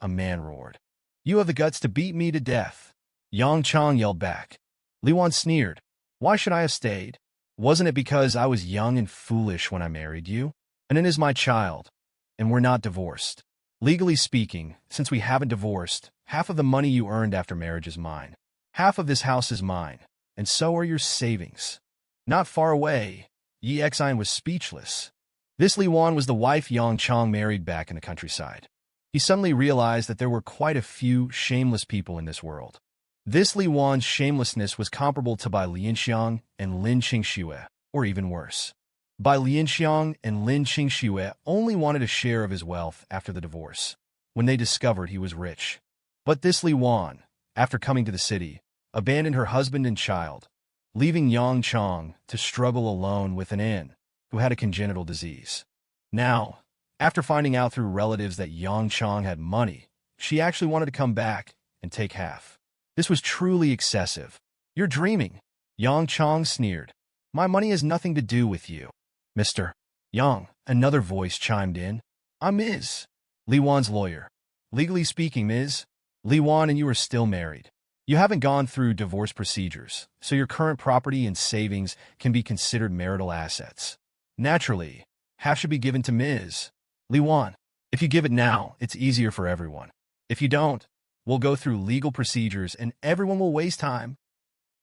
a man roared. "You have the guts to beat me to death," Yang Chong yelled back. Li Wan sneered. "Why should I have stayed? Wasn't it because I was young and foolish when I married you? And it is my child, and we're not divorced. Legally speaking, since we haven't divorced, half of the money you earned after marriage is mine. Half of this house is mine, and so are your savings." Not far away, Yi Xian was speechless. This Li Wan was the wife Yang Chong married back in the countryside. He suddenly realized that there were quite a few shameless people in this world. This Li Wan's shamelessness was comparable to Bai Lianxiang and Lin Qingxue, or even worse. Bai Lianxiang and Lin Qingxue only wanted a share of his wealth after the divorce, when they discovered he was rich. But this Li Wan, after coming to the city, abandoned her husband and child, leaving Yang Chong to struggle alone with an N who had a congenital disease. Now, after finding out through relatives that Yang Chong had money, she actually wanted to come back and take half. This was truly excessive. "You're dreaming," Yang Chong sneered. "My money has nothing to do with you." "Mr. Yang," another voice chimed in. "I'm Ms. Li Wan's lawyer. Legally speaking, Ms. Li Wan and you are still married. You haven't gone through divorce procedures, so your current property and savings can be considered marital assets. Naturally, half should be given to Ms. Li Wan. If you give it now, it's easier for everyone. If you don't, we'll go through legal procedures and everyone will waste time.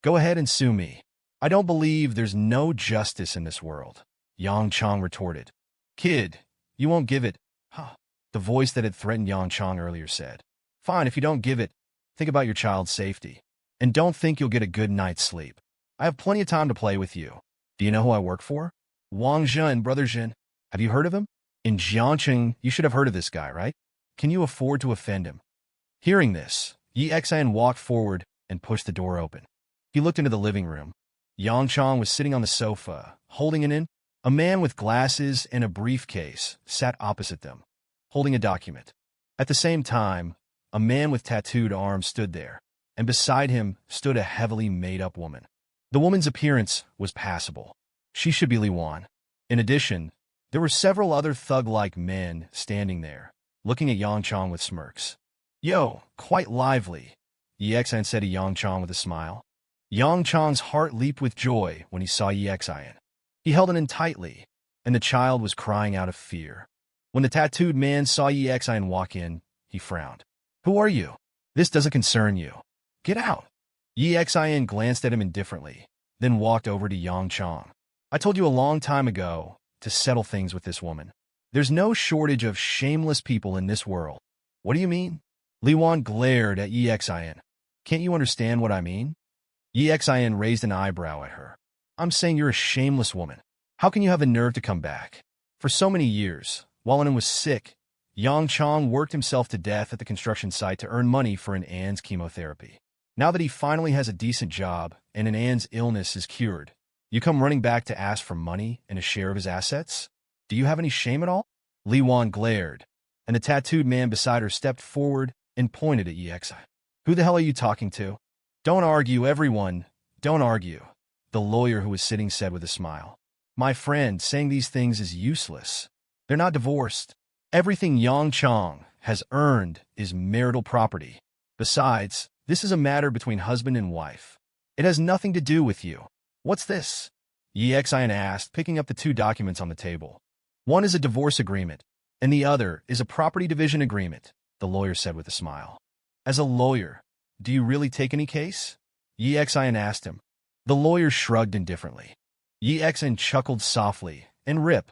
Go ahead and sue me. I don't believe there's no justice in this world," Yang Chong retorted. "Kid, you won't give it, huh?" The voice that had threatened Yang Chong earlier said. "Fine, if you don't give it, think about your child's safety. And don't think you'll get a good night's sleep. I have plenty of time to play with you. Do you know who I work for? Wang Zhen and Brother Zhen. Have you heard of him? In Jiangcheng, you should have heard of this guy, right? Can you afford to offend him? Hearing this, Yi Xian walked forward and pushed the door open. He looked into the living room. Yang Chong was sitting on the sofa, holding it in. A man with glasses and a briefcase sat opposite them, holding a document. At the same time, a man with tattooed arms stood there, and beside him stood a heavily made-up woman. The woman's appearance was passable. She should be Li Wan. In addition, there were several other thug-like men standing there, looking at Yang Chong with smirks. "Yo, quite lively," Yi Xian said to Yang Chong with a smile. Yang Chong's heart leaped with joy when he saw Yi Xian. He held it in tightly, and the child was crying out of fear. When the tattooed man saw Yi Xian walk in, he frowned. "Who are you? This doesn't concern you. Get out." Yi Xian glanced at him indifferently, then walked over to Yang Chong. "I told you a long time ago to settle things with this woman. There's no shortage of shameless people in this world." "What do you mean?" Li Wan glared at Yi Xian. "Can't you understand what I mean?" Yi Xian raised an eyebrow at her. "I'm saying you're a shameless woman. How can you have the nerve to come back?" For so many years, while Anan was sick, Yang Chong worked himself to death at the construction site to earn money for An's chemotherapy. Now that he finally has a decent job and An's illness is cured, you come running back to ask for money and a share of his assets? Do you have any shame at all? Li Wan glared, and the tattooed man beside her stepped forward and pointed at Yi Xian. "Who the hell are you talking to?" "Don't argue, everyone. Don't argue," the lawyer who was sitting said with a smile. "My friend, saying these things is useless. They're not divorced. Everything Yang Chong has earned is marital property. Besides, this is a matter between husband and wife. It has nothing to do with you." "What's this?" Yi Xian asked, picking up the two documents on the table. "One is a divorce agreement, and the other is a property division agreement," the lawyer said with a smile. "As a lawyer, do you really take any case?" Yi Xian asked him. The lawyer shrugged indifferently. Yi Xian chuckled softly, and rip.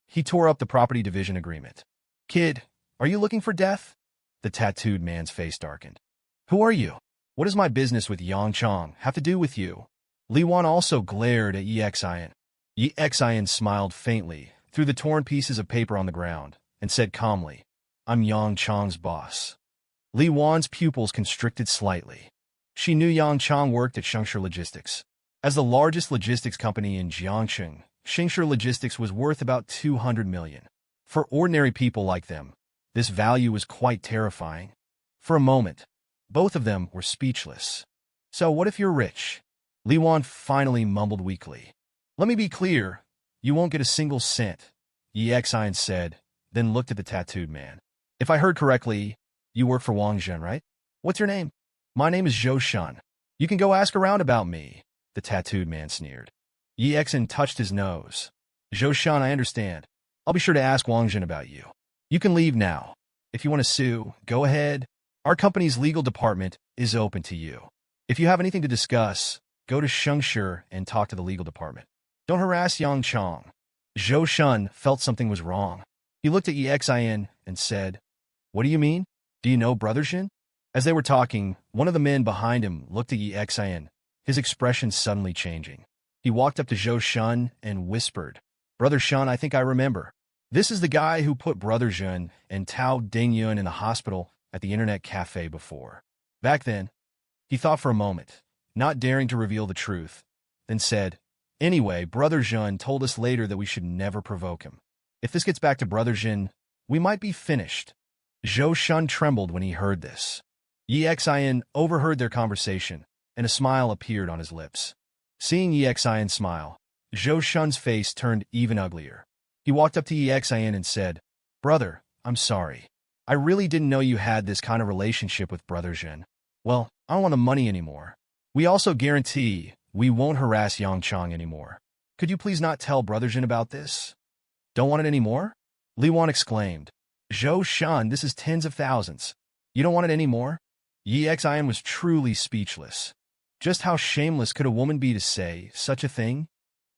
He tore up the property division agreement. "Kid, are you looking for death?" The tattooed man's face darkened. "Who are you? What does my business with Yang Chong have to do with you?" Li Wan also glared at Yi Xian. Yi Xian smiled faintly through the torn pieces of paper on the ground and said calmly, "I'm Yang Chong's boss." Li Wan's pupils constricted slightly. She knew Yang Chong worked at Shengshi Logistics. As the largest logistics company in Jiangcheng, Shengshi Logistics was worth about 200 million. For ordinary people like them, this value was quite terrifying. For a moment, both of them were speechless. "So what if you're rich?" Li Wan finally mumbled weakly. "Let me be clear, you won't get a single cent," Yi Xian said, then looked at the tattooed man. "If I heard correctly, you work for Wang Zhen, right? What's your name?" "My name is Zhou Shun. You can go ask around about me," the tattooed man sneered. Yi Xian touched his nose. "Zhou Shun, I understand. I'll be sure to ask Wang Zhen about you. You can leave now. If you want to sue, go ahead. Our company's legal department is open to you. If you have anything to discuss, go to Shengshi and talk to the legal department. Don't harass Yang Chong." Zhou Shun felt something was wrong. He looked at Yi Xian and said, "What do you mean? Do you know Brother Zhen?" As they were talking, one of the men behind him looked at Yi Xian, his expression suddenly changing. He walked up to Zhou Shun and whispered, "Brother Shun, I think I remember. This is the guy who put Brother Zhen and Tao Dingyun in the hospital at the internet cafe before." Back then, he thought for a moment, not daring to reveal the truth, then said, "Anyway, Brother Zhen told us later that we should never provoke him. If this gets back to Brother Zhen, we might be finished." Zhou Shun trembled when he heard this. Yi Xian overheard their conversation, and a smile appeared on his lips. Seeing Yi Xian smile, Zhou Shun's face turned even uglier. He walked up to Yi Xian and said, "Brother, I'm sorry. I really didn't know you had this kind of relationship with Brother Zhen. Well, I don't want the money anymore. We also guarantee we won't harass Yang Chong anymore. Could you please not tell Brother Zhen about this?" "Don't want it anymore?" Li Wan exclaimed. "Zhou Shun, this is tens of thousands. You don't want it anymore?" Yi Xian was truly speechless. Just how shameless could a woman be to say such a thing?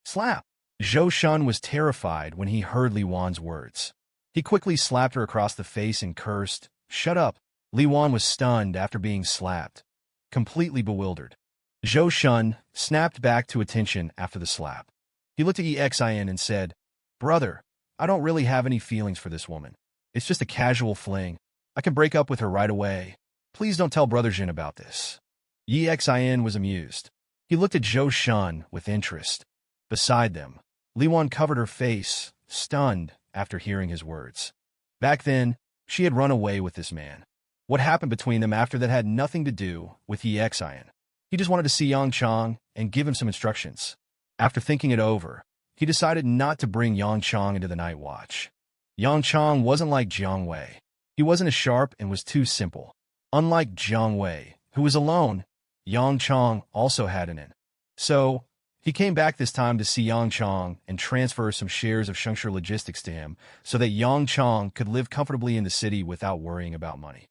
Slap! Zhou Shun was terrified when he heard Li Wan's words. He quickly slapped her across the face and cursed, "Shut up!" Li Wan was stunned after being slapped, completely bewildered. Zhou Shun snapped back to attention after the slap. He looked at Yi Xian and said, "Brother, I don't really have any feelings for this woman. It's just a casual fling. I can break up with her right away. Please don't tell Brother Jin about this. Yi Xin was amused. He looked at Zhou Shun with interest. Beside them, Li Wan covered her face, stunned after hearing his words. Back then, she had run away with this man. What happened between them after that had nothing to do with Yi Xin. He just wanted to see Yang Chong and give him some instructions. After thinking it over, he decided not to bring Yang Chong into the night watch. Yang Chong wasn't like Jiang Wei. He wasn't as sharp and was too simple. Unlike Jiang Wei, who was alone, Yang Chong also had an in. So, he came back this time to see Yang Chong and transfer some shares of Shengshe Logistics to him so that Yang Chong could live comfortably in the city without worrying about money.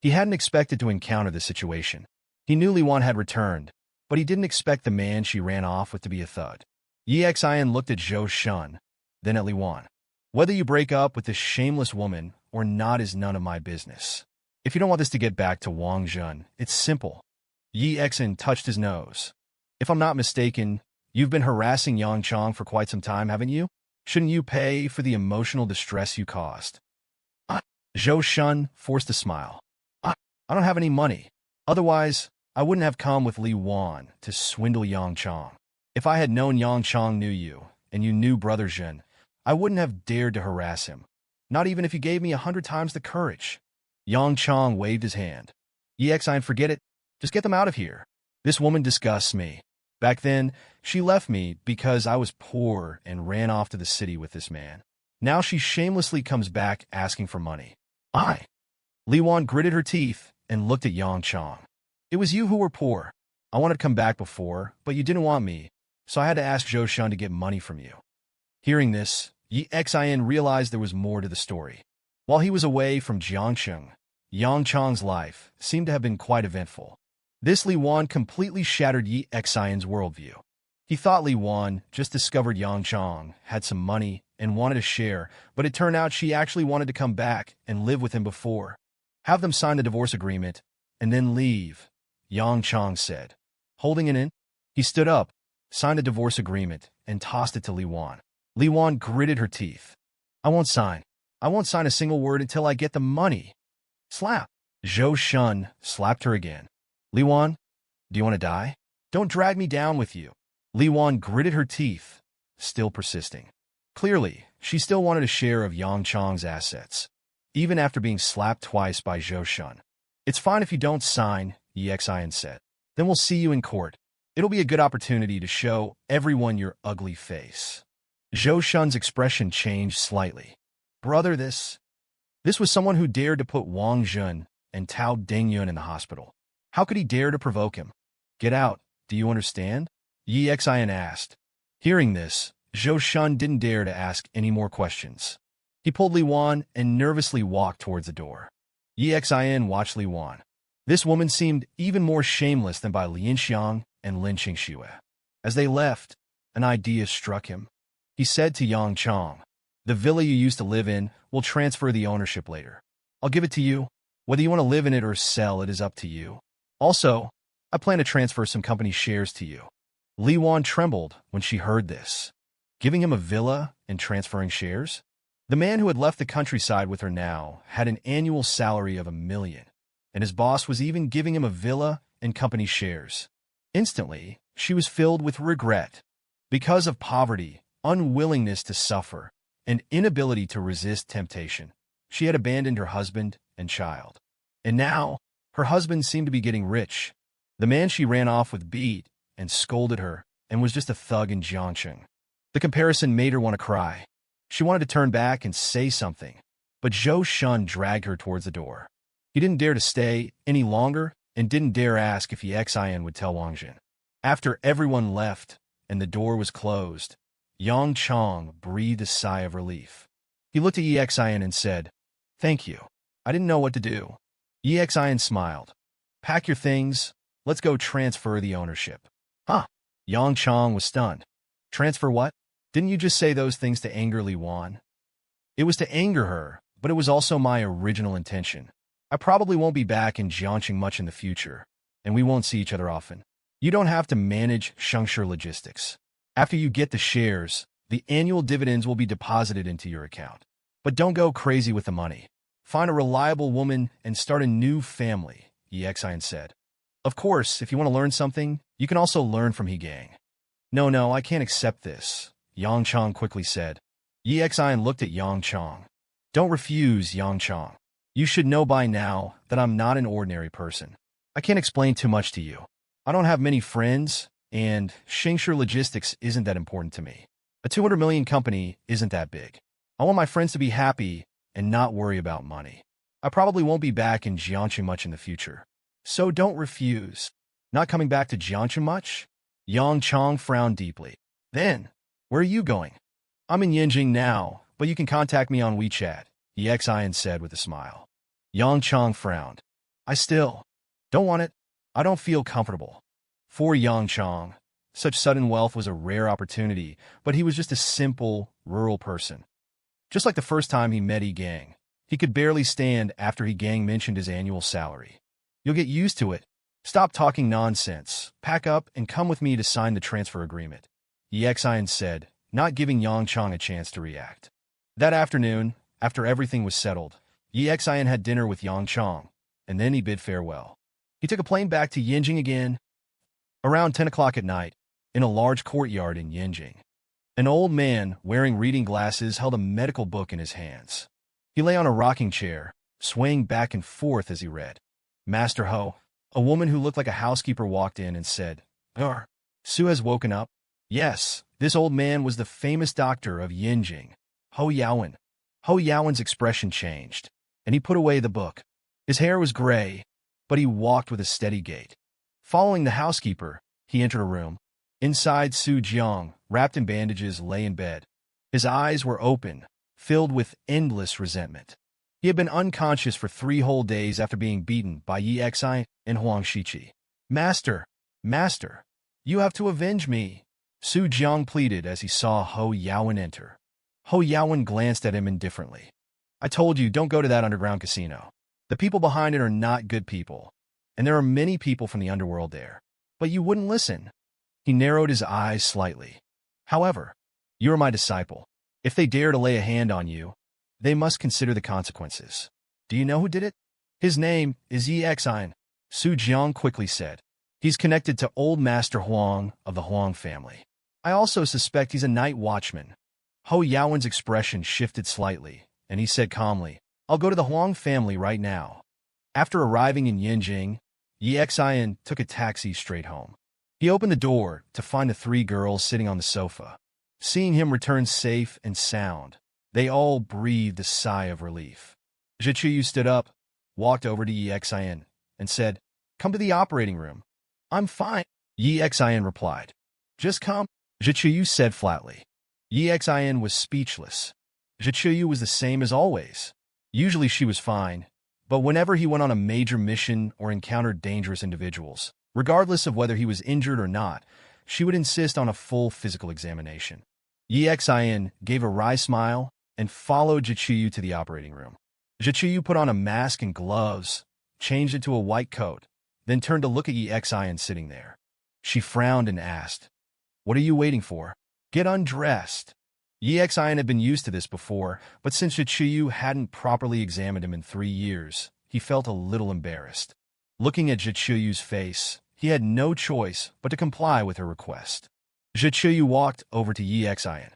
He hadn't expected to encounter this situation. He knew Li Wan had returned, but he didn't expect the man she ran off with to be a thug. Yi Xian looked at Zhou Shun, then at Li Wan. Whether you break up with this shameless woman or not is none of my business. If you don't want this to get back to Wang Jun, it's simple. Yi Xian touched his nose. If I'm not mistaken, you've been harassing Yang Chong for quite some time, haven't you? Shouldn't you pay for the emotional distress you caused? Zhou Shun forced a smile. I don't have any money. Otherwise, I wouldn't have come with Li Wan to swindle Yang Chong. If I had known Yang Chong knew you, and you knew Brother Jin, I wouldn't have dared to harass him. Not even if you gave me 100 times the courage. Yang Chong waved his hand. Yi Xian, forget it. Just get them out of here. This woman disgusts me. Back then, she left me because I was poor and ran off to the city with this man. Now she shamelessly comes back asking for money. Li Wan gritted her teeth and looked at Yang Chong. It was you who were poor. I wanted to come back before, but you didn't want me, so I had to ask Zhou Shun to get money from you. Hearing this, Yi Xian realized there was more to the story. While he was away from Jiangsheng, Yang Chong's life seemed to have been quite eventful. This Li Wan completely shattered Yi Xian's worldview. He thought Li Wan just discovered Yang Chong had some money and wanted to share, but it turned out she actually wanted to come back and live with him before. Have them sign the divorce agreement, and then leave, Yang Chong said. Holding it in, he stood up, signed the divorce agreement, and tossed it to Li Wan. Li Wan gritted her teeth. I won't sign. I won't sign a single word until I get the money. Slap. Zhou Shun slapped her again. Li Wan, do you want to die? Don't drag me down with you. Li Wan gritted her teeth, still persisting. Clearly, she still wanted a share of Yang Chong's assets, even after being slapped twice by Zhou Shun. It's fine if you don't sign, Yi Xian said. Then we'll see you in court. It'll be a good opportunity to show everyone your ugly face. Zhou Shun's expression changed slightly. Brother, this was someone who dared to put Wang Jun and Tao Dingyun in the hospital. How could he dare to provoke him? Get out, do you understand? Yi Xian asked. Hearing this, Zhou Shun didn't dare to ask any more questions. He pulled Li Wan and nervously walked towards the door. Yi Xian watched Li Wan. This woman seemed even more shameless than by Lin Xiang and Lin Qingxue. As they left, an idea struck him. He said to Yang Chong, the villa you used to live in will transfer the ownership later. I'll give it to you. Whether you want to live in it or sell it is up to you. Also, I plan to transfer some company shares to you. Li Wan trembled when she heard this. Giving him a villa and transferring shares? The man who had left the countryside with her now had an annual salary of $1 million, and his boss was even giving him a villa and company shares. Instantly, she was filled with regret. Because of poverty, unwillingness to suffer, and inability to resist temptation, she had abandoned her husband and child. And now, her husband seemed to be getting rich. The man she ran off with beat and scolded her and was just a thug in Jiangsheng. The comparison made her want to cry. She wanted to turn back and say something, but Zhou Shun dragged her towards the door. He didn't dare to stay any longer and didn't dare ask if Yi Xian would tell Wang Jin. After everyone left and the door was closed, Yang Chong breathed a sigh of relief. He looked at Yi Xian and said, Thank you. I didn't know what to do. Yi Xian smiled. Pack your things. Let's go transfer the ownership. Huh? Yang Chong was stunned. Transfer what? Didn't you just say those things to anger Li Wan? It was to anger her, but it was also my original intention. I probably won't be back in Jiangxing much in the future, and we won't see each other often. You don't have to manage Shengshe Logistics. After you get the shares, The annual dividends will be deposited into your account. But don't go crazy with the money. Find a reliable woman and start a new family, Yi Xian said. Of course, if you want to learn something, you can also learn from He Gang. No, I can't accept this, Yang Chong quickly said. Yi Xian looked at Yang Chong. Don't refuse, Yang Chong. You should know by now that I'm not an ordinary person. I can't explain too much to you. I don't have many friends, and Shingshi Logistics isn't that important to me. A 200 million company isn't that big. I want my friends to be happy and not worry about money. I probably won't be back in Jiangsu much in the future. So don't refuse. Not coming back to Jiangsu much? Yang Chong frowned deeply. Then, where are you going? I'm in Yinjing now, but you can contact me on WeChat, Yi Xian said with a smile. Yang Chong frowned. I still don't want it. I don't feel comfortable. For Yang Chong, such sudden wealth was a rare opportunity, but he was just a simple, rural person. Just like the first time he met Yi Gang, he could barely stand after Yi Gang mentioned his annual salary. You'll get used to it. Stop talking nonsense. Pack up and come with me to sign the transfer agreement, Yi Xian said, not giving Yang Chong a chance to react. That afternoon, after everything was settled, Yi Xian had dinner with Yang Chong, and then he bid farewell. He took a plane back to Yinjing again. Around 10 o'clock at night, in a large courtyard in Yinjing, an old man wearing reading glasses held a medical book in his hands. He lay on a rocking chair, swaying back and forth as he read. Master Ho, a woman who looked like a housekeeper walked in and said, Su has woken up? Yes, this old man was the famous doctor of Yinjing, Ho Yaowen. Ho Yaowen's expression changed, and he put away the book. His hair was gray, but he walked with a steady gait. Following the housekeeper, he entered a room. Inside, Su Jiang, wrapped in bandages, lay in bed. His eyes were open, filled with endless resentment. He had been unconscious for 3 whole days after being beaten by Yi Xian and Huang Shiqi. Master, you have to avenge me, Su Jiang pleaded as he saw Ho Yaowen enter. Ho Yaowen glanced at him indifferently. I told you, don't go to that underground casino. The people behind it are not good people, and there are many people from the underworld there. But you wouldn't listen. He narrowed his eyes slightly. However, you are my disciple. If they dare to lay a hand on you, they must consider the consequences. Do you know who did it? His name is Yi Xian, Su Jiang quickly said. He's connected to old Master Huang of the Huang family. I also suspect he's a night watchman. Ho Yaowen's expression shifted slightly, and he said calmly, I'll go to the Huang family right now. After arriving in Yinjing, Yi Xian took a taxi straight home. He opened the door to find the 3 girls sitting on the sofa. Seeing him return safe and sound, they all breathed a sigh of relief. Zhichuyu stood up, walked over to Yi Xian, and said, Come to the operating room. I'm fine, Yi Xian replied. Just come, Zhichuyu said flatly. Yi Xian was speechless. Zhichuyu was the same as always. Usually she was fine, but whenever he went on a major mission or encountered dangerous individuals, regardless of whether he was injured or not, she would insist on a full physical examination. Yi Xian gave a wry smile and followed Zhichuyu to the operating room. Zhichuyu put on a mask and gloves, changed into a white coat, then turned to look at Yi Xian sitting there. She frowned and asked, What are you waiting for? Get undressed. Yi Xian had been used to this before, but since Zhichuyu hadn't properly examined him in 3 years, he felt a little embarrassed. Looking at Zhichuyu's face, he had no choice but to comply with her request. Zhichuyu walked over to Yi Xian.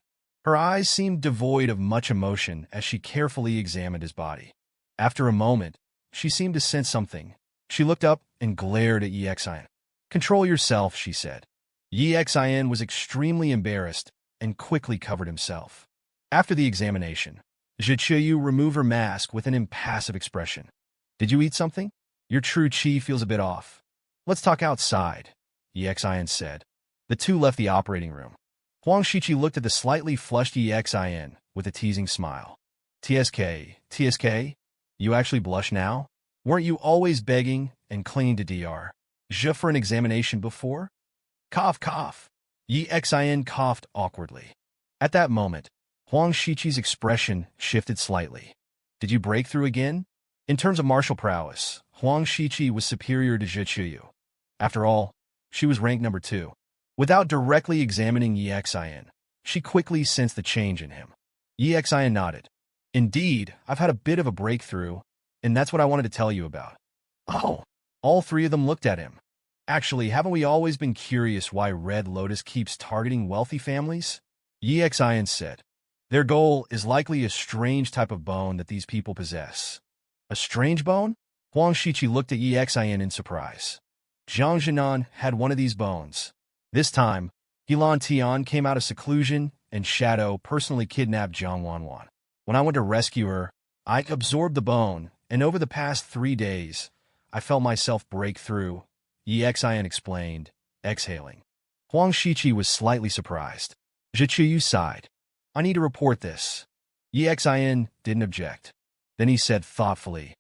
Her eyes seemed devoid of much emotion as she carefully examined his body. After a moment, she seemed to sense something. She looked up and glared at Yi Xian. Control yourself, she said. Yi Xian was extremely embarrassed and quickly covered himself. After the examination, Zhichuyu removed her mask with an impassive expression. Did you eat something? Your true chi feels a bit off. Let's talk outside, Yi Xian said. The 2 left the operating room. Huang Shiqi looked at the slightly flushed Yi Xian with a teasing smile. TSK, you actually blush now? Weren't you always begging and clinging to Dr. Zhe for an examination before? Cough. Yi Xian coughed awkwardly. At that moment, Huang Shiqi's expression shifted slightly. Did you break through again? In terms of martial prowess, Huang Shiqi was superior to Zhichuyu. After all, she was ranked number 2. Without directly examining Yi Xian, She quickly sensed the change in him. Xin nodded. Indeed, I've had a bit of a breakthrough, and that's what I wanted to tell you about. Oh, all three of them looked at him. Actually, haven't we always been curious why Red Lotus keeps targeting wealthy families? Xin said. Their goal is likely a strange type of bone that these people possess. A strange bone? Huang Shiqi looked at Xin in surprise. Zhang Jinan had one of these bones. This time, Helan Tian came out of seclusion, and Shadow personally kidnapped Zhang Wanwan. When I went to rescue her, I absorbed the bone, and over the past 3 days, I felt myself break through, Xin explained, exhaling. Huang Shiqi was slightly surprised. Zhiqiu sighed. I need to report this. Xin didn't object. Then he said thoughtfully,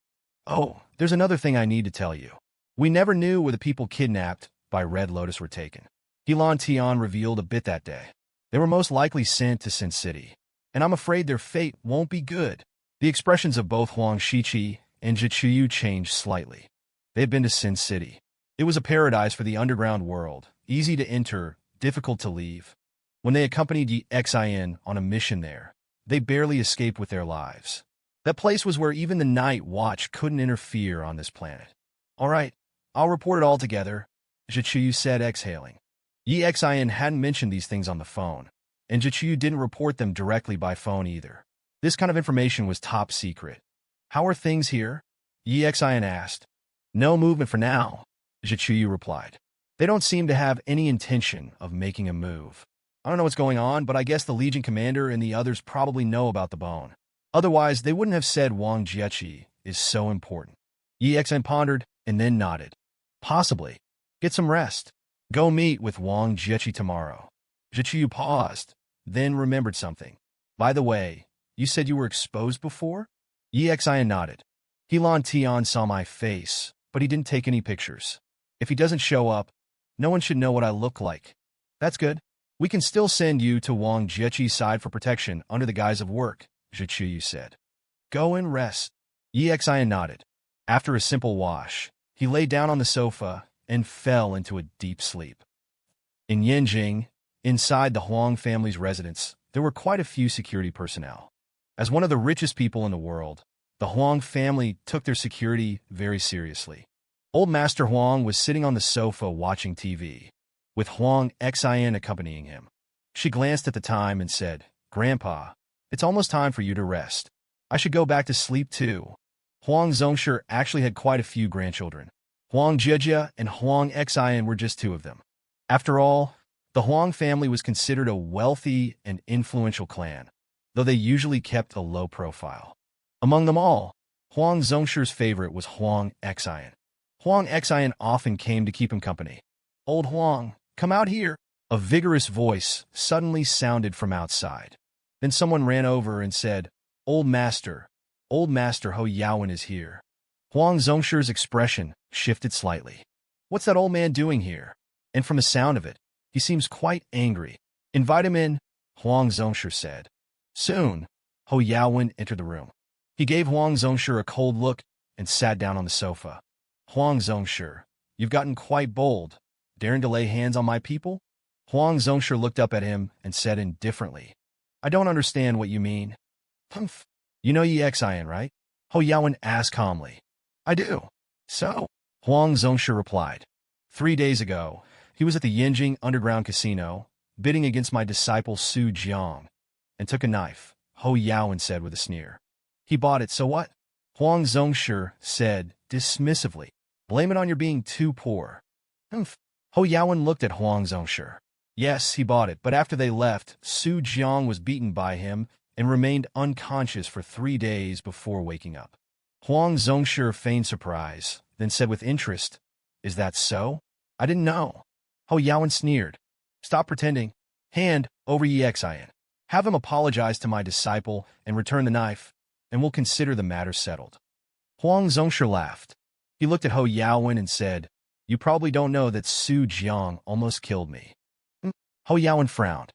Oh, there's another thing I need to tell you. We never knew where the people kidnapped by Red Lotus were taken. Helan Tian revealed a bit that day. They were most likely sent to Sin City, and I'm afraid their fate won't be good. The expressions of both Huang Shiqi and Zhiqiu changed slightly. They had been to Sin City. It was a paradise for the underground world, easy to enter, difficult to leave. When they accompanied Xin on a mission there, they barely escaped with their lives. That place was where even the Night Watch couldn't interfere on this planet. All right, I'll report it all together, Zhiqiu said, exhaling. Xin hadn't mentioned these things on the phone, and Zhiqiu didn't report them directly by phone either. This kind of information was top secret. How are things here? Xin asked. No movement for now, Zhiqiu replied. They don't seem to have any intention of making a move. I don't know what's going on, but I guess the Legion commander and the others probably know about the bone. Otherwise, they wouldn't have said Wang Jiechi is so important. Xin pondered and then nodded. Possibly. Get some rest. Go meet with Wang Jiechi tomorrow. Zhiqiu paused, then remembered something. By the way, you said you were exposed before? Xin nodded. Helan Tian saw my face, but he didn't take any pictures. If he doesn't show up, no one should know what I look like. That's good. We can still send you to Wang Jiechi's side for protection under the guise of work, Zhiqiu said. Go and rest. Xin nodded. After a simple wash, he lay down on the sofa and fell into a deep sleep. In Yanjing, inside the Huang family's residence, there were quite a few security personnel. As one of the richest people in the world, the Huang family took their security very seriously. Old Master Huang was sitting on the sofa watching TV, with Huang Xin accompanying him. She glanced at the time and said, Grandpa, it's almost time for you to rest. I should go back to sleep too. Huang Zhongshe actually had quite a few grandchildren. Huang Jieji and Huang Xin were just two of them. After all, the Huang family was considered a wealthy and influential clan, though they usually kept a low profile. Among them all, Huang Zhongshe's favorite was Huang Xin. Huang Xin often came to keep him company. Old Huang, come out here. A vigorous voice suddenly sounded from outside. Then someone ran over and said, Old Master Ho Yaowen is here. Huang Zhongshe's expression shifted slightly. What's that old man doing here? And from the sound of it, he seems quite angry. Invite him in, Huang Zhongshe said. Soon, Ho Yaowen entered the room. He gave Huang Zhongshe a cold look and sat down on the sofa. Huang Zhongshe, you've gotten quite bold, daring to lay hands on my people? Huang Zhongshe looked up at him and said indifferently, I don't understand what you mean. Humph. You know Xin, right? Ho Yaowen asked calmly. I do. So? Huang Zhongshe replied. 3 days ago, he was at the Yanjing Underground Casino, bidding against my disciple Su Jiang, and took a knife, Ho Yaowen said with a sneer. He bought it, so what? Huang Zhongshe said dismissively. Blame it on your being too poor. Humph. Ho Yaowen looked at Huang Zhongshe. Yes, he bought it, but after they left, Su Jiang was beaten by him and remained unconscious for 3 days before waking up. Huang Zhongshe feigned surprise, then said with interest, Is that so? I didn't know. Ho Yaowen sneered. Stop pretending. Hand over Xin. Have him apologize to my disciple and return the knife, and we'll consider the matter settled. Huang Zhongshe laughed. He looked at Ho Yaowen and said, You probably don't know that Su Jiang almost killed me. Ho Yaowen frowned.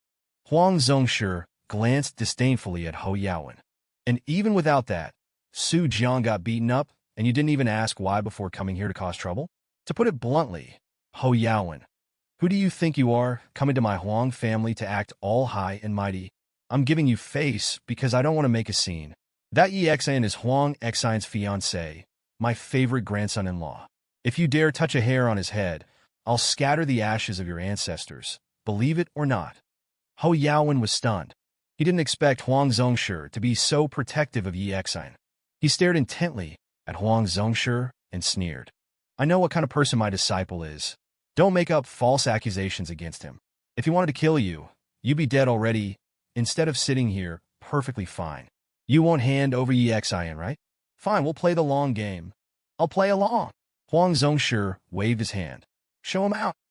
Huang Zhongshe glanced disdainfully at Ho Yaowen. And even without that, Su Jiang got beaten up, and you didn't even ask why before coming here to cause trouble? To put it bluntly, Ho Yaowen, Who do you think you are, coming to my Huang family to act all high and mighty? I'm giving you face because I don't want to make a scene. That Yi Xan is Huang Xian's fiancé, my favorite grandson-in-law. If you dare touch a hair on his head, I'll scatter the ashes of your ancestors. Believe it or not. Ho Yaowen was stunned. He didn't expect Huang Zongshi to be so protective of Yi Xan. He stared intently at Huang Zongshi and sneered. I know what kind of person my disciple is. Don't make up false accusations against him. If he wanted to kill you, you'd be dead already, instead of sitting here perfectly fine. You won't hand over Yi Xan, right? Fine, we'll play the long game. I'll play along. Huang Zongshi waved his hand. Show him out.